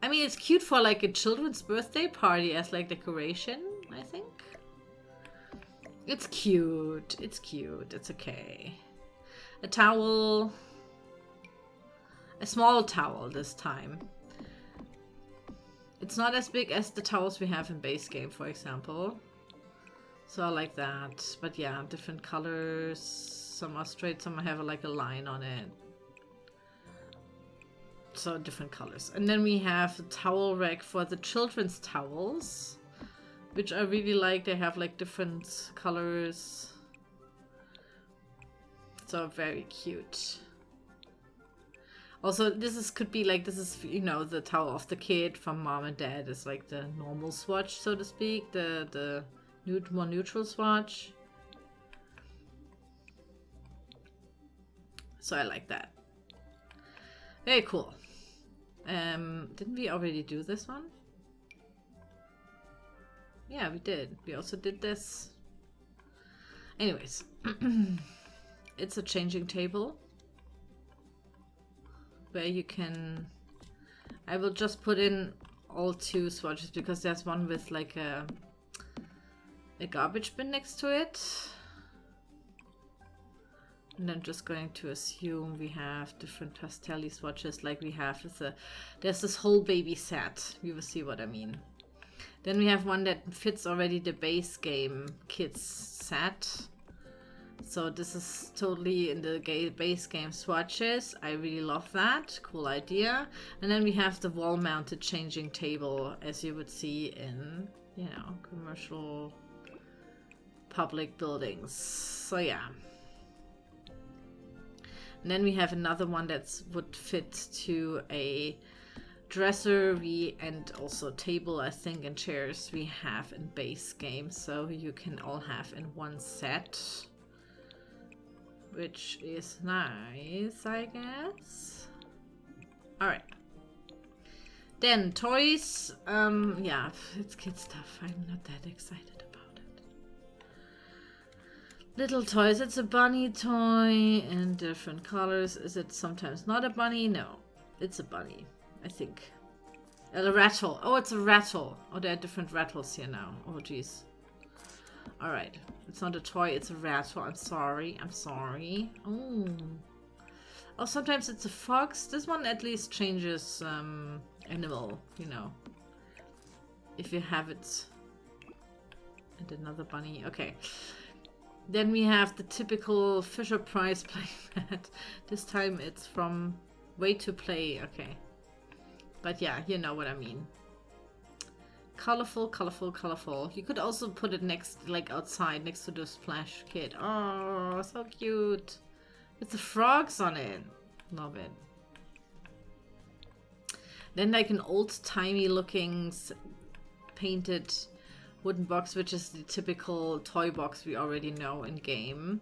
I mean, it's cute for like a children's birthday party as like decoration, I think. It's cute. It's cute. It's okay. A towel. A small towel this time. It's not as big as the towels we have in base game, for example. So I like that. But yeah, different colors. Some are straight, some have like a line on it. So different colors. And then we have a towel rack for the children's towels, which I really like. They have like different colors. So very cute. Also, could be like, this is, you know, the towel of the kid from mom and dad is like the normal swatch, so to speak, the more neutral swatch. So I like that. Very cool. Didn't we already do this one? Yeah, we did. We also did this. Anyways, it's a changing table. Where you can, I will just put in all two swatches because there's one with like a garbage bin next to it. And I'm just going to assume we have different pastel-y swatches like we have with there's this whole baby set. You will see what I mean. Then we have one that fits already the base game kids set. So this is totally in the base game swatches. I really love that. Cool idea. And then we have the wall-mounted changing table, as you would see in, you know, commercial public buildings. So yeah. And then we have another one that would fit to a dresser and also table, I think, and chairs we have in base game. So you can all have in one set. Which is nice, I guess. Alright. Then, toys. Yeah, it's kid stuff. I'm not that excited about it. Little toys. It's a bunny toy in different colors. Is it sometimes not a bunny? No. It's a bunny, I think. A rattle. Oh, it's a rattle. Oh, there are different rattles here now. Oh, geez. Alright. It's not a toy, it's a rattle. I'm sorry. I'm sorry. Oh. Oh, sometimes it's a fox. This one at least changes animal, you know. If you have it. And another bunny. Okay. Then we have the typical Fisher Price playmat. This time it's from Way to Play. Okay. But yeah, you know what I mean. Colorful, colorful, colorful. You could also put it next, like outside, next to the splash kit. Oh, so cute. With the frogs on it. Love it. Then like an old-timey looking painted wooden box, which is the typical toy box we already know in game.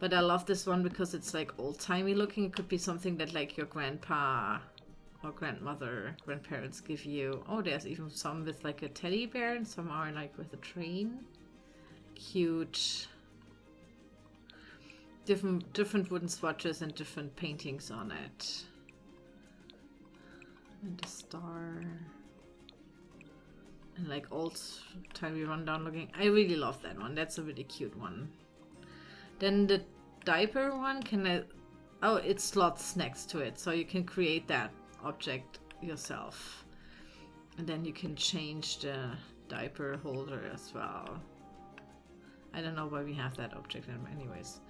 But I love this one because it's like old-timey looking. It could be something that like your grandpa or grandparents give you. Oh, there's even some with like a teddy bear and some are like with a train. Cute. Different wooden swatches and different paintings on it. And a star. And like old-timey rundown looking. I really love that one. That's a really cute one. Then the diaper one, can I... Oh, it slots next to it, so you can create that object yourself. And then you can change the diaper holder as well. I don't know why we have that object anyways.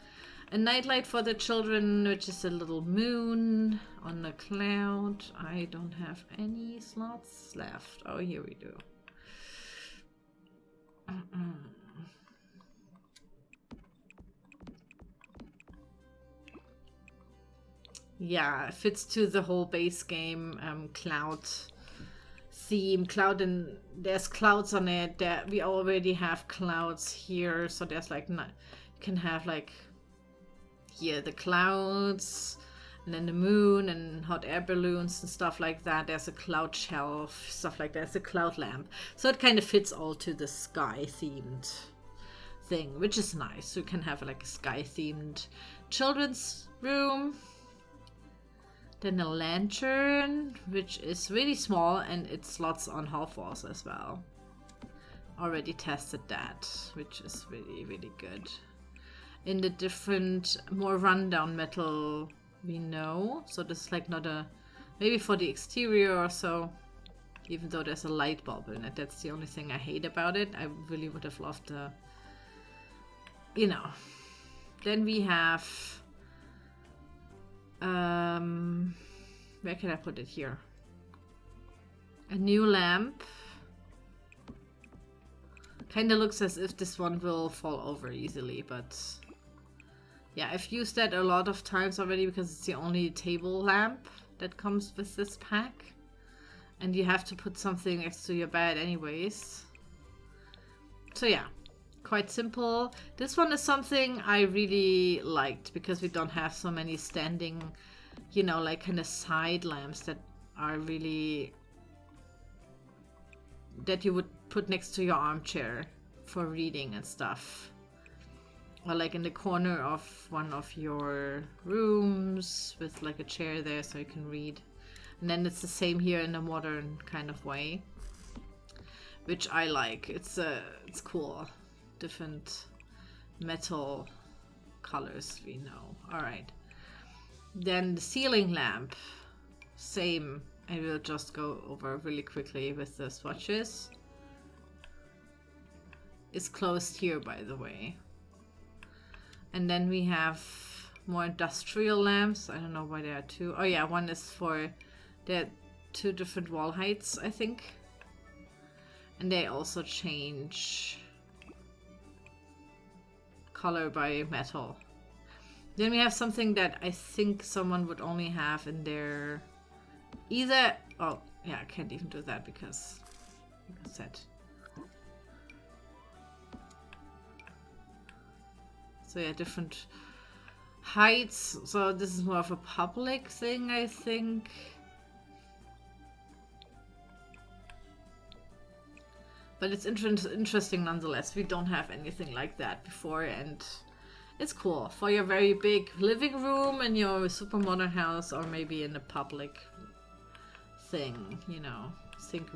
A nightlight for the children, which is a little moon on a cloud. I don't have any slots left. Oh, here we do. Yeah, it fits to the whole base game cloud theme. Cloud, and there's clouds on it. We already have clouds here, so there's like you can have like here the clouds, and then the moon and hot air balloons and stuff like that. There's a cloud shelf, stuff like that. There's a cloud lamp, so it kind of fits all to the sky themed thing, which is nice. So you can have like a sky themed children's room. Then a lantern, which is really small, and it slots on half walls as well. Already tested that, which is really, really good. In the different, more rundown metal we know. So this is like not a, maybe for the exterior or so, even though there's a light bulb in it. That's the only thing I hate about it. I really would have loved the, you know. Then we have... where can I put it here? A new lamp. Kind of looks as if this one will fall over easily, but yeah, I've used that a lot of times already because it's the only table lamp that comes with this pack. And you have to put something next to your bed anyways. So yeah, quite simple. This one is something I really liked because we don't have so many standing, you know, like kind of side lamps that are really, that you would put next to your armchair for reading and stuff. Or like in the corner of one of your rooms with like a chair there so you can read. And then it's the same here in a modern kind of way, which I like. It's cool. Different metal colors we know. All right. Then the ceiling lamp, same. I will just go over really quickly with the swatches. It's closed here, by the way. And then we have more industrial lamps. I don't know why there are two. Oh yeah, one is for, there are two different wall heights, I think. And they also change color by metal. Then we have something that I think someone would only have in their either, oh yeah, I can't even do that because like I said. So yeah, different heights. So this is more of a public thing, I think. But it's interesting nonetheless. We don't have anything like that before, and it's cool for your very big living room in your super modern house, or maybe in a public thing, you know, think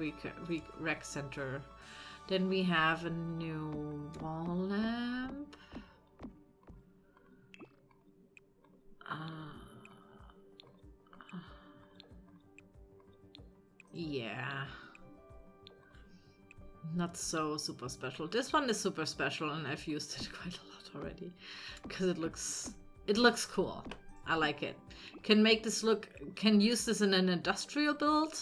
rec center. Then we have a new wall lamp. Yeah. Not so super special. This one is super special, and I've used it quite a lot already because it looks cool. I like it. Can make this look, can use this in an industrial build,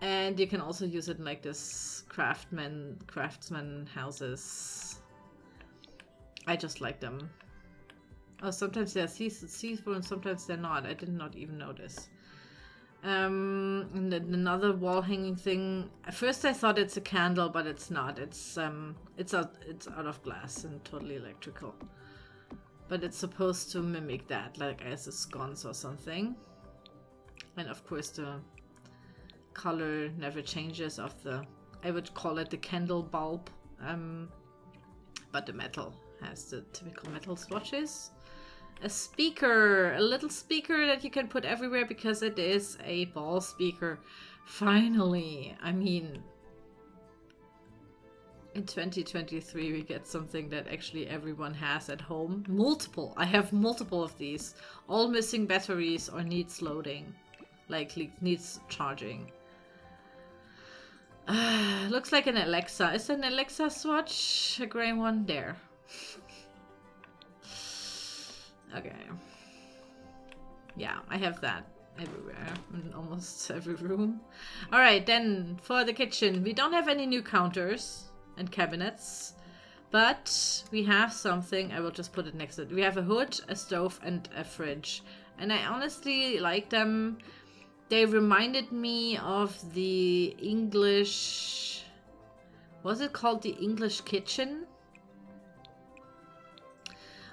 and you can also use it in like this craftsman houses. I just like them. Oh, sometimes they're see-through and sometimes they're not. I did not even notice. And then another wall hanging thing. At first I thought it's a candle, but it's not. It's out of glass and totally electrical. But it's supposed to mimic that, like as a sconce or something. And of course the color never changes of the, I would call it the candle bulb. But the metal has the typical metal swatches. A speaker, a little speaker that you can put everywhere because it is a ball speaker. Finally, I mean, In 2023 we get something that actually everyone has at home. Multiple. I have multiple of these. All missing batteries or needs loading. Like needs charging. Looks like an Alexa. Is an Alexa swatch a gray one? There. Okay. Yeah, I have that everywhere, in almost every room. Alright, then for the kitchen. We don't have any new counters and cabinets, but we have something. I will just put it next to it. We have a hood, a stove, and a fridge. And I honestly like them. They reminded me of the English... Was it called the English Kitchen?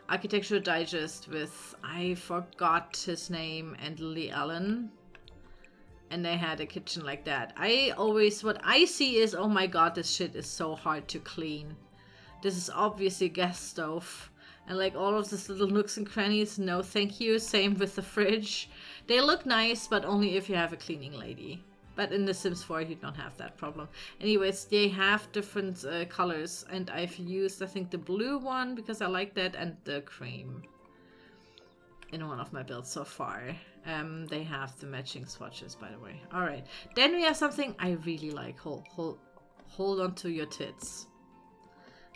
Architectural Digest with, I forgot his name, and Lily Allen. And they had a kitchen like that. What I see is, oh my god, this shit is so hard to clean. This is obviously a gas stove. And like all of these little nooks and crannies, no thank you. Same with the fridge. They look nice, but only if you have a cleaning lady. But in The Sims 4, you don't have that problem. Anyways, they have different colors. And I've used, I think, the blue one because I like that. And the cream in one of my builds so far. They have the matching swatches, by the way. Alright. Then we have something I really like. Hold on to your tits.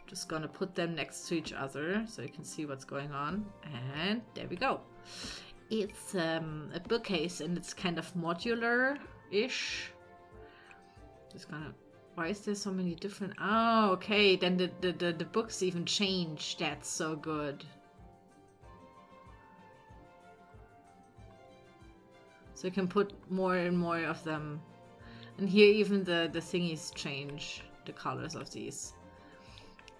Just gonna put them next to each other so you can see what's going on. And there we go. It's a bookcase and it's kind of modular-ish. Just gonna... Why is there so many different... Oh, okay. Then the books even change. That's so good. So you can put more and more of them. And here even the thingies change. The colors of these.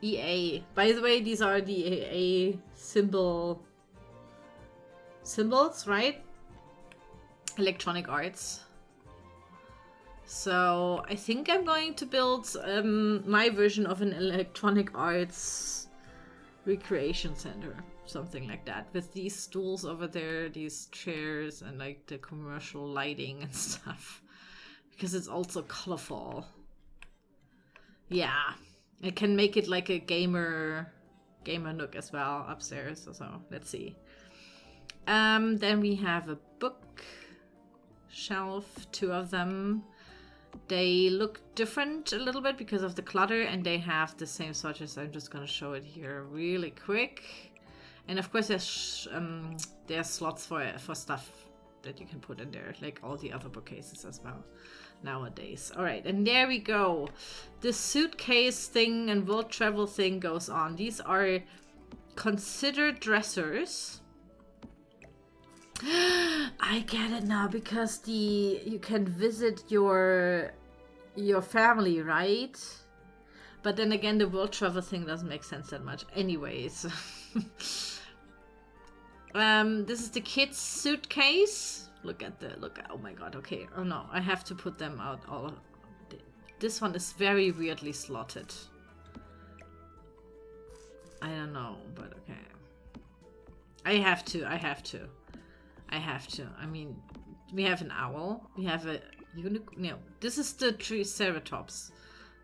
EA. By the way, these are the EA symbols, right? Electronic Arts. So I think I'm going to build my version of an Electronic Arts recreation center. Something like that. With these stools over there, these chairs, and like the commercial lighting and stuff. Because it's also colorful. Yeah. I can make it like a gamer nook as well upstairs. So let's see. Then we have a book shelf, 2 of them. They look different a little bit because of the clutter, and they have the same swatches. I'm just gonna show it here really quick. And of course, there's slots for stuff that you can put in there, like all the other bookcases as well. Nowadays. Alright, and there we go. The suitcase thing and world travel thing goes on. These are considered dressers. I get it now because you can visit your family, right? But then again, the world travel thing doesn't make sense that much. Anyways. This is the kids' suitcase. Look, oh my god, okay. Oh no, I have to put them out all. This one is very weirdly slotted. I don't know, but okay. I have to. I mean, we have an owl. We have a unicorn. No, this is the Triceratops.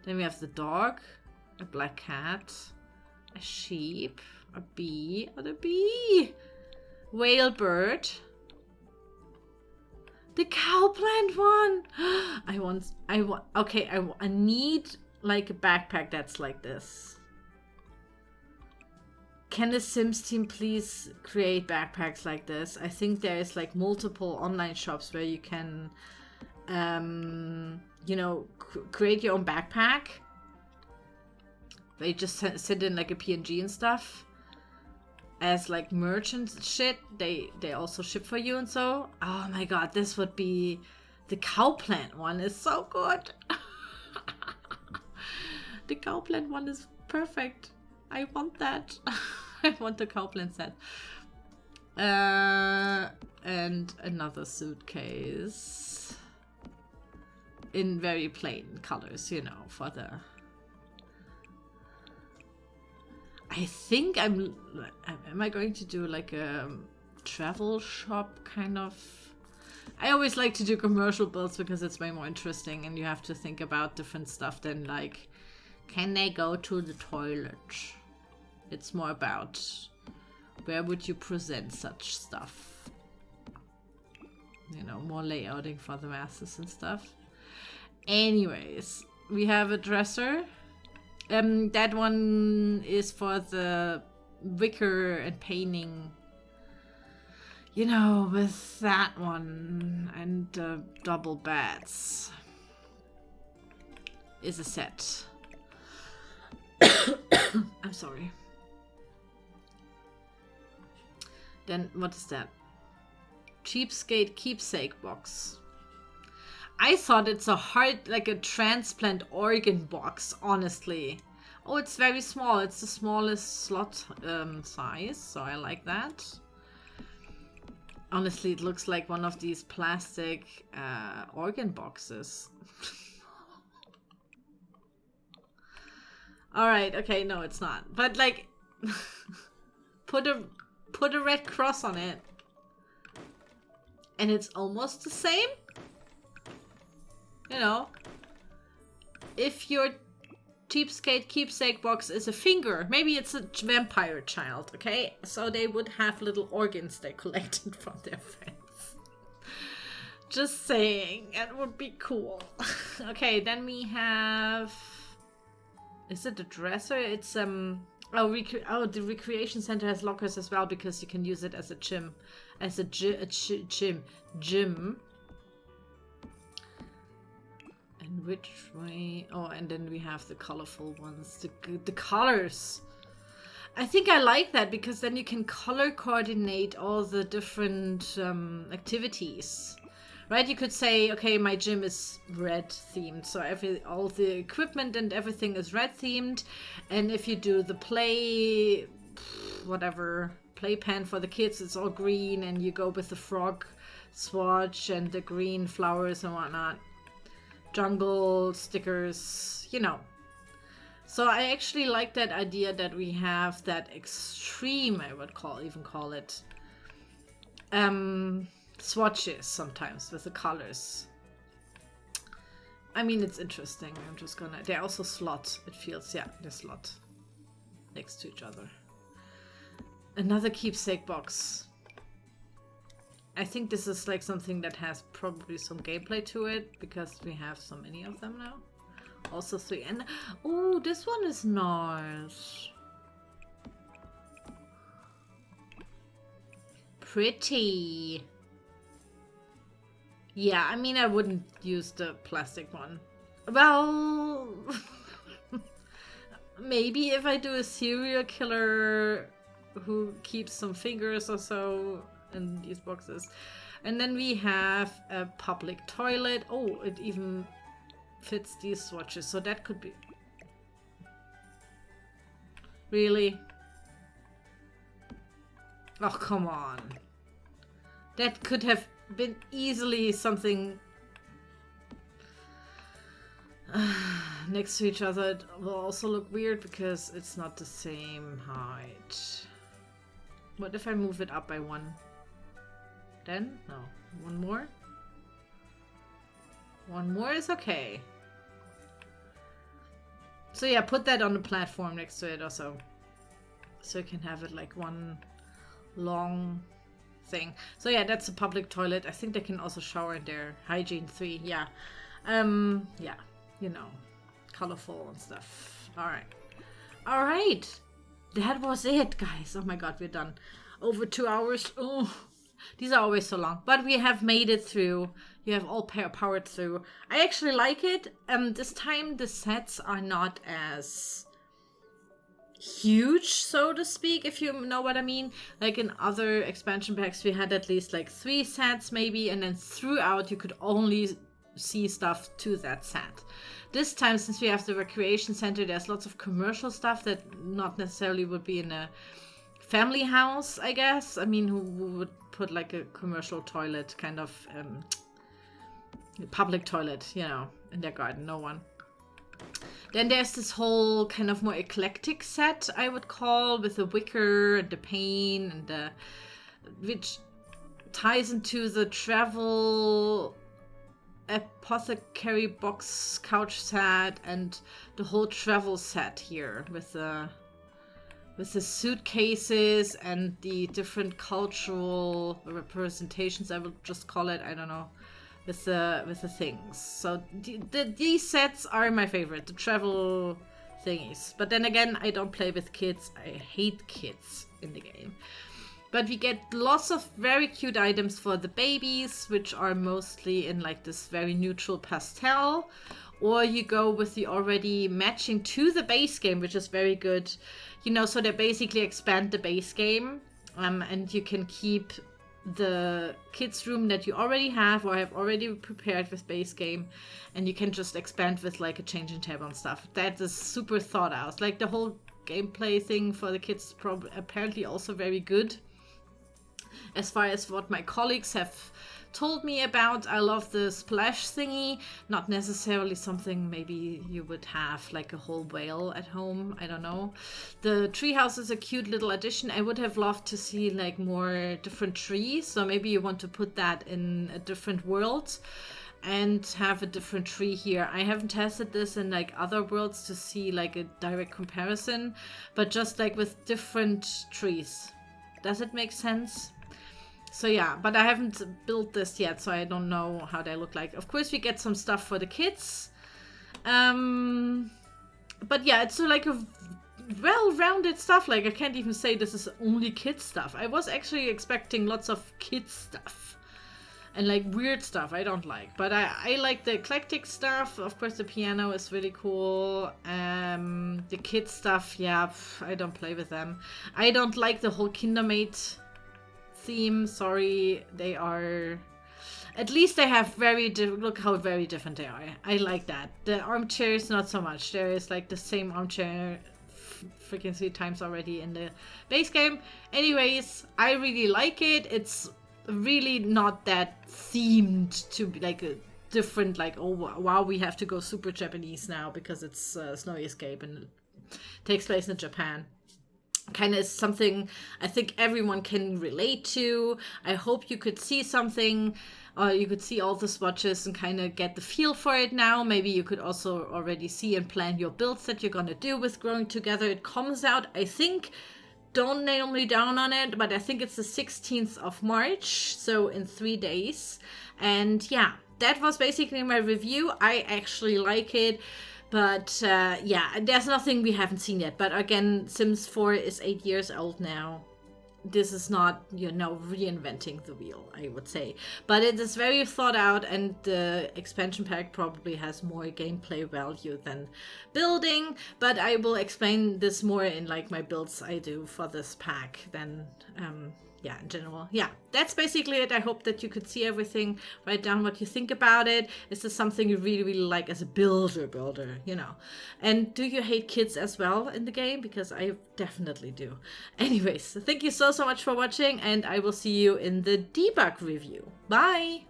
Then we have the dog, a black cat, a sheep, a bee, whale bird. The cow plant one! I need like a backpack that's like this. Can the Sims team please create backpacks like this? I think there is like multiple online shops where you can, you know, create your own backpack. They just send in like a PNG and stuff. As like merchant shit, they also ship for you and so. Oh my god, this would be... The cow plant one is so good. The cow plant one is perfect. I want that. I want the cow plant set. And another suitcase. In very plain colors, you know, for the... I think am I going to do like a travel shop kind of? I always like to do commercial builds because it's way more interesting and you have to think about different stuff than like Can they go to the toilet? It's more about where would you present such stuff? You know, more layouting for the masses and stuff. Anyways, we have a dresser. That one is for the wicker and painting. You know, with that one and double beds is a set. I'm sorry. Then what is that? Cheapskate keepsake box. I thought it's a heart, like a transplant organ box, honestly. Oh, it's very small. It's the smallest slot size, so I like that. Honestly, it looks like one of these plastic organ boxes. All right, okay, no, it's not. But like, put a red cross on it, and it's almost the same. You know, if your cheapskate keepsake box is a finger, maybe it's a vampire child, okay? So they would have little organs they collected from their friends. Just saying, it would be cool. Okay, then we have... Is it a dresser? It's the recreation center has lockers as well because you can use it as a gym, gym. And which way? Oh, and then we have the colorful ones, the colors. I think I like that because then you can color coordinate all the different activities. Right, you could say, okay, my gym is red themed, so all the equipment and everything is red themed. And if you do the playpen for the kids, it's all green, and you go with the frog swatch and the green flowers and whatnot. Jungle stickers, you know. So I actually like that idea that we have that extreme, I would even call it, swatches sometimes with the colors. I mean, it's interesting. I'm just gonna... They're also slot, it feels. Yeah, they're slot next to each other. Another keepsake box. I think this is like something that has probably some gameplay to it because we have so many of them now. Also 3. And oh, this one is nice. Pretty. Yeah, I mean, I wouldn't use the plastic one. Well, maybe if I do a serial killer who keeps some fingers or so in these boxes. And then we have a public toilet. Oh, it even fits these swatches, so that could be... Really? Oh, come on. That could have been easily something next to each other. It will also look weird because it's not the same height. What if I move it up by 1? Then? No. 1 more? 1 more is okay. So yeah, put that on the platform next to it also. So you can have it like one long thing. So yeah, that's a public toilet. I think they can also shower in there. Hygiene 3, yeah. Yeah, you know, colorful and stuff. All right. That was it, guys. Oh my god, we're done. Over 2 hours. Oh, these are always so long, but we have made it through. You have all powered through. I actually like it. This time the sets are not as huge, so to speak, if you know what I mean. Like in other expansion packs, we had at least like 3 sets maybe, and then throughout you could only see stuff to that set. This time, since we have the recreation center, there's lots of commercial stuff that not necessarily would be in a family house, I guess. I mean, who would put like a commercial toilet, kind of public toilet, you know, in their garden? No one. Then there's this whole kind of more eclectic set, I would call, with the wicker and the paint and the, which ties into the travel apothecary box couch set and the whole travel set here with the suitcases and the different cultural representations, I will just call it, I don't know, with the things. So these sets are my favorite, the travel thingies. But then again, I don't play with kids. I hate kids in the game. But we get lots of very cute items for the babies, which are mostly in like this very neutral pastel. Or you go with the already matching to the base game, which is very good. You know, so they basically expand the base game. And you can keep the kids room that you already have or have already prepared with base game. And you can just expand with like a changing table and stuff. That is super thought out. Like the whole gameplay thing for the kids is apparently also very good. As far as what my colleagues have told me about, I love the splash thingy. Not necessarily something maybe you would have like a whole whale at home. I don't know. The treehouse is a cute little addition. I would have loved to see like more different trees. So maybe you want to put that in a different world and have a different tree here. I haven't tested this in like other worlds to see like a direct comparison, but just like with different trees. Does it make sense? So yeah, but I haven't built this yet, so I don't know how they look like. Of course, we get some stuff for the kids. But yeah, it's like a well-rounded stuff. Like, I can't even say this is only kids stuff. I was actually expecting lots of kids stuff. And like weird stuff I don't like. But I like the eclectic stuff. Of course, the piano is really cool. The kids stuff, yeah, I don't play with them. I don't like the whole Kindermaid theme. Sorry, they are... At least they have very... Look how very different they are. I like that. The armchairs, not so much. There is like the same armchair freaking 3 times already in the base game. Anyways, I really like it. It's really not that themed to be like a different, like, oh wow, we have to go super Japanese now because it's Snowy Escape and it takes place in Japan. Kind of is something I think everyone can relate to. I hope you could see something, you could see all the swatches and kind of get the feel for it now. Maybe you could also already see and plan your builds that you're gonna do with Growing Together. It comes out, I think, don't nail me down on it, but I think it's the 16th of March, so in 3 days. And yeah, that was basically my review. I actually like it. But yeah, there's nothing we haven't seen yet. But again, Sims 4 is 8 years old now. This is not, you know, reinventing the wheel, I would say. But it is very thought out, and the expansion pack probably has more gameplay value than building. But I will explain this more in like my builds I do for this pack than yeah, in general. Yeah, that's basically it. I hope that you could see everything, write down what you think about it. Is this something you really, really like as a builder, you know? And do you hate kids as well in the game? Because I definitely do. Anyways, thank you so much for watching, and I will see you in the debug review. Bye!